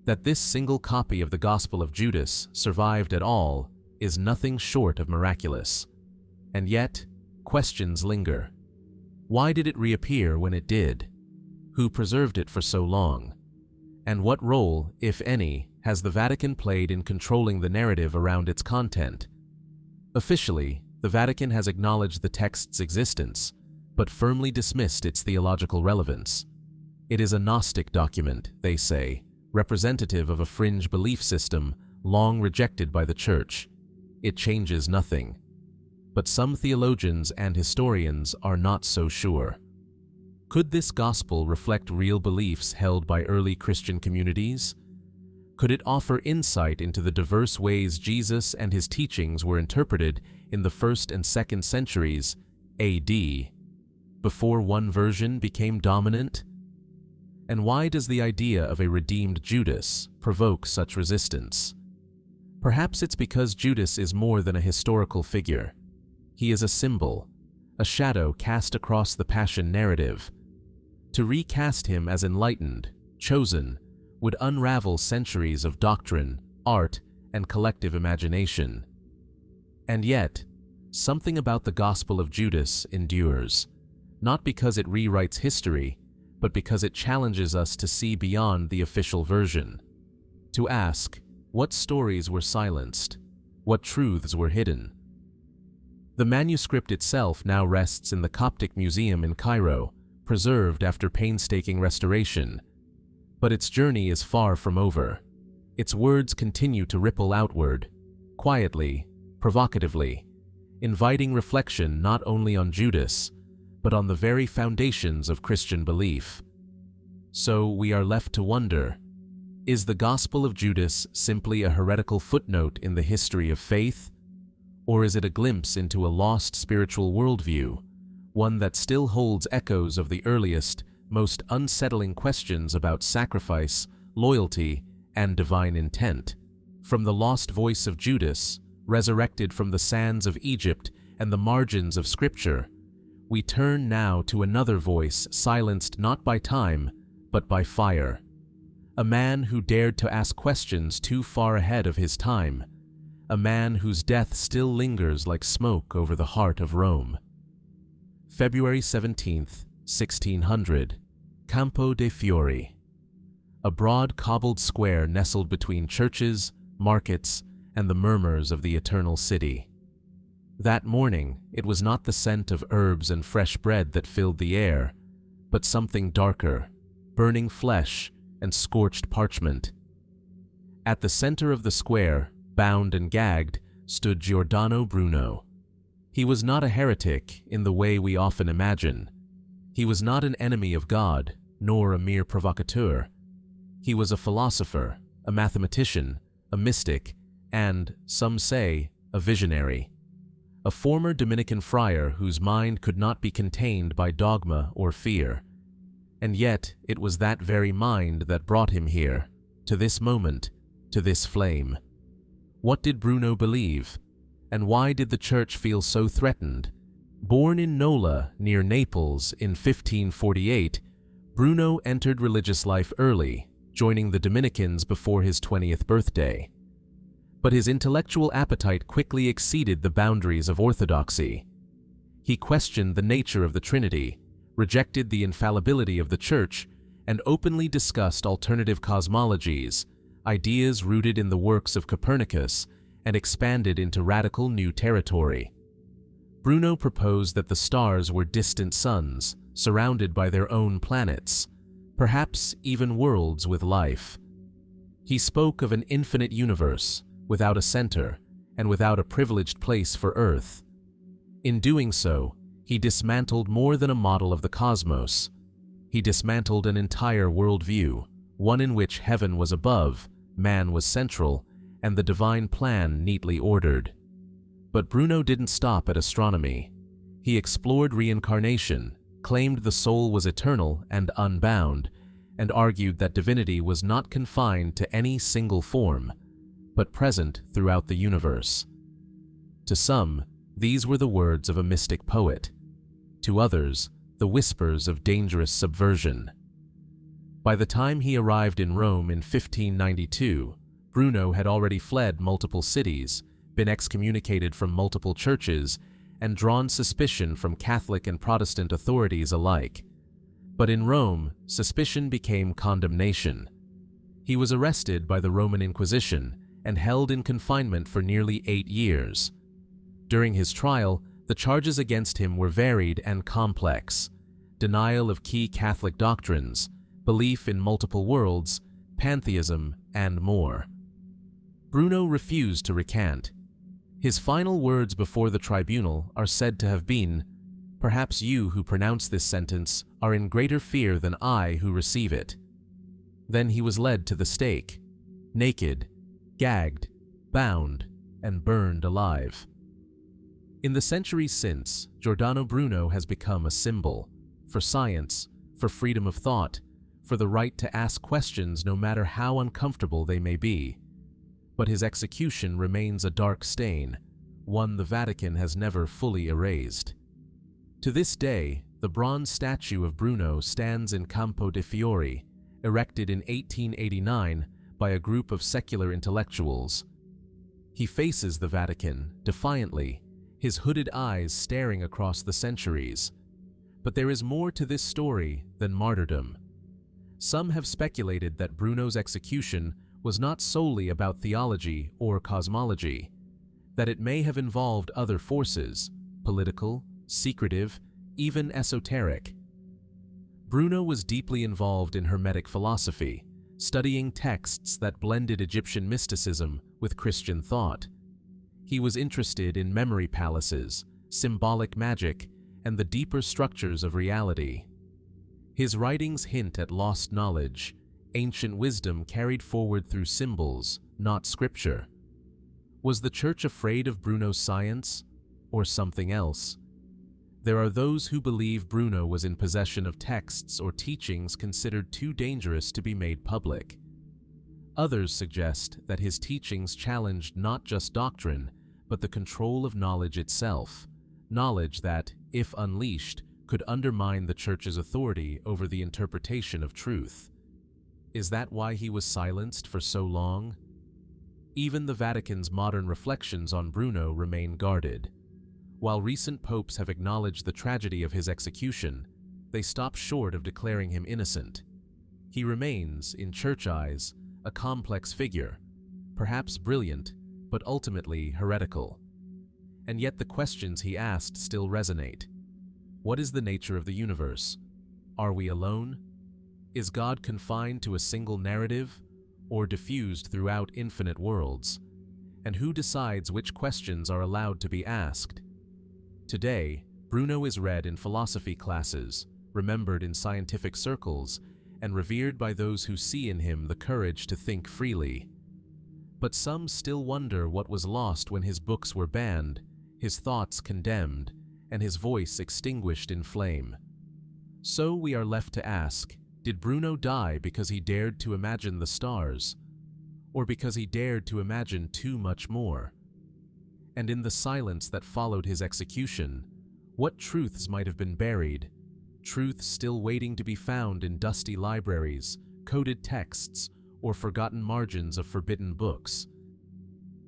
That this single copy of the Gospel of Judas survived at all is nothing short of miraculous. And yet, questions linger. Why did it reappear when it did? Who preserved it for so long? And what role, if any, has the Vatican played in controlling the narrative around its content? Officially, the Vatican has acknowledged the text's existence, but firmly dismissed its theological relevance. It is a Gnostic document, they say, representative of a fringe belief system long rejected by the Church. It changes nothing. But some theologians and historians are not so sure. Could this gospel reflect real beliefs held by early Christian communities? Could it offer insight into the diverse ways Jesus and his teachings were interpreted in the 1st and 2nd centuries AD, before one version became dominant? And why does the idea of a redeemed Judas provoke such resistance? Perhaps it's because Judas is more than a historical figure. He is a symbol, a shadow cast across the Passion narrative. To recast him as enlightened, chosen, would unravel centuries of doctrine, art, and collective imagination. And yet, something about the Gospel of Judas endures, not because it rewrites history, but because it challenges us to see beyond the official version. To ask, what stories were silenced? What truths were hidden? The manuscript itself now rests in the Coptic Museum in Cairo, preserved after painstaking restoration. But its journey is far from over. Its words continue to ripple outward, quietly, provocatively, inviting reflection not only on Judas, but on the very foundations of Christian belief. So we are left to wonder, is the Gospel of Judas simply a heretical footnote in the history of faith? Or is it a glimpse into a lost spiritual worldview, one that still holds echoes of the earliest, most unsettling questions about sacrifice, loyalty, and divine intent? From the lost voice of Judas, resurrected from the sands of Egypt and the margins of Scripture, we turn now to another voice silenced not by time, but by fire. A man who dared to ask questions too far ahead of his time. A man whose death still lingers like smoke over the heart of Rome. February 17th, 1600, Campo dei Fiori. A broad cobbled square nestled between churches, markets, and the murmurs of the eternal city. That morning, it was not the scent of herbs and fresh bread that filled the air, but something darker, burning flesh and scorched parchment. At the center of the square, bound and gagged, stood Giordano Bruno. He was not a heretic in the way we often imagine. He was not an enemy of God, nor a mere provocateur. He was a philosopher, a mathematician, a mystic, and, some say, a visionary. A former Dominican friar whose mind could not be contained by dogma or fear. And yet, it was that very mind that brought him here, to this moment, to this flame. What did Bruno believe? And why did the Church feel so threatened? Born in Nola, near Naples, in 1548, Bruno entered religious life early, joining the Dominicans before his 20th birthday. But his intellectual appetite quickly exceeded the boundaries of orthodoxy. He questioned the nature of the Trinity, rejected the infallibility of the Church, and openly discussed alternative cosmologies, ideas rooted in the works of Copernicus, and expanded into radical new territory. Bruno proposed that the stars were distant suns, surrounded by their own planets, perhaps even worlds with life. He spoke of an infinite universe, without a center, and without a privileged place for Earth. In doing so, he dismantled more than a model of the cosmos. He dismantled an entire worldview, one in which heaven was above, man was central, and the divine plan neatly ordered. But Bruno didn't stop at astronomy. He explored reincarnation, claimed the soul was eternal and unbound, and argued that divinity was not confined to any single form, but present throughout the universe. To some, these were the words of a mystic poet. To others, the whispers of dangerous subversion. By the time he arrived in Rome in 1592, Bruno had already fled multiple cities, been excommunicated from multiple churches, and drawn suspicion from Catholic and Protestant authorities alike. But in Rome, suspicion became condemnation. He was arrested by the Roman Inquisition and held in confinement for nearly 8 years. During his trial, the charges against him were varied and complex: denial of key Catholic doctrines, belief in multiple worlds, pantheism, and more. Bruno refused to recant. His final words before the tribunal are said to have been, "Perhaps you who pronounce this sentence are in greater fear than I who receive it." Then he was led to the stake, naked, gagged, bound, and burned alive. In the centuries since, Giordano Bruno has become a symbol for science, for freedom of thought, for the right to ask questions no matter how uncomfortable they may be. But his execution remains a dark stain, one the Vatican has never fully erased. To this day, the bronze statue of Bruno stands in Campo de' Fiori, erected in 1889 by a group of secular intellectuals. He faces the Vatican, defiantly, his hooded eyes staring across the centuries. But there is more to this story than martyrdom. Some have speculated that Bruno's execution was not solely about theology or cosmology, that it may have involved other forces, political, secretive, even esoteric. Bruno was deeply involved in Hermetic philosophy, studying texts that blended Egyptian mysticism with Christian thought. He was interested in memory palaces, symbolic magic, and the deeper structures of reality. His writings hint at lost knowledge, ancient wisdom carried forward through symbols, not scripture. Was the Church afraid of Bruno's science, or something else? There are those who believe Bruno was in possession of texts or teachings considered too dangerous to be made public. Others suggest that his teachings challenged not just doctrine, but the control of knowledge itself, knowledge that, if unleashed, could undermine the Church's authority over the interpretation of truth. Is that why he was silenced for so long? Even the Vatican's modern reflections on Bruno remain guarded. While recent popes have acknowledged the tragedy of his execution, they stop short of declaring him innocent. He remains, in Church eyes, a complex figure, perhaps brilliant, but ultimately heretical. And yet the questions he asked still resonate. What is the nature of the universe? Are we alone? Is God confined to a single narrative, or diffused throughout infinite worlds? And who decides which questions are allowed to be asked? Today, Bruno is read in philosophy classes, remembered in scientific circles, and revered by those who see in him the courage to think freely. But some still wonder what was lost when his books were banned, his thoughts condemned, and his voice extinguished in flame. So we are left to ask, did Bruno die because he dared to imagine the stars, or because he dared to imagine too much more? And in the silence that followed his execution, what truths might have been buried, truths still waiting to be found in dusty libraries, coded texts, or forgotten margins of forbidden books?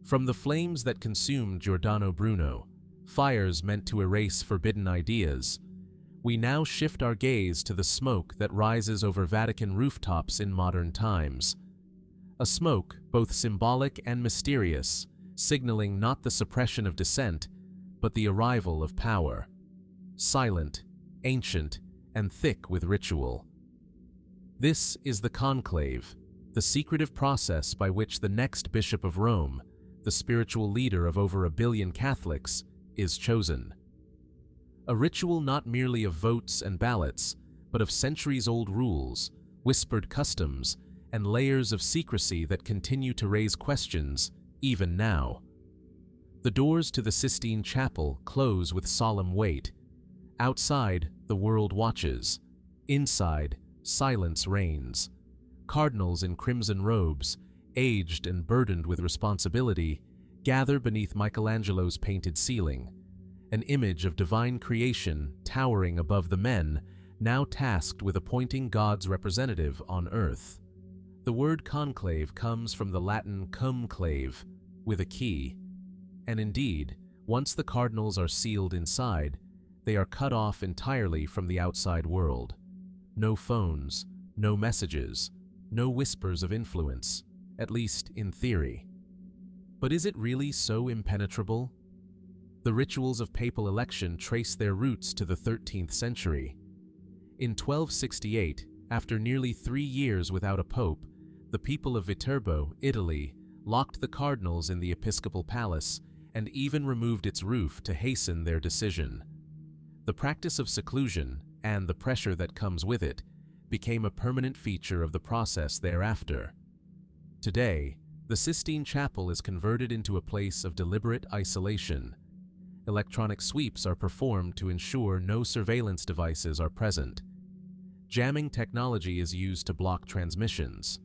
From the flames that consumed Giordano Bruno, fires meant to erase forbidden ideas, we now shift our gaze to the smoke that rises over Vatican rooftops in modern times. A smoke both symbolic and mysterious, signaling not the suppression of dissent, but the arrival of power. Silent, ancient, and thick with ritual. This is the conclave, the secretive process by which the next Bishop of Rome, the spiritual leader of over 1 billion Catholics, is chosen. A ritual not merely of votes and ballots, but of centuries-old rules, whispered customs, and layers of secrecy that continue to raise questions, even now. The doors to the Sistine Chapel close with solemn weight. Outside, the world watches. Inside, silence reigns. Cardinals in crimson robes, aged and burdened with responsibility, gather beneath Michelangelo's painted ceiling, an image of divine creation towering above the men now tasked with appointing God's representative on earth. The word conclave comes from the Latin cum clave, with a key. And indeed, once the cardinals are sealed inside, they are cut off entirely from the outside world. No phones, no messages, no whispers of influence, at least in theory. But is it really so impenetrable? The rituals of papal election trace their roots to the 13th century. In 1268, after nearly 3 years without a pope, the people of Viterbo, Italy, locked the cardinals in the episcopal palace and even removed its roof to hasten their decision. The practice of seclusion, and the pressure that comes with it, became a permanent feature of the process thereafter. Today, the Sistine Chapel is converted into a place of deliberate isolation. Electronic sweeps are performed to ensure no surveillance devices are present. Jamming technology is used to block transmissions.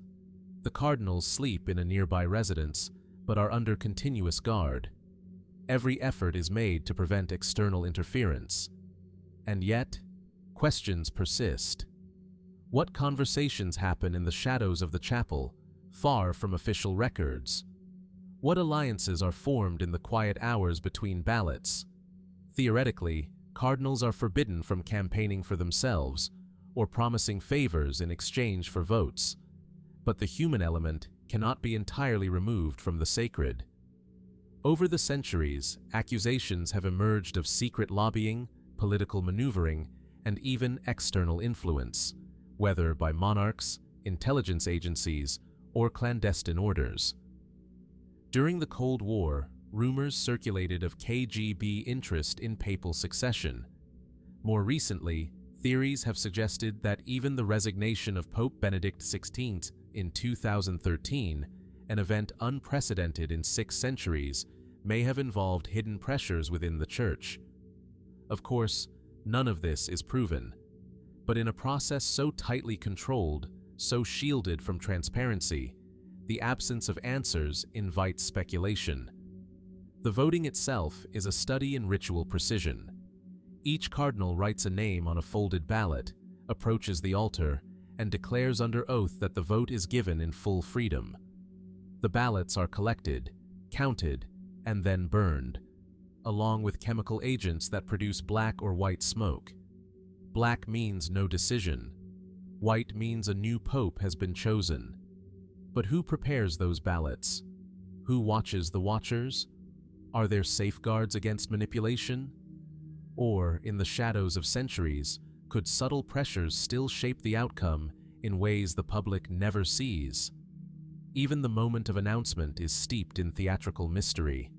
The cardinals sleep in a nearby residence, but are under continuous guard. Every effort is made to prevent external interference. And yet, questions persist. What conversations happen in the shadows of the chapel, far from official records? What alliances are formed in the quiet hours between ballots? Theoretically, cardinals are forbidden from campaigning for themselves or promising favors in exchange for votes, but the human element cannot be entirely removed from the sacred. Over the centuries, accusations have emerged of secret lobbying, political maneuvering, and even external influence, whether by monarchs, intelligence agencies, or clandestine orders. During the Cold War, rumors circulated of KGB interest in papal succession. More recently, theories have suggested that even the resignation of Pope Benedict XVI in 2013, an event unprecedented in 6 centuries, may have involved hidden pressures within the Church. Of course, none of this is proven, but in a process so tightly controlled, so shielded from transparency, the absence of answers invites speculation. The voting itself is a study in ritual precision. Each cardinal writes a name on a folded ballot, approaches the altar, and declares under oath that the vote is given in full freedom. The ballots are collected, counted, and then burned, along with chemical agents that produce black or white smoke. Black means no decision. White means a new pope has been chosen. But who prepares those ballots? Who watches the watchers? Are there safeguards against manipulation? Or, in the shadows of centuries, could subtle pressures still shape the outcome in ways the public never sees? Even the moment of announcement is steeped in theatrical mystery.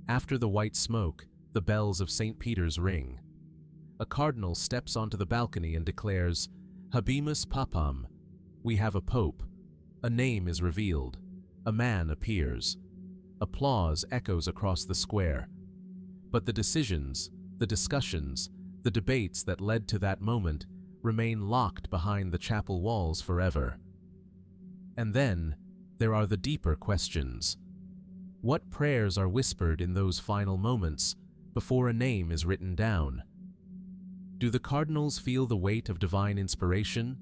After the white smoke, the bells of St. Peter's ring. A cardinal steps onto the balcony and declares, "Habemus Papam," we have a pope. A name is revealed. A man appears. Applause echoes across the square. But the decisions, the discussions, the debates that led to that moment remain locked behind the chapel walls forever. And then, there are the deeper questions. What prayers are whispered in those final moments before a name is written down? Do the cardinals feel the weight of divine inspiration,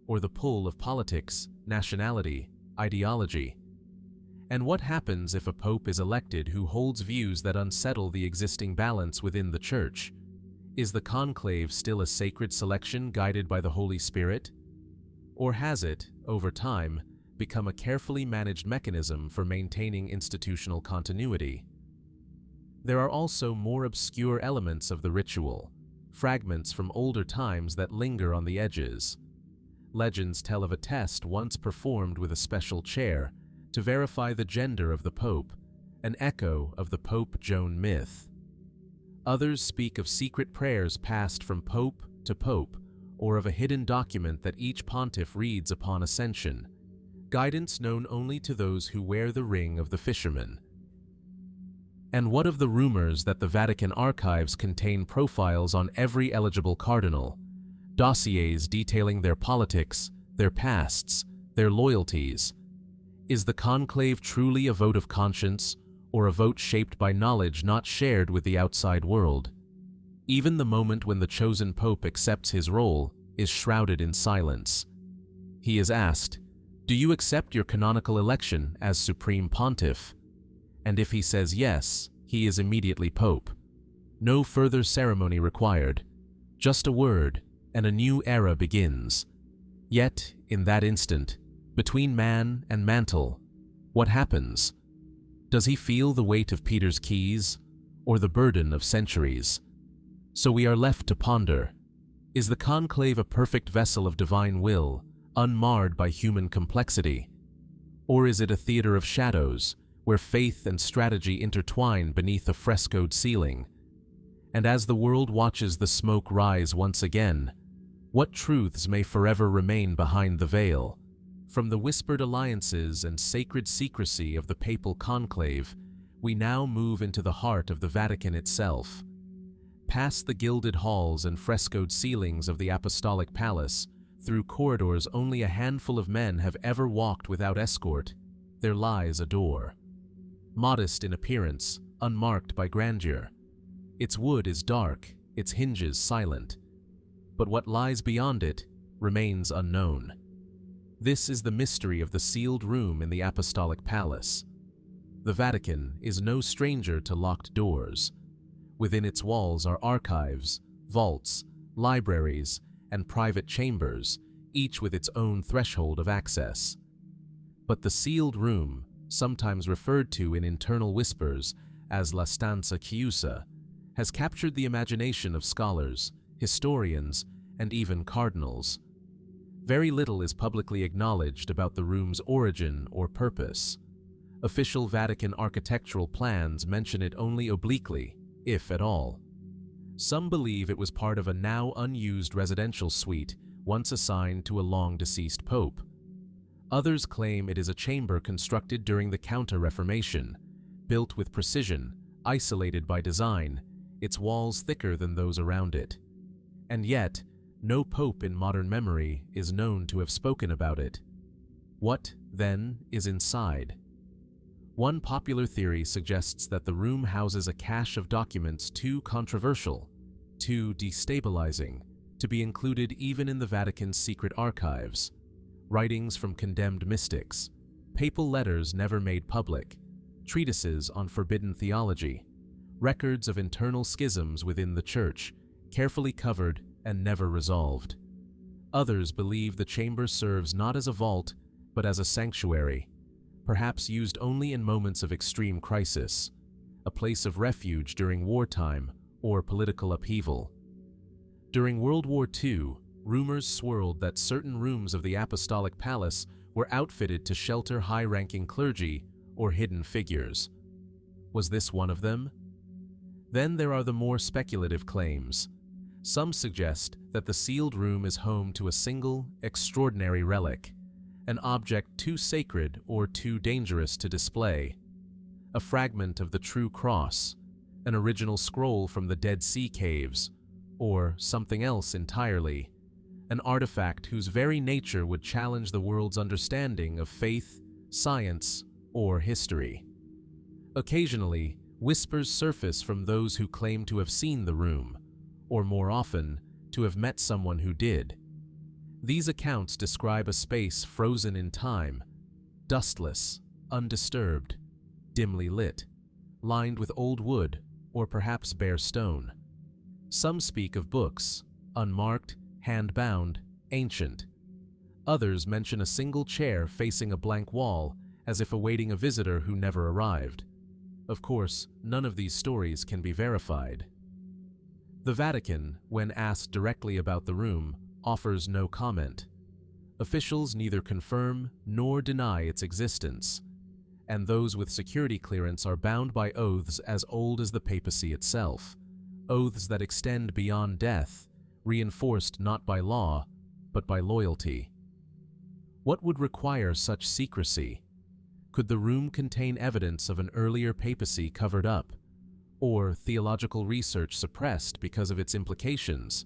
or the pull of politics, nationality, ideology? And what happens if a pope is elected who holds views that unsettle the existing balance within the Church? Is the conclave still a sacred selection guided by the Holy Spirit? Or has it, over time, become a carefully managed mechanism for maintaining institutional continuity? There are also more obscure elements of the ritual, fragments from older times that linger on the edges. Legends tell of a test once performed with a special chair to verify the gender of the Pope, an echo of the Pope Joan myth. Others speak of secret prayers passed from Pope to Pope, or of a hidden document that each pontiff reads upon ascension, guidance known only to those who wear the ring of the fisherman. And what of the rumors that the Vatican archives contain profiles on every eligible cardinal, dossiers detailing their politics, their pasts, their loyalties? Is the conclave truly a vote of conscience, or a vote shaped by knowledge not shared with the outside world? Even the moment when the chosen pope accepts his role is shrouded in silence. He is asked, "Do you accept your canonical election as supreme pontiff?" And if he says yes, he is immediately pope. No further ceremony required, just a word, and a new era begins. Yet, in that instant, between man and mantle, what happens? Does he feel the weight of Peter's keys, or the burden of centuries? So we are left to ponder, is the conclave a perfect vessel of divine will, unmarred by human complexity? Or is it a theater of shadows, where faith and strategy intertwine beneath a frescoed ceiling? And as the world watches the smoke rise once again, what truths may forever remain behind the veil? From the whispered alliances and sacred secrecy of the papal conclave, we now move into the heart of the Vatican itself. Past the gilded halls and frescoed ceilings of the Apostolic Palace, through corridors only a handful of men have ever walked without escort, there lies a door. Modest in appearance, unmarked by grandeur. Its wood is dark, its hinges silent. But what lies beyond it remains unknown. This is the mystery of the sealed room in the Apostolic Palace. The Vatican is no stranger to locked doors. Within its walls are archives, vaults, libraries, and private chambers, each with its own threshold of access. But the sealed room, sometimes referred to in internal whispers as La Stanza Chiusa, has captured the imagination of scholars, historians, and even cardinals. Very little is publicly acknowledged about the room's origin or purpose. Official Vatican architectural plans mention it only obliquely, if at all. Some believe it was part of a now unused residential suite once assigned to a long-deceased pope. Others claim it is a chamber constructed during the Counter-Reformation, built with precision, isolated by design, its walls thicker than those around it. And yet, no pope in modern memory is known to have spoken about it. What, then, is inside? One popular theory suggests that the room houses a cache of documents too controversial, too destabilizing, to be included even in the Vatican's secret archives. Writings from condemned mystics, papal letters never made public, treatises on forbidden theology, records of internal schisms within the Church, carefully covered and never resolved. Others believe the chamber serves not as a vault, but as a sanctuary, perhaps used only in moments of extreme crisis, a place of refuge during wartime or political upheaval. During World War II, rumors swirled that certain rooms of the Apostolic Palace were outfitted to shelter high-ranking clergy or hidden figures. Was this one of them? Then there are the more speculative claims. Some suggest that the sealed room is home to a single, extraordinary relic, an object too sacred or too dangerous to display. A fragment of the true cross, an original scroll from the Dead Sea caves, or something else entirely, an artifact whose very nature would challenge the world's understanding of faith, science, or history. Occasionally, whispers surface from those who claim to have seen the room, or more often, to have met someone who did. These accounts describe a space frozen in time, dustless, undisturbed, dimly lit, lined with old wood or perhaps bare stone. Some speak of books, unmarked, hand-bound, ancient. Others mention a single chair facing a blank wall as if awaiting a visitor who never arrived. Of course, none of these stories can be verified. The Vatican, when asked directly about the room, offers no comment. Officials neither confirm nor deny its existence, and those with security clearance are bound by oaths as old as the papacy itself, oaths that extend beyond death, reinforced not by law, but by loyalty. What would require such secrecy? Could the room contain evidence of an earlier papacy covered up, or theological research suppressed because of its implications?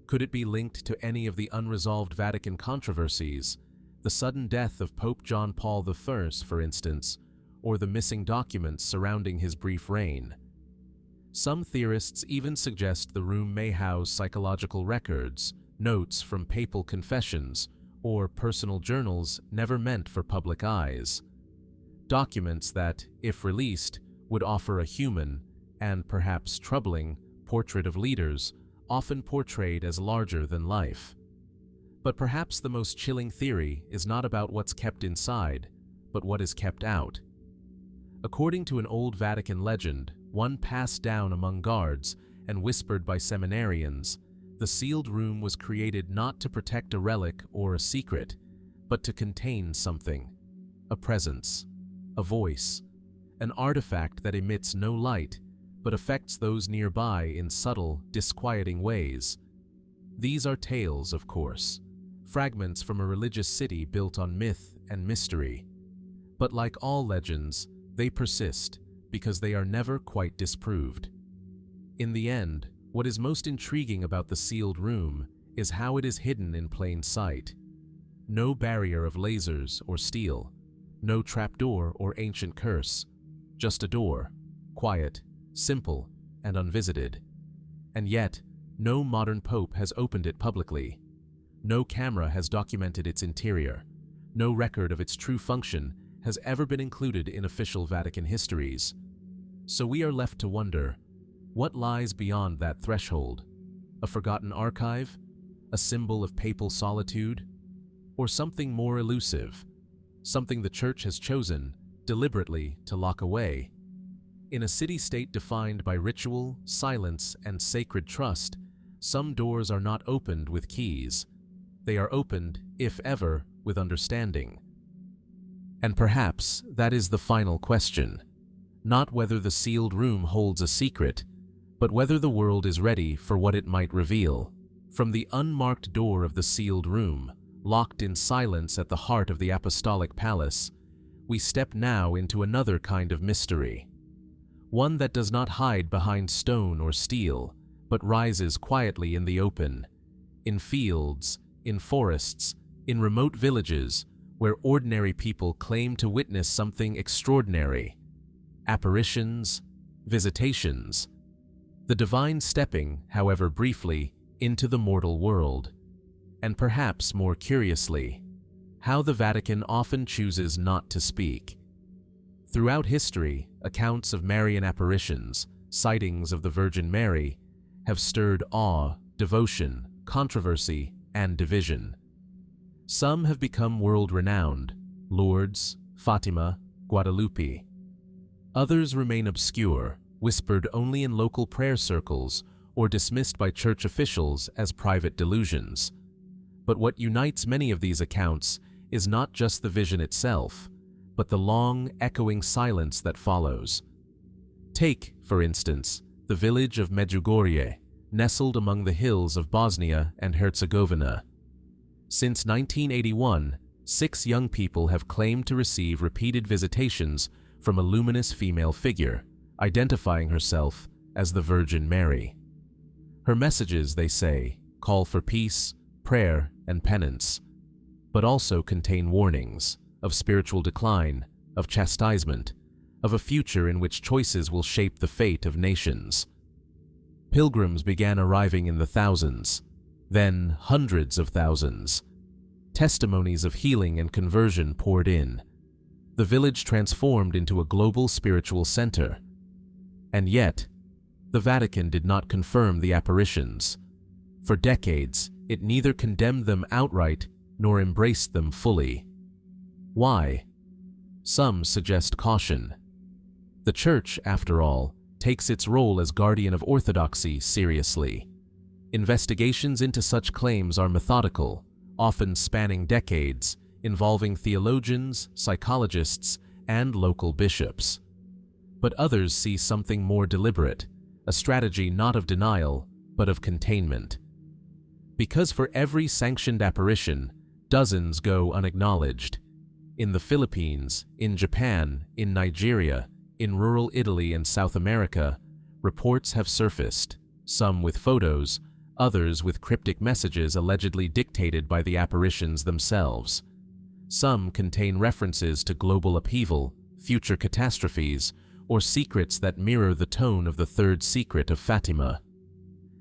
Could it be linked to any of the unresolved Vatican controversies, the sudden death of Pope John Paul I, for instance, or the missing documents surrounding his brief reign? Some theorists even suggest the room may house psychological records, notes from papal confessions, or personal journals never meant for public eyes. Documents that, if released, would offer a human, and perhaps troubling, portrait of leaders, often portrayed as larger than life. But perhaps the most chilling theory is not about what's kept inside, but what is kept out. According to an old Vatican legend, one passed down among guards and whispered by seminarians, the sealed room was created not to protect a relic or a secret, but to contain something, a presence, a voice, an artifact that emits no light, but affects those nearby in subtle, disquieting ways. These are tales, of course, fragments from a religious city built on myth and mystery. But like all legends, they persist because they are never quite disproved. In the end, what is most intriguing about the sealed room is how it is hidden in plain sight. No barrier of lasers or steel, no trapdoor or ancient curse, just a door, quiet, simple, and unvisited. And yet, no modern pope has opened it publicly. No camera has documented its interior. No record of its true function has ever been included in official Vatican histories. So we are left to wonder, what lies beyond that threshold? A forgotten archive? A symbol of papal solitude? Or something more elusive? Something the Church has chosen, deliberately, to lock away? In a city-state defined by ritual, silence, and sacred trust, some doors are not opened with keys. They are opened, if ever, with understanding. And perhaps that is the final question. Not whether the sealed room holds a secret, but whether the world is ready for what it might reveal. From the unmarked door of the sealed room, locked in silence at the heart of the Apostolic Palace, we step now into another kind of mystery. One that does not hide behind stone or steel, but rises quietly in the open, in fields, in forests, in remote villages, where ordinary people claim to witness something extraordinary. Apparitions, visitations. The divine stepping, however briefly, into the mortal world. And perhaps more curiously, how the Vatican often chooses not to speak. Throughout history, accounts of Marian apparitions, sightings of the Virgin Mary, have stirred awe, devotion, controversy, and division. Some have become world-renowned: Lourdes, Fatima, Guadalupe. Others remain obscure, whispered only in local prayer circles or dismissed by church officials as private delusions. But what unites many of these accounts is not just the vision itself, but the long, echoing silence that follows. Take, for instance, the village of Medjugorje, nestled among the hills of Bosnia and Herzegovina. Since 1981, 6 young people have claimed to receive repeated visitations from a luminous female figure, identifying herself as the Virgin Mary. Her messages, they say, call for peace, prayer, and penance, but also contain warnings of spiritual decline, of chastisement, of a future in which choices will shape the fate of nations. Pilgrims began arriving in the thousands, then hundreds of thousands. Testimonies of healing and conversion poured in. The village transformed into a global spiritual center. And yet, the Vatican did not confirm the apparitions. For decades, it neither condemned them outright nor embraced them fully. Why? Some suggest caution. The Church, after all, takes its role as guardian of orthodoxy seriously. Investigations into such claims are methodical, often spanning decades, involving theologians, psychologists, and local bishops. But others see something more deliberate, a strategy not of denial, but of containment. Because for every sanctioned apparition, dozens go unacknowledged. In the Philippines, in Japan, in Nigeria, in rural Italy and South America, reports have surfaced, some with photos, others with cryptic messages allegedly dictated by the apparitions themselves. Some contain references to global upheaval, future catastrophes, or secrets that mirror the tone of the third secret of Fatima.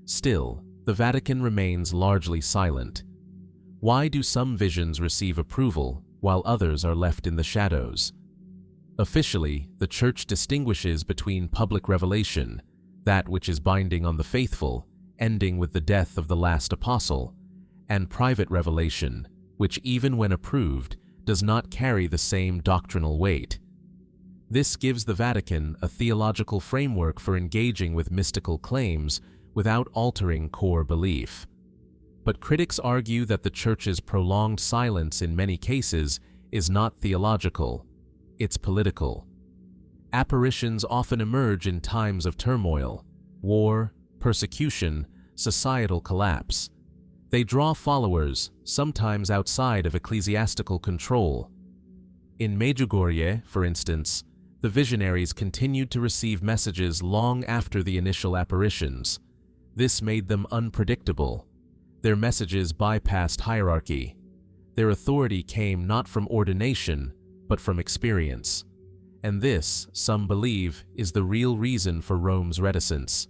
Still, the Vatican remains largely silent. Why do some visions receive approval while others are left in the shadows? Officially, the Church distinguishes between public revelation, that which is binding on the faithful, ending with the death of the last apostle, and private revelation, which even when approved, does not carry the same doctrinal weight. This gives the Vatican a theological framework for engaging with mystical claims without altering core belief. But critics argue that the Church's prolonged silence in many cases is not theological, it's political. Apparitions often emerge in times of turmoil, war, persecution, societal collapse. They draw followers, sometimes outside of ecclesiastical control. In Medjugorje, for instance, the visionaries continued to receive messages long after the initial apparitions. This made them unpredictable. Their messages bypassed hierarchy. Their authority came not from ordination, but from experience. And this, some believe, is the real reason for Rome's reticence.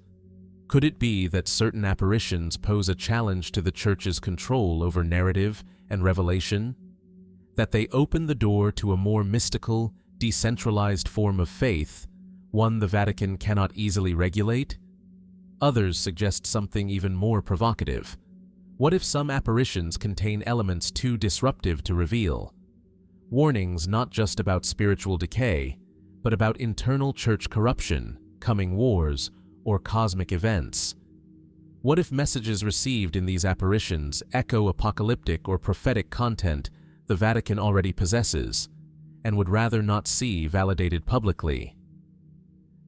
Could it be that certain apparitions pose a challenge to the Church's control over narrative and revelation? That they open the door to a more mystical, decentralized form of faith, one the Vatican cannot easily regulate? Others suggest something even more provocative. What if some apparitions contain elements too disruptive to reveal? Warnings not just about spiritual decay, but about internal Church corruption, coming wars, or cosmic events. What if messages received in these apparitions echo apocalyptic or prophetic content the Vatican already possesses, and would rather not see validated publicly?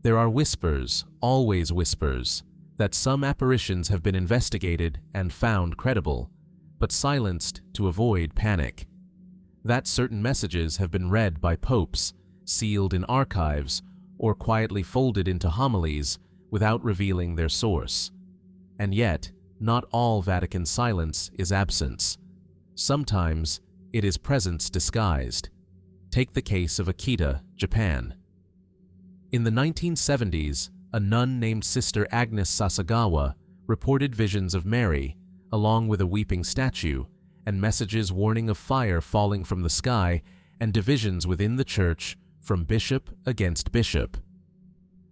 There are whispers, always whispers, that some apparitions have been investigated and found credible, but silenced to avoid panic. That certain messages have been read by popes, sealed in archives, or quietly folded into homilies without revealing their source. And yet, not all Vatican silence is absence. Sometimes it is presence disguised. Take the case of Akita, Japan. In the 1970s, a nun named Sister Agnes Sasagawa reported visions of Mary, along with a weeping statue, and messages warning of fire falling from the sky and divisions within the Church from bishop against bishop.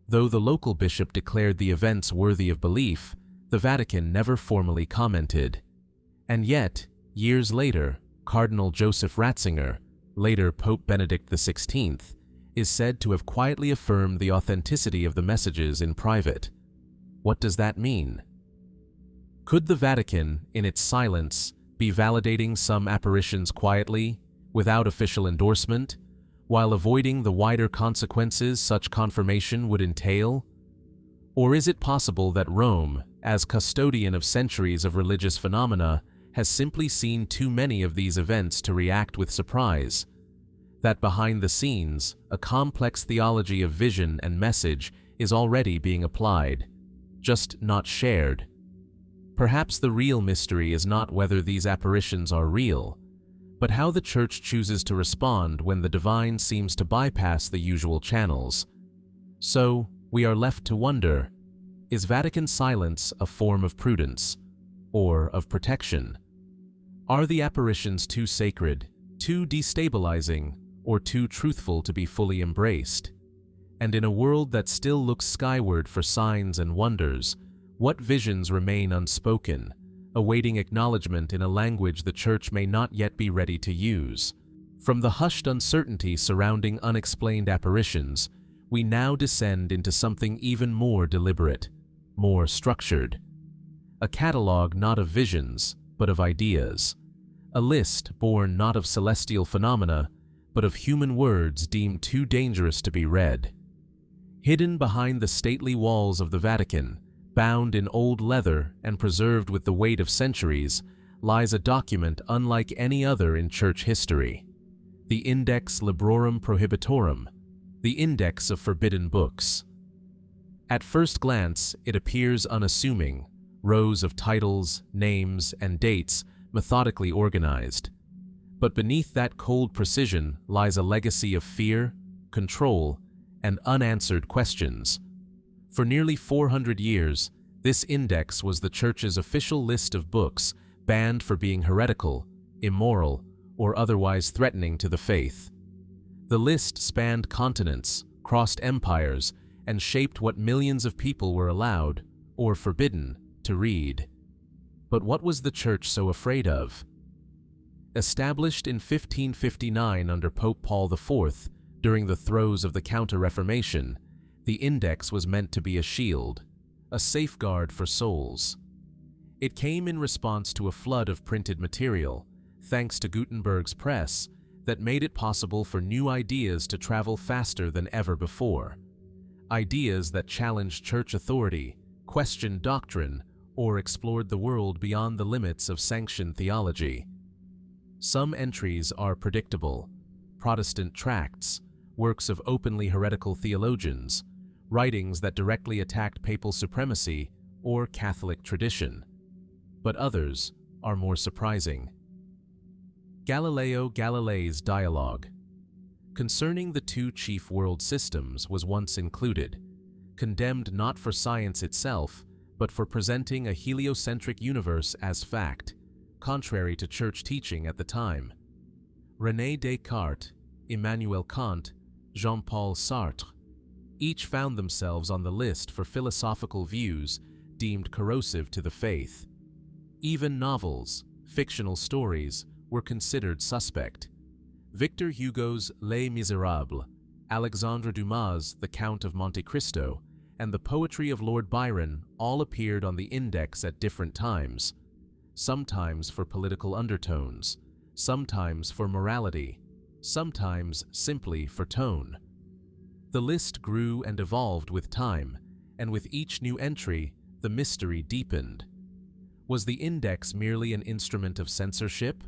Though the local bishop declared the events worthy of belief, the Vatican never formally commented. And yet, years later, Cardinal Joseph Ratzinger, later Pope Benedict XVI, is said to have quietly affirmed the authenticity of the messages in private. What does that mean? Could the Vatican, in its silence, be validating some apparitions quietly, without official endorsement, while avoiding the wider consequences such confirmation would entail? Or is it possible that Rome, as custodian of centuries of religious phenomena, has simply seen too many of these events to react with surprise? That behind the scenes, a complex theology of vision and message is already being applied, just not shared? Perhaps the real mystery is not whether these apparitions are real, but how the Church chooses to respond when the divine seems to bypass the usual channels. So, we are left to wonder, is Vatican silence a form of prudence, or of protection? Are the apparitions too sacred, too destabilizing, or too truthful to be fully embraced? And in a world that still looks skyward for signs and wonders, what visions remain unspoken, awaiting acknowledgement in a language the Church may not yet be ready to use? From the hushed uncertainty surrounding unexplained apparitions, we now descend into something even more deliberate, more structured. A catalogue not of visions, but of ideas. A list born not of celestial phenomena, but of human words deemed too dangerous to be read. Hidden behind the stately walls of the Vatican, bound in old leather and preserved with the weight of centuries, lies a document unlike any other in church history. The Index Librorum Prohibitorum, the Index of Forbidden Books. At first glance, it appears unassuming, rows of titles, names, and dates methodically organized. But beneath that cold precision lies a legacy of fear, control, and unanswered questions. For nearly 400 years, this index was the Church's official list of books banned for being heretical, immoral, or otherwise threatening to the faith. The list spanned continents, crossed empires, and shaped what millions of people were allowed, or forbidden, to read. But what was the Church so afraid of? Established in 1559 under Pope Paul IV, during the throes of the Counter-Reformation, the Index was meant to be a shield, a safeguard for souls. It came in response to a flood of printed material, thanks to Gutenberg's press, that made it possible for new ideas to travel faster than ever before. Ideas that challenged church authority, questioned doctrine, or explored the world beyond the limits of sanctioned theology. Some entries are predictable: Protestant tracts, works of openly heretical theologians, writings that directly attacked papal supremacy or Catholic tradition. But others are more surprising. Galileo Galilei's dialogue concerning the two chief world systems was once included, condemned not for science itself, but for presenting a heliocentric universe as fact, contrary to church teaching at the time. René Descartes, Immanuel Kant, Jean-Paul Sartre, each found themselves on the list for philosophical views deemed corrosive to the faith. Even novels, fictional stories, were considered suspect. Victor Hugo's Les Miserables, Alexandre Dumas' The Count of Monte Cristo, and the poetry of Lord Byron all appeared on the index at different times, sometimes for political undertones, sometimes for morality, sometimes simply for tone. The list grew and evolved with time, and with each new entry, the mystery deepened. Was the index merely an instrument of censorship,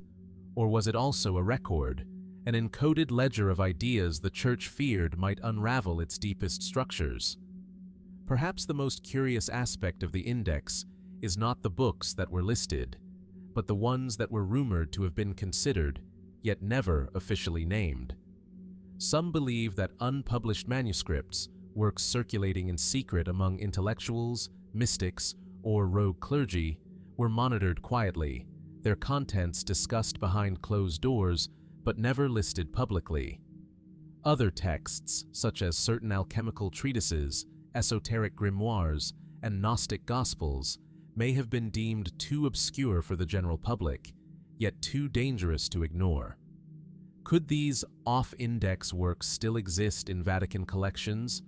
or was it also a record, an encoded ledger of ideas the Church feared might unravel its deepest structures? Perhaps the most curious aspect of the index is not the books that were listed, but the ones that were rumored to have been considered, yet never officially named. Some believe that unpublished manuscripts, works circulating in secret among intellectuals, mystics, or rogue clergy, were monitored quietly, their contents discussed behind closed doors, but never listed publicly. Other texts, such as certain alchemical treatises, esoteric grimoires, and Gnostic Gospels, may have been deemed too obscure for the general public, yet too dangerous to ignore. Could these off-index works still exist in Vatican collections,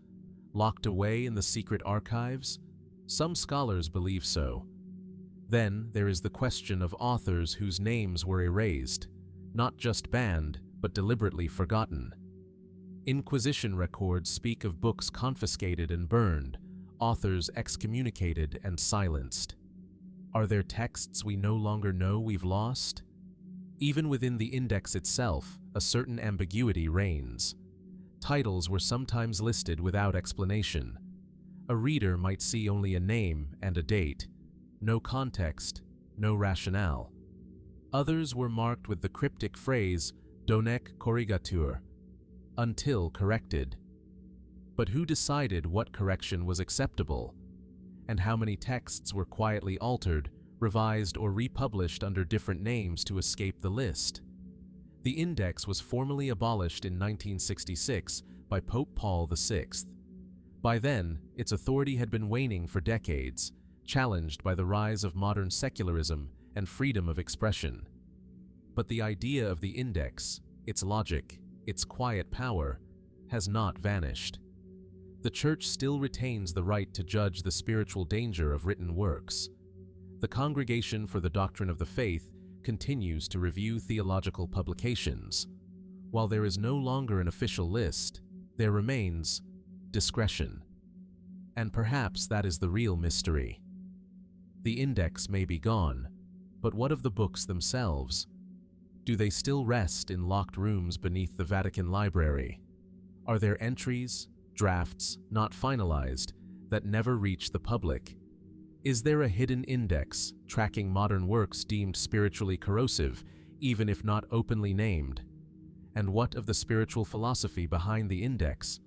locked away in the secret archives? Some scholars believe so. Then there is the question of authors whose names were erased, not just banned, but deliberately forgotten. Inquisition records speak of books confiscated and burned, authors excommunicated and silenced. Are there texts we no longer know we've lost? Even within the index itself, a certain ambiguity reigns. Titles were sometimes listed without explanation. A reader might see only a name and a date, no context, no rationale. Others were marked with the cryptic phrase "Donec corrigatur," until corrected. But who decided what correction was acceptable? And how many texts were quietly altered, revised, or republished under different names to escape the list? The index was formally abolished in 1966 by Pope Paul VI. By then, its authority had been waning for decades, challenged by the rise of modern secularism and freedom of expression. But the idea of the index, its logic, its quiet power, has not vanished. the Church still retains the right to judge the spiritual danger of written works. The Congregation for the Doctrine of the Faith continues to review theological publications. While there is no longer an official list, there remains discretion. And perhaps that is the real mystery. The index may be gone, but what of the books themselves? Do they still rest in locked rooms beneath the Vatican library? Are there entries, drafts not finalized, that never reach the public? Is there a hidden index tracking modern works deemed spiritually corrosive, even if not openly named? And what of the spiritual philosophy behind the index?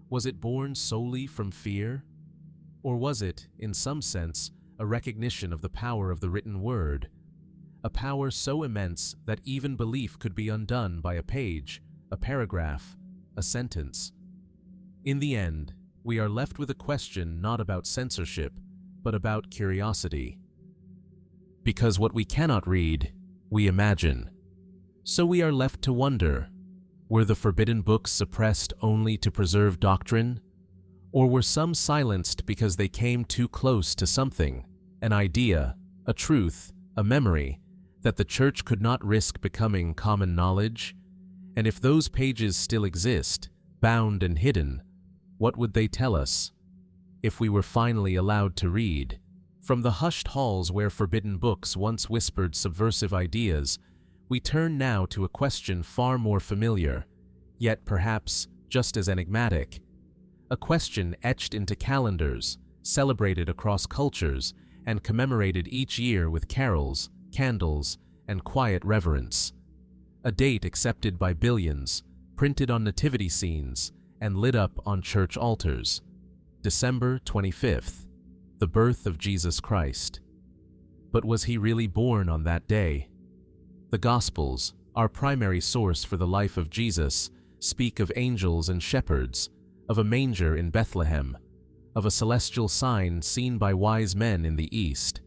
Was it born solely from fear? Or was it, in some sense, a recognition of the power of the written word? A power so immense that even belief could be undone by a page, a paragraph, a sentence. In the end, we are left with a question not about censorship, but about curiosity. Because what we cannot read, we imagine. So we are left to wonder, were the forbidden books suppressed only to preserve doctrine? Or were some silenced because they came too close to something, an idea, a truth, a memory, that the Church could not risk becoming common knowledge? And if those pages still exist, bound and hidden, what would they tell us? If we were finally allowed to read, from the hushed halls where forbidden books once whispered subversive ideas, we turn now to a question far more familiar, yet perhaps just as enigmatic. A question etched into calendars, celebrated across cultures, and commemorated each year with carols, candles, and quiet reverence. A date accepted by billions, printed on nativity scenes, and lit up on church altars. December 25th, the birth of Jesus Christ. But was he really born on that day? The Gospels, our primary source for the life of Jesus, speak of angels and shepherds, of a manger in Bethlehem, of a celestial sign seen by wise men in the east.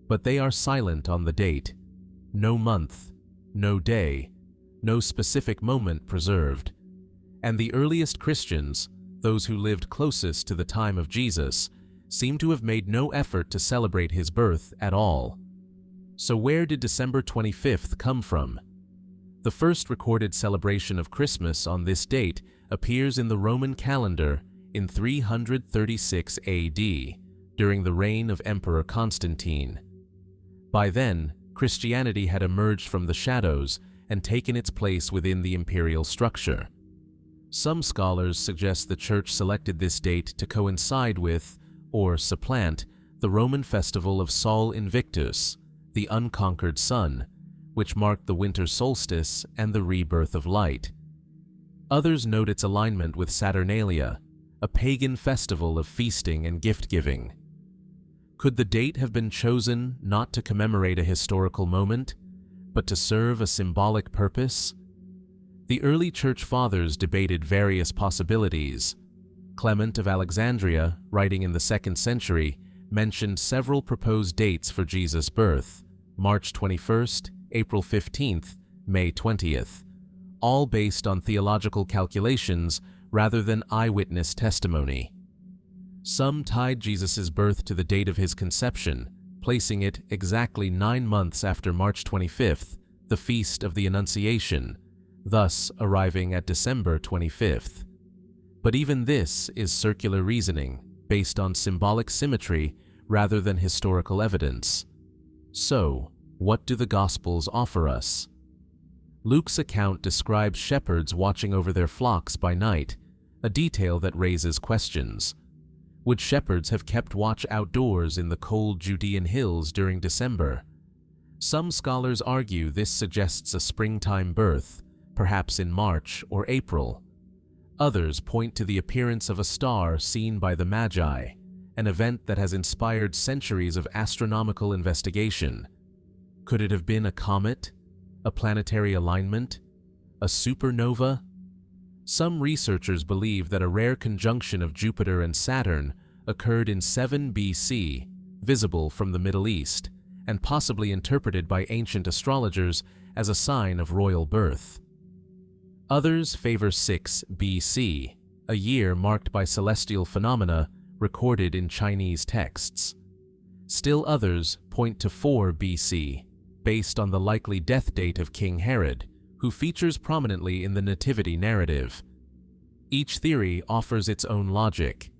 But they are silent on the date. No month, no day, no specific moment preserved. And the earliest Christians, those who lived closest to the time of Jesus, seem to have made no effort to celebrate his birth at all. So where did December 25th come from? The first recorded celebration of Christmas on this date appears in the Roman calendar in 336 AD, during the reign of Emperor Constantine. By then, Christianity had emerged from the shadows and taken its place within the imperial structure. Some scholars suggest the Church selected this date to coincide with, or supplant, the Roman festival of Sol Invictus, the unconquered sun, which marked the winter solstice and the rebirth of light. Others note its alignment with Saturnalia, a pagan festival of feasting and gift-giving. Could the date have been chosen not to commemorate a historical moment, but to serve a symbolic purpose? The early Church Fathers debated various possibilities. Clement of Alexandria, writing in the 2nd century, mentioned several proposed dates for Jesus' birth: March 21st, April 15th, May 20th, all based on theological calculations rather than eyewitness testimony. Some tied Jesus' birth to the date of his conception, placing it exactly 9 months after March 25th, the Feast of the Annunciation, thus arriving at December 25th. But even this is circular reasoning, based on symbolic symmetry rather than historical evidence. So, what do the Gospels offer us? Luke's account describes shepherds watching over their flocks by night, a detail that raises questions. Would shepherds have kept watch outdoors in the cold Judean hills during December? Some scholars argue this suggests a springtime birth, perhaps in March or April. Others point to the appearance of a star seen by the Magi, an event that has inspired centuries of astronomical investigation. Could it have been a comet, a planetary alignment, a supernova? Some researchers believe that a rare conjunction of Jupiter and Saturn occurred in 7 BC, visible from the Middle East, and possibly interpreted by ancient astrologers as a sign of royal birth. Others favor 6 BC, a year marked by celestial phenomena recorded in Chinese texts. Still others point to 4 BC, based on the likely death date of King Herod, who features prominently in the Nativity narrative. Each theory offers its own logic,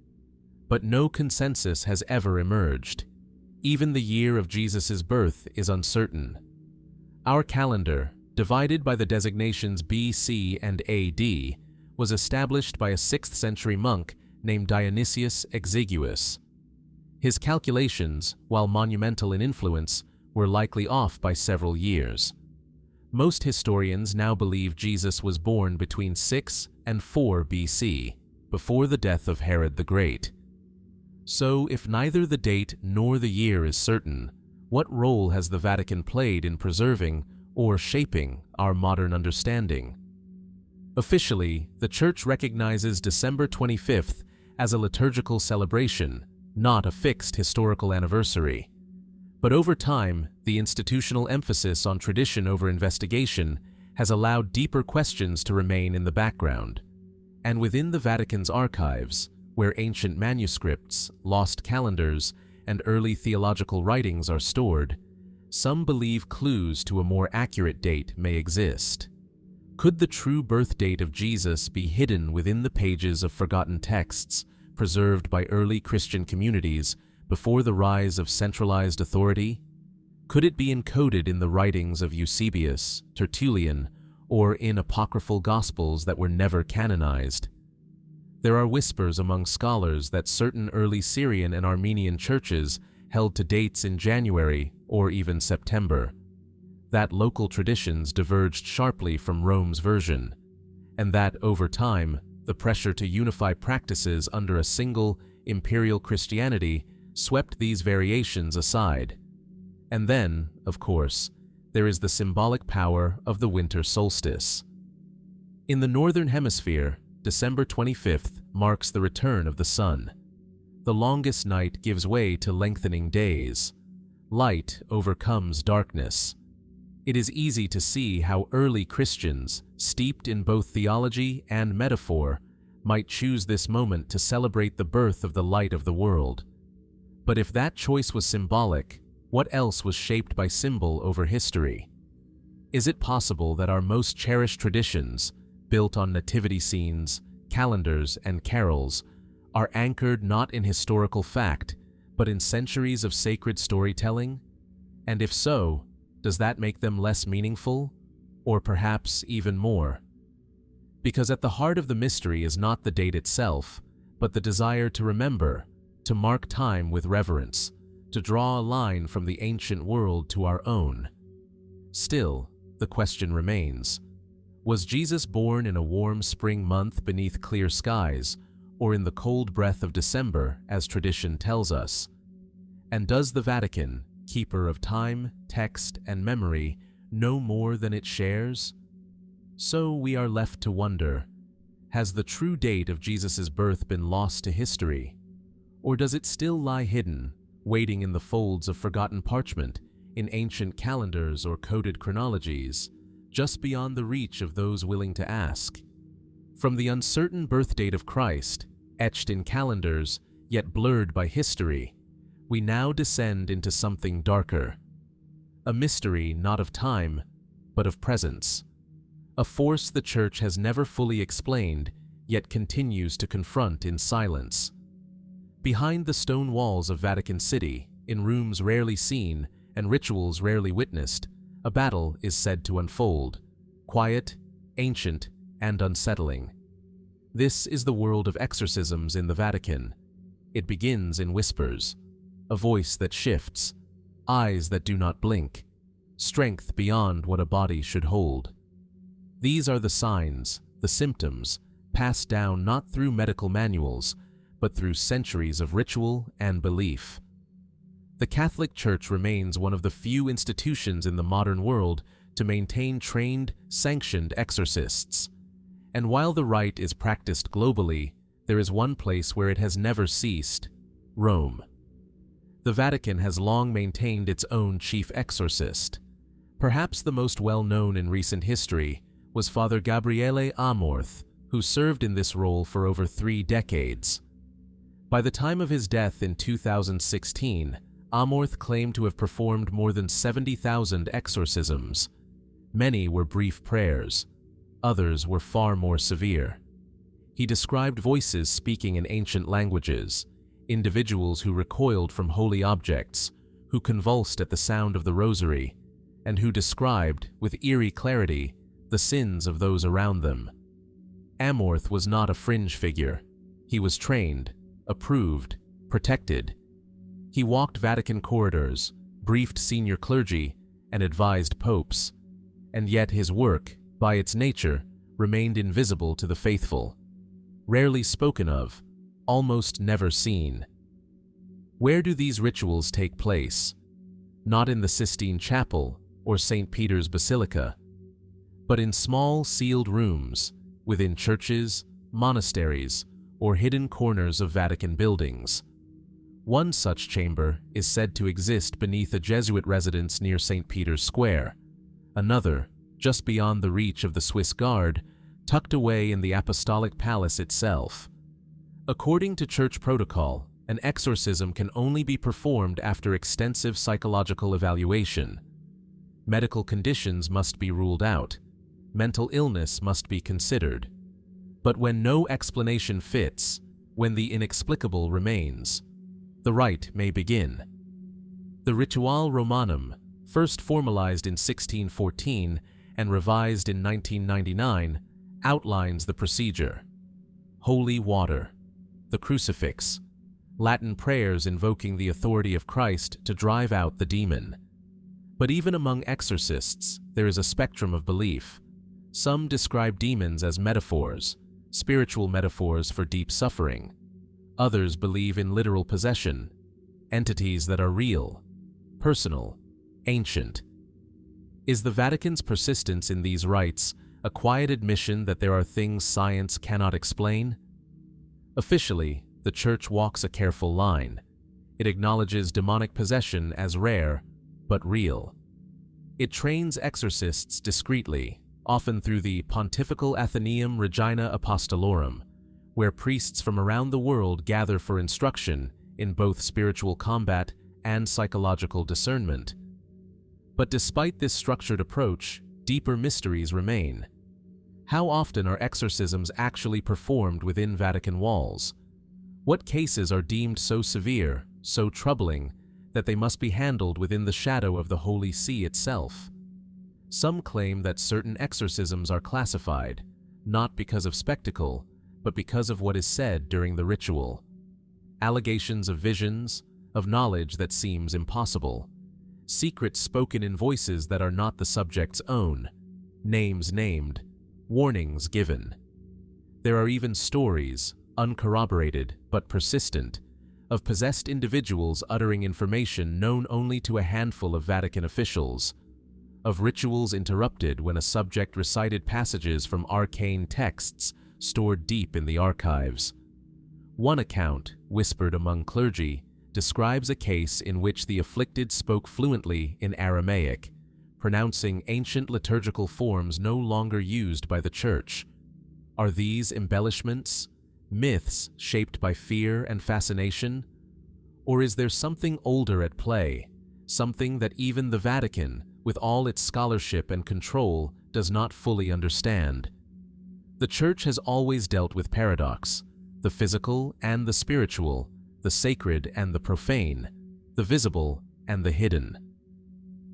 but no consensus has ever emerged. Even the year of Jesus' birth is uncertain. Our calendar, divided by the designations BC and AD, was established by a 6th century monk named Dionysius Exiguus. His calculations, while monumental in influence, were likely off by several years. Most historians now believe Jesus was born between 6 and 4 BC, before the death of Herod the Great. So, if neither the date nor the year is certain, what role has the Vatican played in preserving or shaping our modern understanding? Officially, the Church recognizes December 25th as a liturgical celebration, not a fixed historical anniversary. But over time, the institutional emphasis on tradition over investigation has allowed deeper questions to remain in the background. And within the Vatican's archives, where ancient manuscripts, lost calendars, and early theological writings are stored, some believe clues to a more accurate date may exist. Could the true birth date of Jesus be hidden within the pages of forgotten texts preserved by early Christian communities before the rise of centralized authority? Could it be encoded in the writings of Eusebius, Tertullian, or in apocryphal gospels that were never canonized? There are whispers among scholars that certain early Syrian and Armenian churches held to dates in January or even September, that local traditions diverged sharply from Rome's version, and that, over time, the pressure to unify practices under a single imperial Christianity swept these variations aside. And then, of course, there is the symbolic power of the winter solstice. In the Northern Hemisphere, December 25th marks the return of the sun. The longest night gives way to lengthening days. Light overcomes darkness. It is easy to see how early Christians, steeped in both theology and metaphor, might choose this moment to celebrate the birth of the light of the world. But if that choice was symbolic, what else was shaped by symbol over history? Is it possible that our most cherished traditions, built on nativity scenes, calendars, and carols, are anchored not in historical fact, but in centuries of sacred storytelling? And if so, does that make them less meaningful, or perhaps even more? Because at the heart of the mystery is not the date itself, but the desire to remember, to mark time with reverence, to draw a line from the ancient world to our own. Still, the question remains: was Jesus born in a warm spring month beneath clear skies, or in the cold breath of December, as tradition tells us? And does the Vatican, keeper of time, text, and memory, know more than it shares? So we are left to wonder, has the true date of Jesus' birth been lost to history? Or does it still lie hidden, waiting in the folds of forgotten parchment, in ancient calendars or coded chronologies, just beyond the reach of those willing to ask? From the uncertain birth date of Christ, etched in calendars, yet blurred by history, we now descend into something darker. A mystery not of time, but of presence. A force the Church has never fully explained, yet continues to confront in silence. Behind the stone walls of Vatican City, in rooms rarely seen and rituals rarely witnessed, a battle is said to unfold, quiet, ancient, and unsettling. This is the world of exorcisms in the Vatican. It begins in whispers, a voice that shifts, eyes that do not blink, strength beyond what a body should hold. These are the signs, the symptoms, passed down not through medical manuals, but through centuries of ritual and belief. The Catholic Church remains one of the few institutions in the modern world to maintain trained, sanctioned exorcists. And while the rite is practiced globally, there is one place where it has never ceased: Rome. The Vatican has long maintained its own chief exorcist. Perhaps the most well-known in recent history was Father Gabriele Amorth, who served in this role for over 3 decades. By the time of his death in 2016, Amorth claimed to have performed more than 70,000 exorcisms. Many were brief prayers. Others were far more severe. He described voices speaking in ancient languages, individuals who recoiled from holy objects, who convulsed at the sound of the rosary, and who described, with eerie clarity, the sins of those around them. Amorth was not a fringe figure. He was trained, approved, protected. He walked Vatican corridors, briefed senior clergy, and advised popes. And yet his work, by its nature, remained invisible to the faithful. Rarely spoken of, almost never seen. Where do these rituals take place? Not in the Sistine Chapel or St. Peter's Basilica, but in small sealed rooms within churches, monasteries, or hidden corners of Vatican buildings. One such chamber is said to exist beneath a Jesuit residence near St. Peter's Square. Another, just beyond the reach of the Swiss Guard, tucked away in the Apostolic Palace itself. According to church protocol, an exorcism can only be performed after extensive psychological evaluation. Medical conditions must be ruled out. Mental illness must be considered. But when no explanation fits, when the inexplicable remains, the rite may begin. The Ritual Romanum, first formalized in 1614 and revised in 1999, outlines the procedure. Holy water, the crucifix, Latin prayers invoking the authority of Christ to drive out the demon. But even among exorcists, there is a spectrum of belief. Some describe demons as metaphors, spiritual metaphors for deep suffering. Others believe in literal possession, entities that are real, personal, ancient. Is the Vatican's persistence in these rites a quiet admission that there are things science cannot explain? Officially, the Church walks a careful line. It acknowledges demonic possession as rare, but real. It trains exorcists discreetly, often through the Pontifical Athenaeum Regina Apostolorum, where priests from around the world gather for instruction in both spiritual combat and psychological discernment. But despite this structured approach, deeper mysteries remain. How often are exorcisms actually performed within Vatican walls? What cases are deemed so severe, so troubling, that they must be handled within the shadow of the Holy See itself? Some claim that certain exorcisms are classified, not because of spectacle, but because of what is said during the ritual. Allegations of visions, of knowledge that seems impossible, secrets spoken in voices that are not the subject's own, names named, warnings given. There are even stories, uncorroborated but persistent, of possessed individuals uttering information known only to a handful of Vatican officials, of rituals interrupted when a subject recited passages from arcane texts stored deep in the archives. One account, whispered among clergy, describes a case in which the afflicted spoke fluently in Aramaic, pronouncing ancient liturgical forms no longer used by the Church. Are these embellishments, myths shaped by fear and fascination? Or is there something older at play, something that even the Vatican, with all its scholarship and control, does not fully understand? The Church has always dealt with paradox, the physical and the spiritual, the sacred and the profane, the visible and the hidden.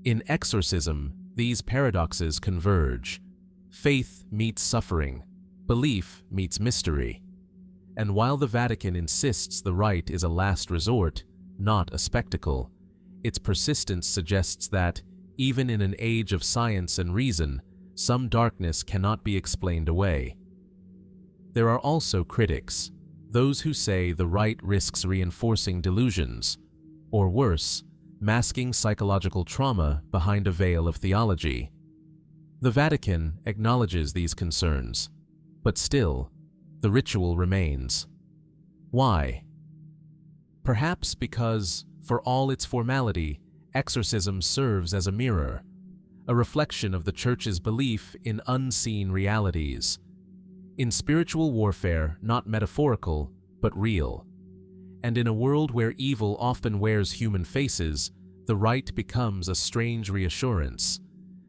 In exorcism, these paradoxes converge. Faith meets suffering, belief meets mystery. And while the Vatican insists the rite is a last resort, not a spectacle, its persistence suggests that, even in an age of science and reason, some darkness cannot be explained away. There are also critics, those who say the rite risks reinforcing delusions, or worse, masking psychological trauma behind a veil of theology. The Vatican acknowledges these concerns, but still, the ritual remains. Why? Perhaps because, for all its formality, exorcism serves as a mirror, a reflection of the Church's belief in unseen realities. In spiritual warfare, not metaphorical, but real. And in a world where evil often wears human faces, the right becomes a strange reassurance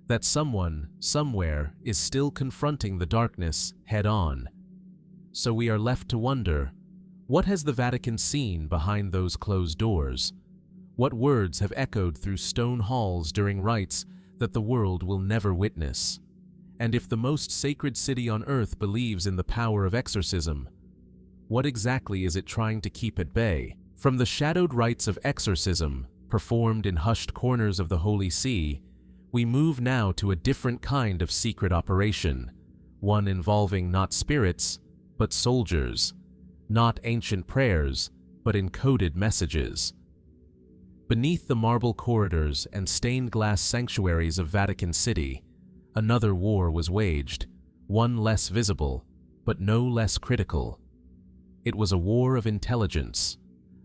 that someone, somewhere, is still confronting the darkness head-on. So we are left to wonder, what has the Vatican seen behind those closed doors? What words have echoed through stone halls during rites that the world will never witness? And if the most sacred city on earth believes in the power of exorcism, what exactly is it trying to keep at bay? From the shadowed rites of exorcism, performed in hushed corners of the Holy See, we move now to a different kind of secret operation, one involving not spirits, but soldiers, not ancient prayers, but encoded messages. Beneath the marble corridors and stained glass sanctuaries of Vatican City, another war was waged, one less visible, but no less critical. It was a war of intelligence,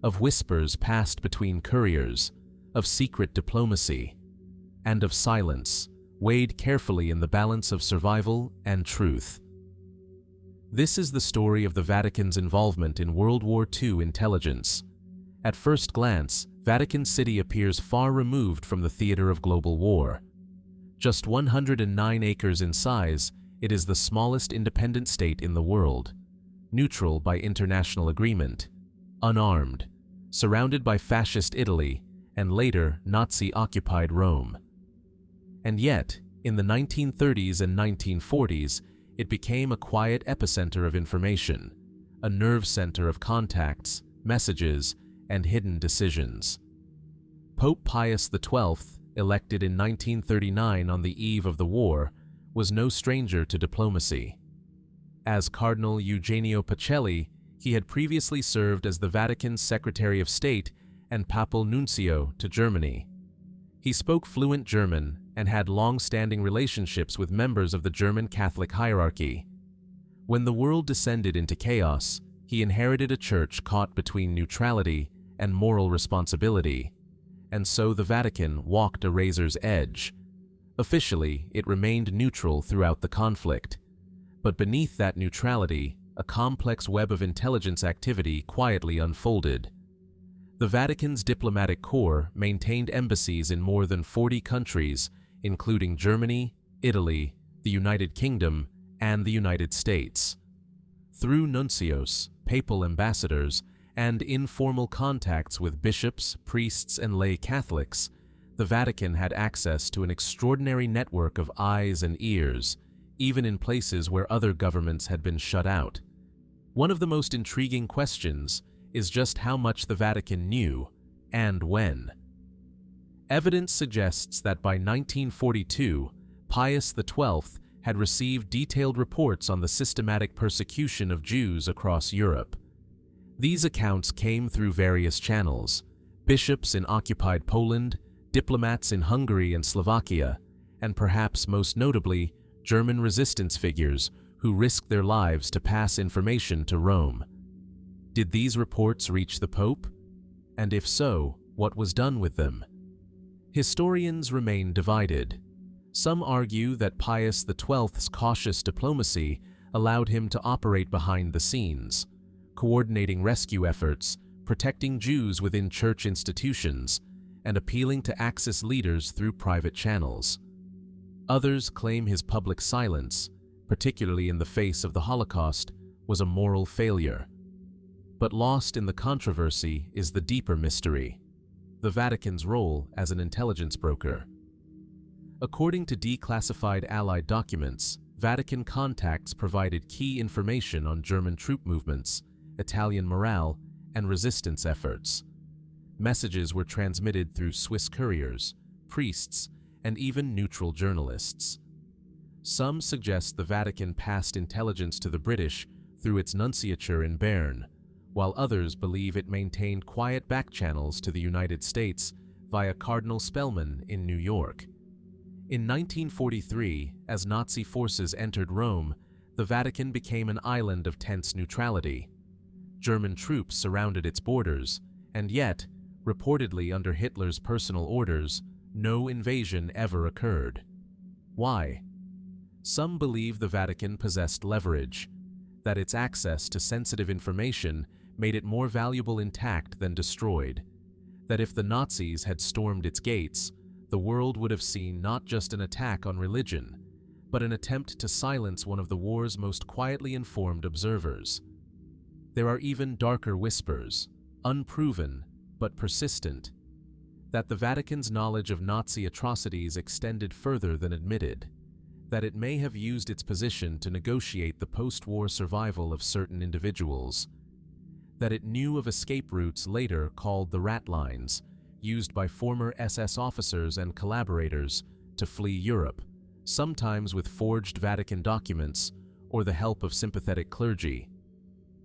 of whispers passed between couriers, of secret diplomacy, and of silence, weighed carefully in the balance of survival and truth. This is the story of the Vatican's involvement in World War II intelligence. At first glance, Vatican City appears far removed from the theater of global war. Just 109 acres in size, it is the smallest independent state in the world, neutral by international agreement, unarmed, surrounded by fascist Italy and later Nazi-occupied Rome. And yet, in the 1930s and 1940s, it became a quiet epicenter of information, a nerve center of contacts, messages, and hidden decisions. Pope Pius XII, elected in 1939 on the eve of the war, was no stranger to diplomacy. As Cardinal Eugenio Pacelli, he had previously served as the Vatican's Secretary of State and Papal Nuncio to Germany. He spoke fluent German and had long-standing relationships with members of the German Catholic hierarchy. When the world descended into chaos, he inherited a church caught between neutrality and moral responsibility, and so the Vatican walked a razor's edge. Officially, it remained neutral throughout the conflict, but beneath that neutrality, a complex web of intelligence activity quietly unfolded. The Vatican's diplomatic corps maintained embassies in more than 40 countries, including Germany, Italy, the United Kingdom, and the United States. Through nuncios, papal ambassadors, and informal contacts with bishops, priests, and lay Catholics, the Vatican had access to an extraordinary network of eyes and ears, even in places where other governments had been shut out. One of the most intriguing questions is just how much the Vatican knew, and when. Evidence suggests that by 1942, Pius XII had received detailed reports on the systematic persecution of Jews across Europe. These accounts came through various channels: bishops in occupied Poland, diplomats in Hungary and Slovakia, and perhaps most notably, German resistance figures who risked their lives to pass information to Rome. Did these reports reach the Pope? And if so, what was done with them? Historians remain divided. Some argue that Pius XII's cautious diplomacy allowed him to operate behind the scenes, coordinating rescue efforts, protecting Jews within church institutions, and appealing to Axis leaders through private channels. Others claim his public silence, particularly in the face of the Holocaust, was a moral failure. But lost in the controversy is the deeper mystery: the Vatican's role as an intelligence broker. According to declassified Allied documents, Vatican contacts provided key information on German troop movements, Italian morale, and resistance efforts. Messages were transmitted through Swiss couriers, priests, and even neutral journalists. Some suggest the Vatican passed intelligence to the British through its nunciature in Bern, while others believe it maintained quiet backchannels to the United States via Cardinal Spellman in New York. In 1943, as Nazi forces entered Rome, the Vatican became an island of tense neutrality. German troops surrounded its borders, and yet, reportedly under Hitler's personal orders, no invasion ever occurred. Why? Some believe the Vatican possessed leverage. that its access to sensitive information made it more valuable intact than destroyed, that if the Nazis had stormed its gates, the world would have seen not just an attack on religion, but an attempt to silence one of the war's most quietly informed observers. There are even darker whispers, unproven but persistent, that the Vatican's knowledge of Nazi atrocities extended further than admitted, that it may have used its position to negotiate the post-war survival of certain individuals, that it knew of escape routes later called the Ratlines, used by former SS officers and collaborators to flee Europe, sometimes with forged Vatican documents or the help of sympathetic clergy.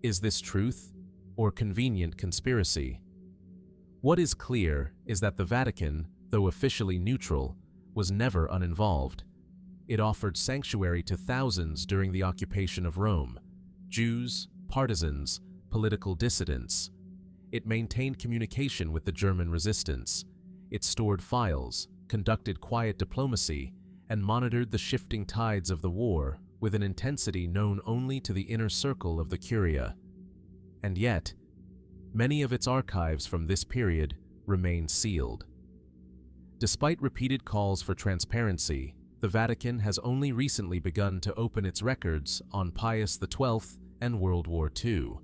Is this truth or convenient conspiracy? What is clear is that the Vatican, though officially neutral, was never uninvolved. It offered sanctuary to thousands during the occupation of Rome: Jews, partisans, political dissidents. It maintained communication with the German resistance. It stored files, conducted quiet diplomacy, and monitored the shifting tides of the war with an intensity known only to the inner circle of the Curia. And yet, many of its archives from this period remain sealed. Despite repeated calls for transparency, the Vatican has only recently begun to open its records on Pius XII and World War II.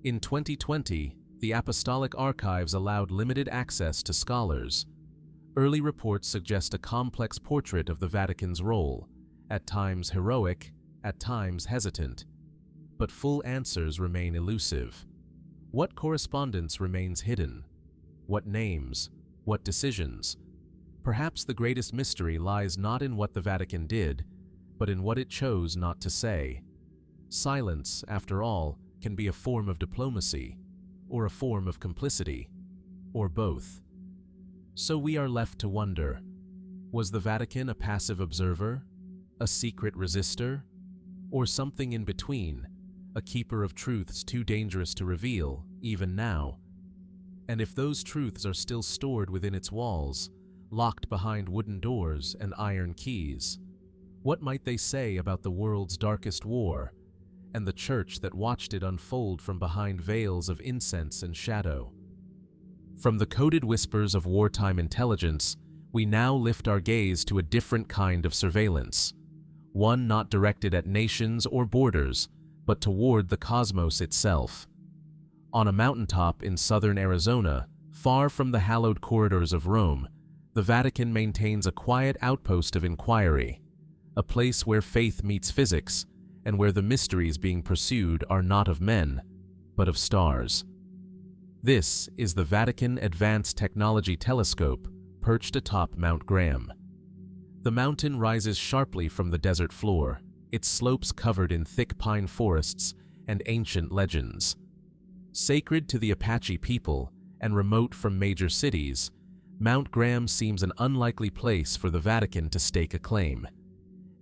In 2020, the Apostolic archives allowed limited access to scholars. Early reports suggest a complex portrait of the Vatican's role, at times heroic, at times hesitant. But full answers remain elusive. What correspondence remains hidden? What names? What decisions? Perhaps the greatest mystery lies not in what the Vatican did, but in what it chose not to say. Silence, after all, can be a form of diplomacy, or a form of complicity, or both. So we are left to wonder, was the Vatican a passive observer, a secret resistor, or something in between, a keeper of truths too dangerous to reveal, even now? And if those truths are still stored within its walls, locked behind wooden doors and iron keys, what might they say about the world's darkest war, and the church that watched it unfold from behind veils of incense and shadow? From the coded whispers of wartime intelligence, we now lift our gaze to a different kind of surveillance, one not directed at nations or borders, but toward the cosmos itself. On a mountaintop in southern Arizona, far from the hallowed corridors of Rome, the Vatican maintains a quiet outpost of inquiry, a place where faith meets physics, and where the mysteries being pursued are not of men, but of stars. This is the Vatican Advanced Technology Telescope, perched atop Mount Graham. The mountain rises sharply from the desert floor, its slopes covered in thick pine forests and ancient legends. Sacred to the Apache people and remote from major cities, Mount Graham seems an unlikely place for the Vatican to stake a claim.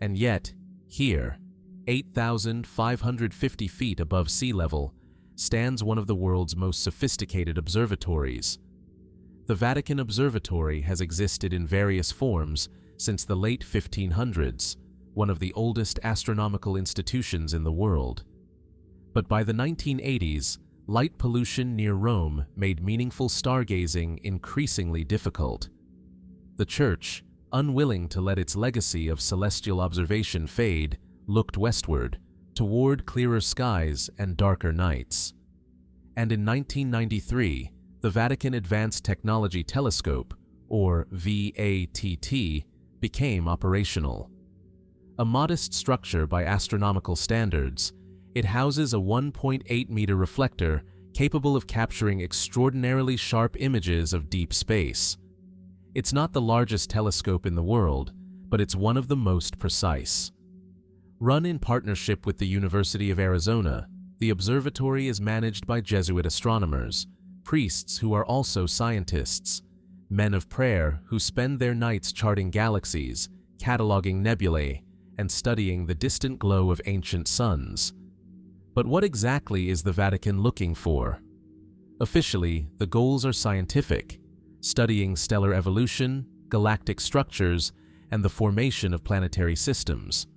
And yet, here, 8,550 feet above sea level, stands one of the world's most sophisticated observatories. The Vatican Observatory has existed in various forms since the late 1500s, one of the oldest astronomical institutions in the world. But by the 1980s, light pollution near Rome made meaningful stargazing increasingly difficult. The Church, unwilling to let its legacy of celestial observation fade, looked westward, toward clearer skies and darker nights. And in 1993, the Vatican Advanced Technology Telescope, or VATT, became operational. A modest structure by astronomical standards, it houses a 1.8-meter reflector capable of capturing extraordinarily sharp images of deep space. It's not the largest telescope in the world, but it's one of the most precise. Run in partnership with the University of Arizona, the observatory is managed by Jesuit astronomers, priests who are also scientists, men of prayer who spend their nights charting galaxies, cataloging nebulae, and studying the distant glow of ancient suns. But what exactly is the Vatican looking for? Officially, the goals are scientific, studying stellar evolution, galactic structures, and the formation of planetary systems.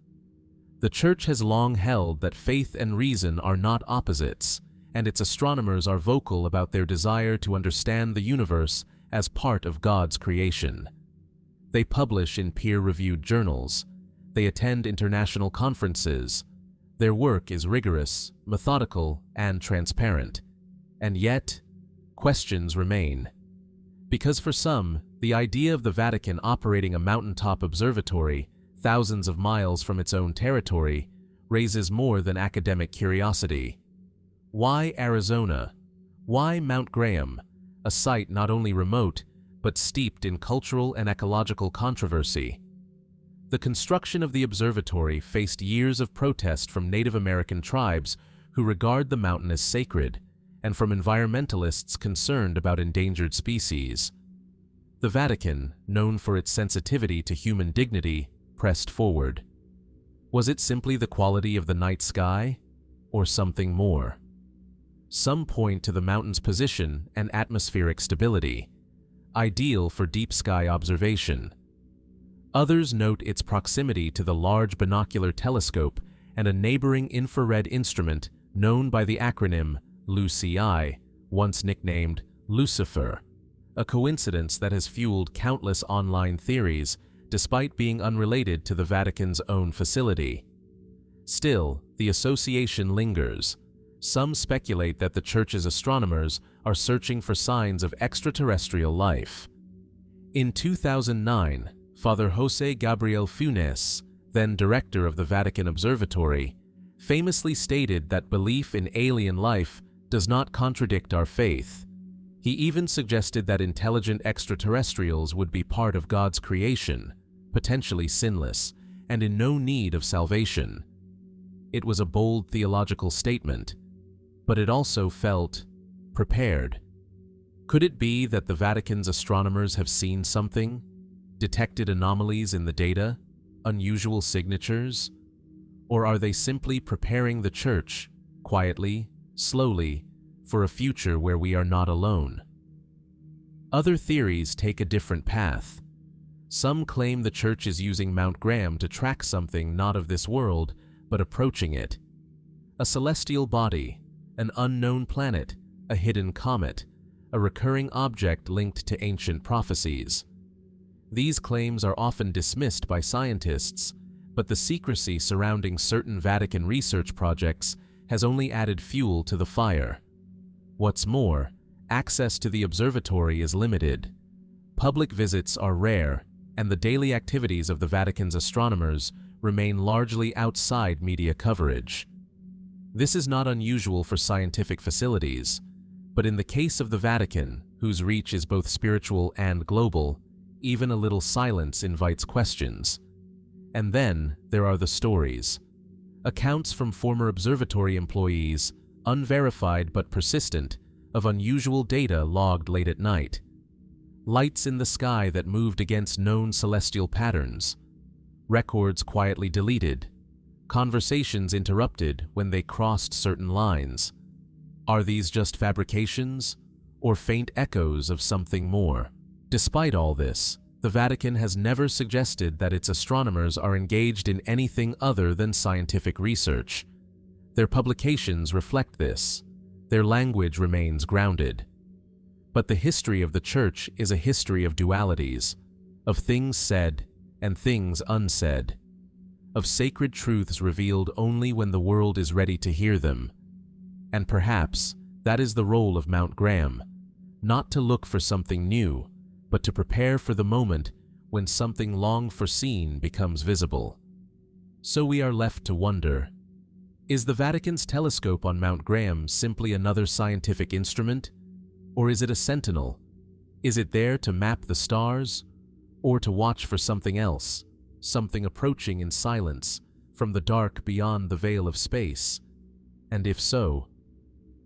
The Church has long held that faith and reason are not opposites, and its astronomers are vocal about their desire to understand the universe as part of God's creation. They publish in peer-reviewed journals. They attend international conferences. Their work is rigorous, methodical, and transparent. And yet, questions remain. Because for some, the idea of the Vatican operating a mountaintop observatory thousands of miles from its own territory raises more than academic curiosity. Why Arizona? Why Mount Graham, a site not only remote, but steeped in cultural and ecological controversy? The construction of the observatory faced years of protest from Native American tribes who regard the mountain as sacred, and from environmentalists concerned about endangered species. The Vatican, known for its sensitivity to human dignity, pressed forward. Was it simply the quality of the night sky, or something more? Some point to the mountain's position and atmospheric stability, ideal for deep sky observation. Others note its proximity to the Large Binocular Telescope and a neighboring infrared instrument known by the acronym LUCI, once nicknamed Lucifer, a coincidence that has fueled countless online theories despite being unrelated to the Vatican's own facility. Still, the association lingers. Some speculate that the Church's astronomers are searching for signs of extraterrestrial life. In 2009, Father José Gabriel Funes, then director of the Vatican Observatory, famously stated that belief in alien life does not contradict our faith. He even suggested that intelligent extraterrestrials would be part of God's creation, potentially sinless, and in no need of salvation. It was a bold theological statement, but it also felt prepared. Could it be that the Vatican's astronomers have seen something, detected anomalies in the data, unusual signatures? Or are they simply preparing the Church, quietly, slowly, for a future where we are not alone? Other theories take a different path. Some claim the Church is using Mount Graham to track something not of this world, but approaching it. A celestial body, an unknown planet, a hidden comet, a recurring object linked to ancient prophecies. These claims are often dismissed by scientists, but the secrecy surrounding certain Vatican research projects has only added fuel to the fire. What's more, access to the observatory is limited. Public visits are rare, and the daily activities of the Vatican's astronomers remain largely outside media coverage. This is not unusual for scientific facilities, but in the case of the Vatican, whose reach is both spiritual and global, even a little silence invites questions. And then there are the stories. Accounts from former observatory employees, unverified but persistent, of unusual data logged late at night. Lights in the sky that moved against known celestial patterns. Records quietly deleted. Conversations interrupted when they crossed certain lines. Are these just fabrications, or faint echoes of something more? Despite all this, the Vatican has never suggested that its astronomers are engaged in anything other than scientific research. Their publications reflect this. Their language remains grounded. But the history of the Church is a history of dualities, of things said and things unsaid, of sacred truths revealed only when the world is ready to hear them. And perhaps that is the role of Mount Graham, not to look for something new, but to prepare for the moment when something long foreseen becomes visible. So we are left to wonder, is the Vatican's telescope on Mount Graham simply another scientific instrument? Or is it a sentinel? Is it there to map the stars? Or to watch for something else, something approaching in silence from the dark beyond the veil of space? And if so,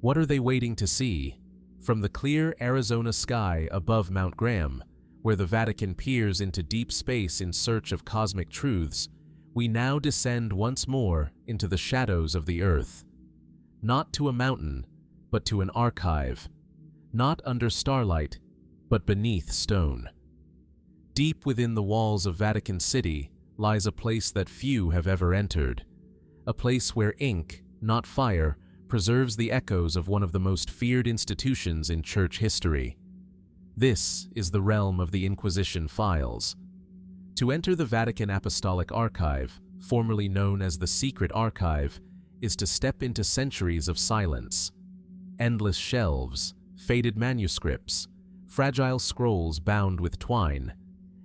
what are they waiting to see? From the clear Arizona sky above Mount Graham, where the Vatican peers into deep space in search of cosmic truths, we now descend once more into the shadows of the earth. Not to a mountain, but to an archive. Not under starlight, but beneath stone. Deep within the walls of Vatican City lies a place that few have ever entered, a place where ink, not fire, preserves the echoes of one of the most feared institutions in church history. This is the realm of the Inquisition files. To enter the Vatican Apostolic Archive, formerly known as the Secret Archive, is to step into centuries of silence. Endless shelves, faded manuscripts, fragile scrolls bound with twine,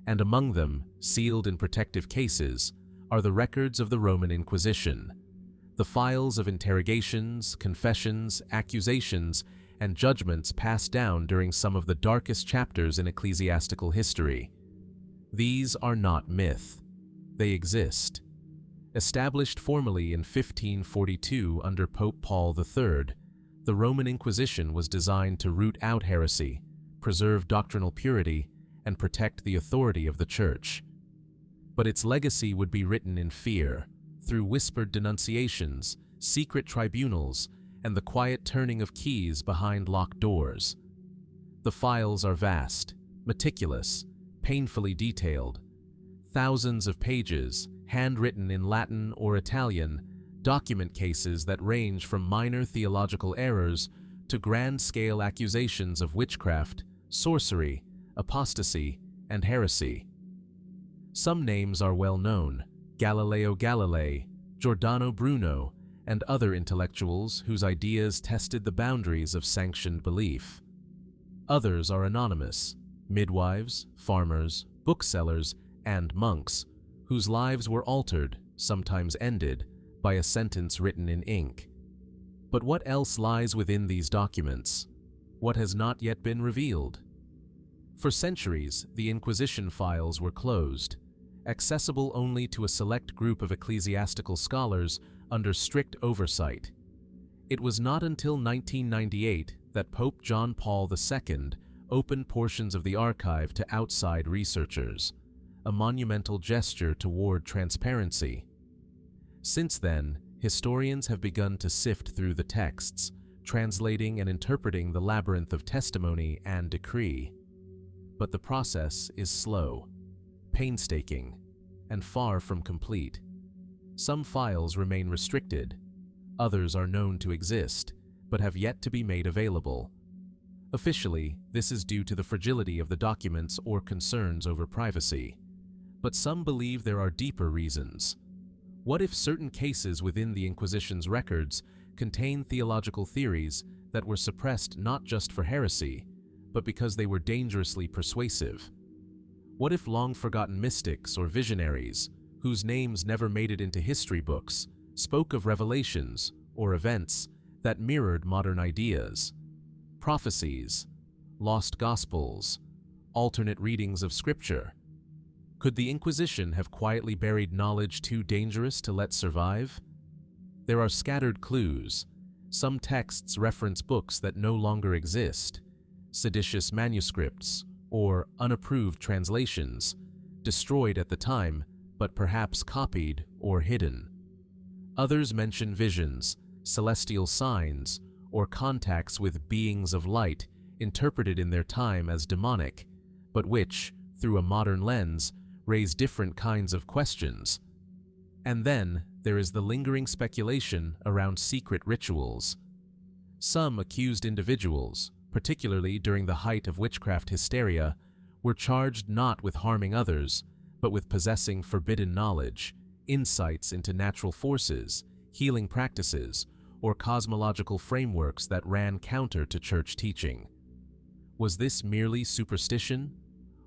and among them, sealed in protective cases, are the records of the Roman Inquisition, the files of interrogations, confessions, accusations, and judgments passed down during some of the darkest chapters in ecclesiastical history. These are not myth. They exist. Established formally in 1542 under Pope Paul III, the Roman Inquisition was designed to root out heresy, preserve doctrinal purity, and protect the authority of the Church. But its legacy would be written in fear, through whispered denunciations, secret tribunals, and the quiet turning of keys behind locked doors. The files are vast, meticulous, painfully detailed. Thousands of pages, handwritten in Latin or Italian, document cases that range from minor theological errors to grand-scale accusations of witchcraft, sorcery, apostasy, and heresy. Some names are well known: Galileo Galilei, Giordano Bruno, and other intellectuals whose ideas tested the boundaries of sanctioned belief. Others are anonymous: midwives, farmers, booksellers, and monks, whose lives were altered, sometimes ended, by a sentence written in ink. But what else lies within these documents? What has not yet been revealed? For centuries, the Inquisition files were closed, accessible only to a select group of ecclesiastical scholars under strict oversight. It was not until 1998 that Pope John Paul II opened portions of the archive to outside researchers, a monumental gesture toward transparency. Since then, historians have begun to sift through the texts, translating and interpreting the labyrinth of testimony and decree. But the process is slow, painstaking, and far from complete. Some files remain restricted, others are known to exist, but have yet to be made available. Officially, this is due to the fragility of the documents or concerns over privacy. But some believe there are deeper reasons. What if certain cases within the Inquisition's records contain theological theories that were suppressed not just for heresy, but because they were dangerously persuasive? What if long-forgotten mystics or visionaries, whose names never made it into history books, spoke of revelations or events that mirrored modern ideas? Prophecies, lost gospels, alternate readings of Scripture. Could the Inquisition have quietly buried knowledge too dangerous to let survive? There are scattered clues. Some texts reference books that no longer exist, seditious manuscripts, or unapproved translations, destroyed at the time, but perhaps copied or hidden. Others mention visions, celestial signs, or contacts with beings of light interpreted in their time as demonic, but which, through a modern lens, raise different kinds of questions. And then there is the lingering speculation around secret rituals. Some accused individuals, particularly during the height of witchcraft hysteria, were charged not with harming others, but with possessing forbidden knowledge, insights into natural forces, healing practices, or cosmological frameworks that ran counter to church teaching. Was this merely superstition?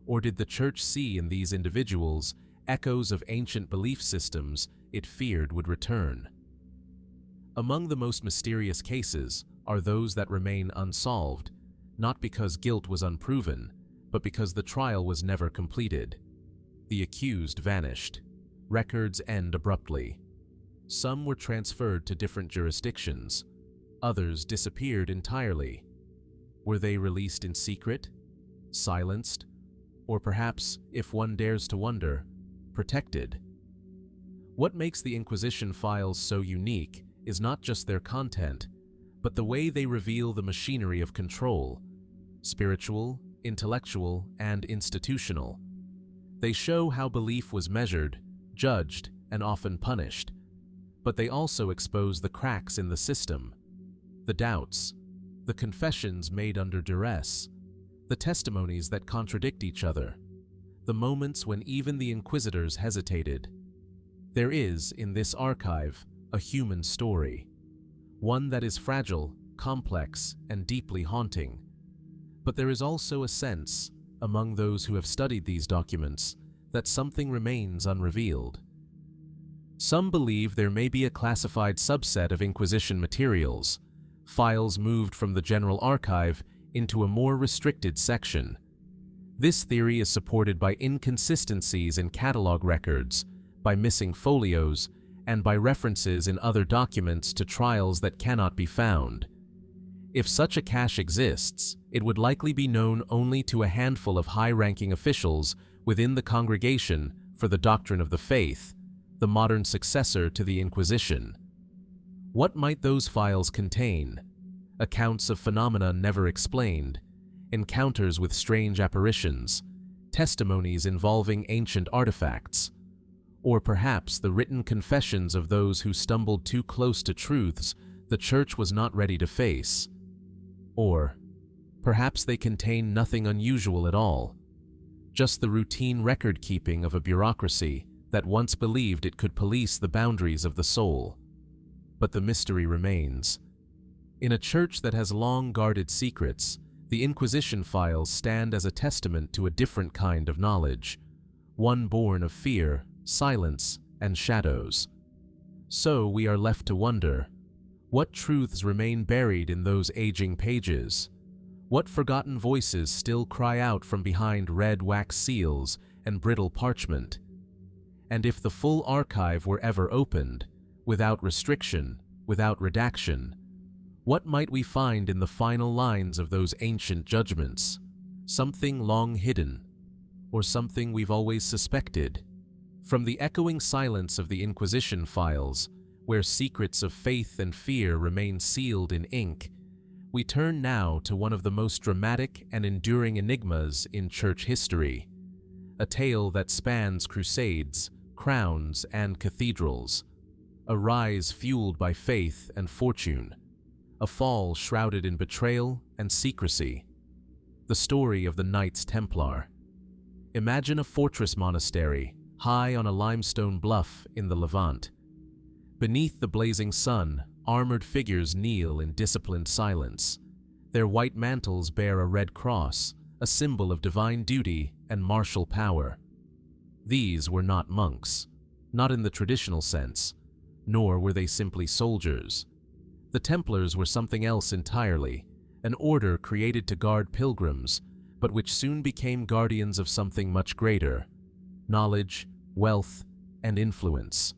Or did the Church see in these individuals echoes of ancient belief systems it feared would return? Among the most mysterious cases are those that remain unsolved, not because guilt was unproven, but because the trial was never completed. The accused vanished. Records end abruptly. Some were transferred to different jurisdictions. Others disappeared entirely. Were they released in secret? Silenced? Or perhaps, if one dares to wonder, protected? What makes the Inquisition files so unique is not just their content, but the way they reveal the machinery of control: spiritual, intellectual, and institutional. They show how belief was measured, judged, and often punished. but they also expose the cracks in the system, the doubts, the confessions made under duress, the testimonies that contradict each other, the moments when even the inquisitors hesitated. There is, in this archive, a human story, one that is fragile, complex, and deeply haunting. But there is also a sense, among those who have studied these documents, that something remains unrevealed. Some believe there may be a classified subset of Inquisition materials, files moved from the general archive into a more restricted section. This theory is supported by inconsistencies in catalog records, by missing folios, and by references in other documents to trials that cannot be found. If such a cache exists, it would likely be known only to a handful of high-ranking officials within the Congregation for the Doctrine of the Faith, the modern successor to the Inquisition. What might those files contain? Accounts of phenomena never explained, encounters with strange apparitions, testimonies involving ancient artifacts, or perhaps the written confessions of those who stumbled too close to truths the Church was not ready to face. Or perhaps they contain nothing unusual at all, just the routine record-keeping of a bureaucracy that once believed it could police the boundaries of the soul. But the mystery remains. In a church that has long guarded secrets, the Inquisition files stand as a testament to a different kind of knowledge, one born of fear, silence, and shadows. So we are left to wonder, what truths remain buried in those aging pages? What forgotten voices still cry out from behind red wax seals and brittle parchment? And if the full archive were ever opened, without restriction, without redaction, what might we find in the final lines of those ancient judgments? Something long hidden, or something we've always suspected? From the echoing silence of the Inquisition files, where secrets of faith and fear remain sealed in ink, we turn now to one of the most dramatic and enduring enigmas in church history, a tale that spans crusades, crowns, and cathedrals, a rise fueled by faith and fortune, a fall shrouded in betrayal and secrecy. The story of the Knights Templar. Imagine a fortress monastery, high on a limestone bluff in the Levant. Beneath the blazing sun, armored figures kneel in disciplined silence. Their white mantles bear a red cross, a symbol of divine duty and martial power. These were not monks, not in the traditional sense, nor were they simply soldiers. The Templars were something else entirely, an order created to guard pilgrims, but which soon became guardians of something much greater: knowledge, wealth, and influence.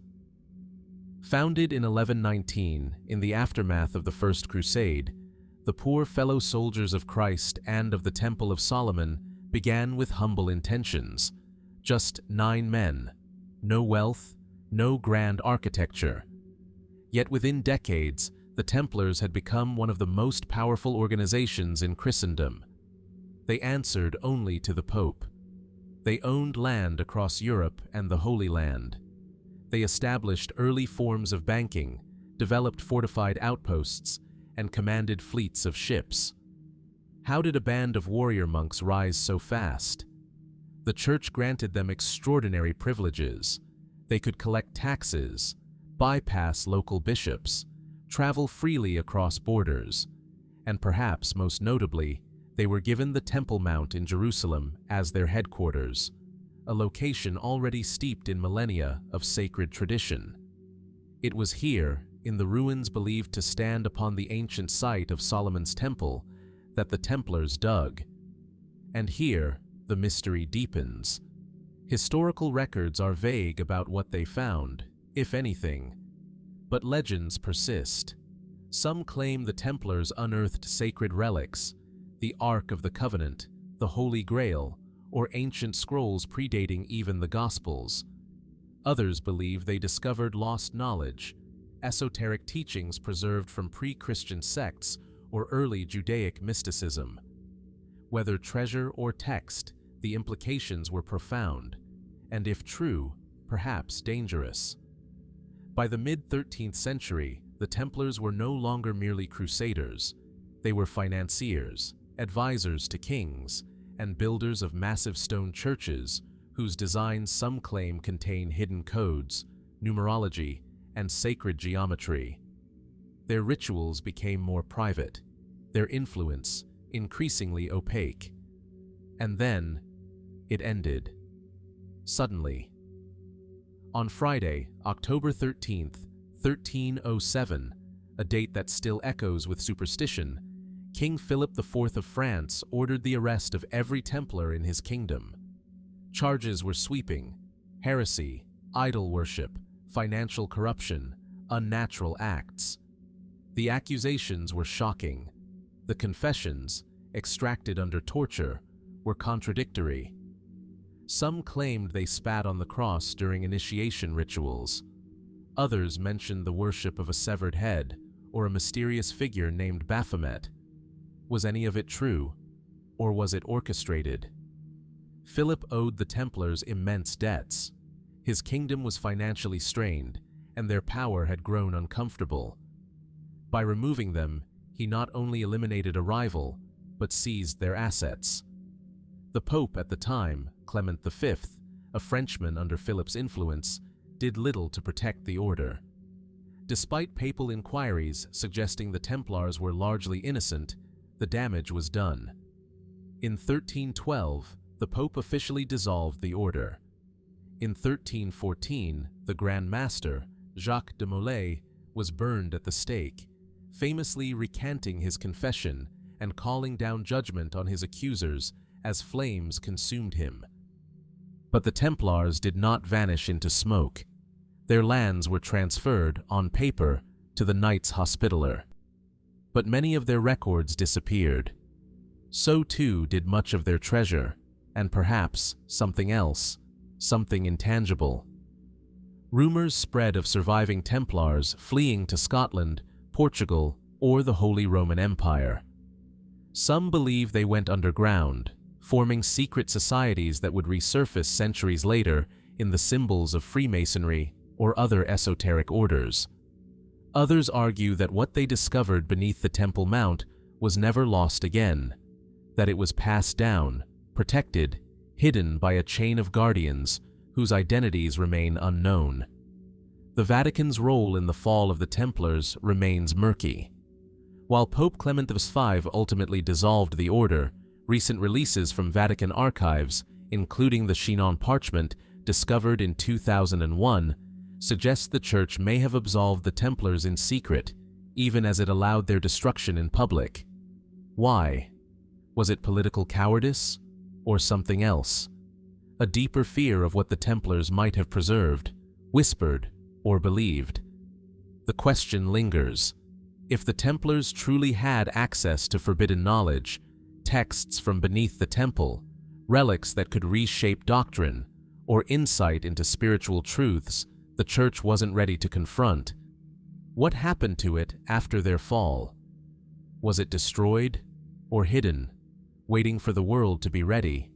Founded in 1119, in the aftermath of the First Crusade, the poor fellow soldiers of Christ and of the Temple of Solomon began with humble intentions. Just 9 men, no wealth, no grand architecture. Yet within decades, the Templars had become one of the most powerful organizations in Christendom. They answered only to the Pope. They owned land across Europe and the Holy Land. They established early forms of banking, developed fortified outposts, and commanded fleets of ships. How did a band of warrior monks rise so fast? The Church granted them extraordinary privileges. They could collect taxes, bypass local bishops, travel freely across borders, and perhaps most notably, they were given the Temple Mount in Jerusalem as their headquarters, a location already steeped in millennia of sacred tradition. It was here, in the ruins believed to stand upon the ancient site of Solomon's Temple, that the Templars dug. And here, the mystery deepens. Historical records are vague about what they found, if anything, but legends persist. Some claim the Templars unearthed sacred relics, the Ark of the Covenant, the Holy Grail, or ancient scrolls predating even the Gospels. Others believe they discovered lost knowledge, esoteric teachings preserved from pre-Christian sects or early Judaic mysticism. Whether treasure or text, the implications were profound, and if true, perhaps dangerous. By the mid-13th century, the Templars were no longer merely crusaders. They were financiers, advisors to kings, and builders of massive stone churches whose designs some claim contain hidden codes, numerology, and sacred geometry. Their rituals became more private, their influence increasingly opaque. And then, it ended. Suddenly. On Friday, October 13th, 1307, a date that still echoes with superstition, King Philip IV of France ordered the arrest of every Templar in his kingdom. Charges were sweeping: heresy, idol worship, financial corruption, unnatural acts. The accusations were shocking. The confessions, extracted under torture, were contradictory. Some claimed they spat on the cross during initiation rituals. Others mentioned the worship of a severed head or a mysterious figure named Baphomet. Was any of it true, or was it orchestrated? Philip owed the Templars immense debts. His kingdom was financially strained, and their power had grown uncomfortable. By removing them, he not only eliminated a rival, but seized their assets. The Pope at the time, Clement V, a Frenchman under Philip's influence, did little to protect the order. Despite papal inquiries suggesting the Templars were largely innocent, the damage was done. In 1312, the Pope officially dissolved the order. In 1314, the Grand Master, Jacques de Molay, was burned at the stake, famously recanting his confession and calling down judgment on his accusers as flames consumed him. But the Templars did not vanish into smoke. Their lands were transferred, on paper, to the Knights Hospitaller. But many of their records disappeared. So too did much of their treasure, and perhaps something else, something intangible. Rumors spread of surviving Templars fleeing to Scotland, Portugal, or the Holy Roman Empire. Some believe they went underground, forming secret societies that would resurface centuries later in the symbols of Freemasonry or other esoteric orders. Others argue that what they discovered beneath the Temple Mount was never lost again, that it was passed down, protected, hidden by a chain of guardians whose identities remain unknown. The Vatican's role in the fall of the Templars remains murky. While Pope Clement V ultimately dissolved the order, recent releases from Vatican archives, including the Chinon parchment discovered in 2001, suggest the Church may have absolved the Templars in secret, even as it allowed their destruction in public. Why? Was it political cowardice, or something else? A deeper fear of what the Templars might have preserved, whispered, or believed. The question lingers. If the Templars truly had access to forbidden knowledge, texts from beneath the temple, relics that could reshape doctrine, or insight into spiritual truths the Church wasn't ready to confront, what happened to it after their fall? Was it destroyed or hidden, waiting for the world to be ready?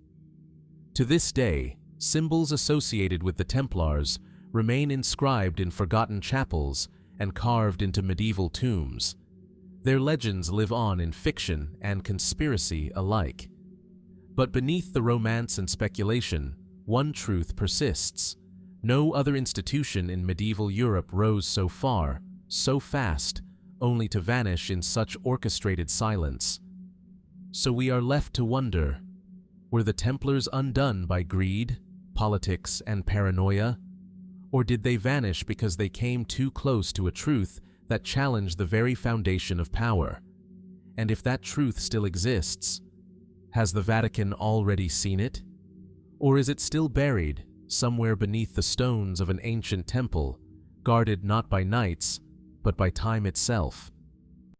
To this day, symbols associated with the Templars remain inscribed in forgotten chapels and carved into medieval tombs. Their legends live on in fiction and conspiracy alike. But beneath the romance and speculation, one truth persists. No other institution in medieval Europe rose so far, so fast, only to vanish in such orchestrated silence. So we are left to wonder, were the Templars undone by greed, politics, and paranoia? Or did they vanish because they came too close to a truth that challenged the very foundation of power? And if that truth still exists, has the Vatican already seen it? Or is it still buried, somewhere beneath the stones of an ancient temple, guarded not by knights, but by time itself?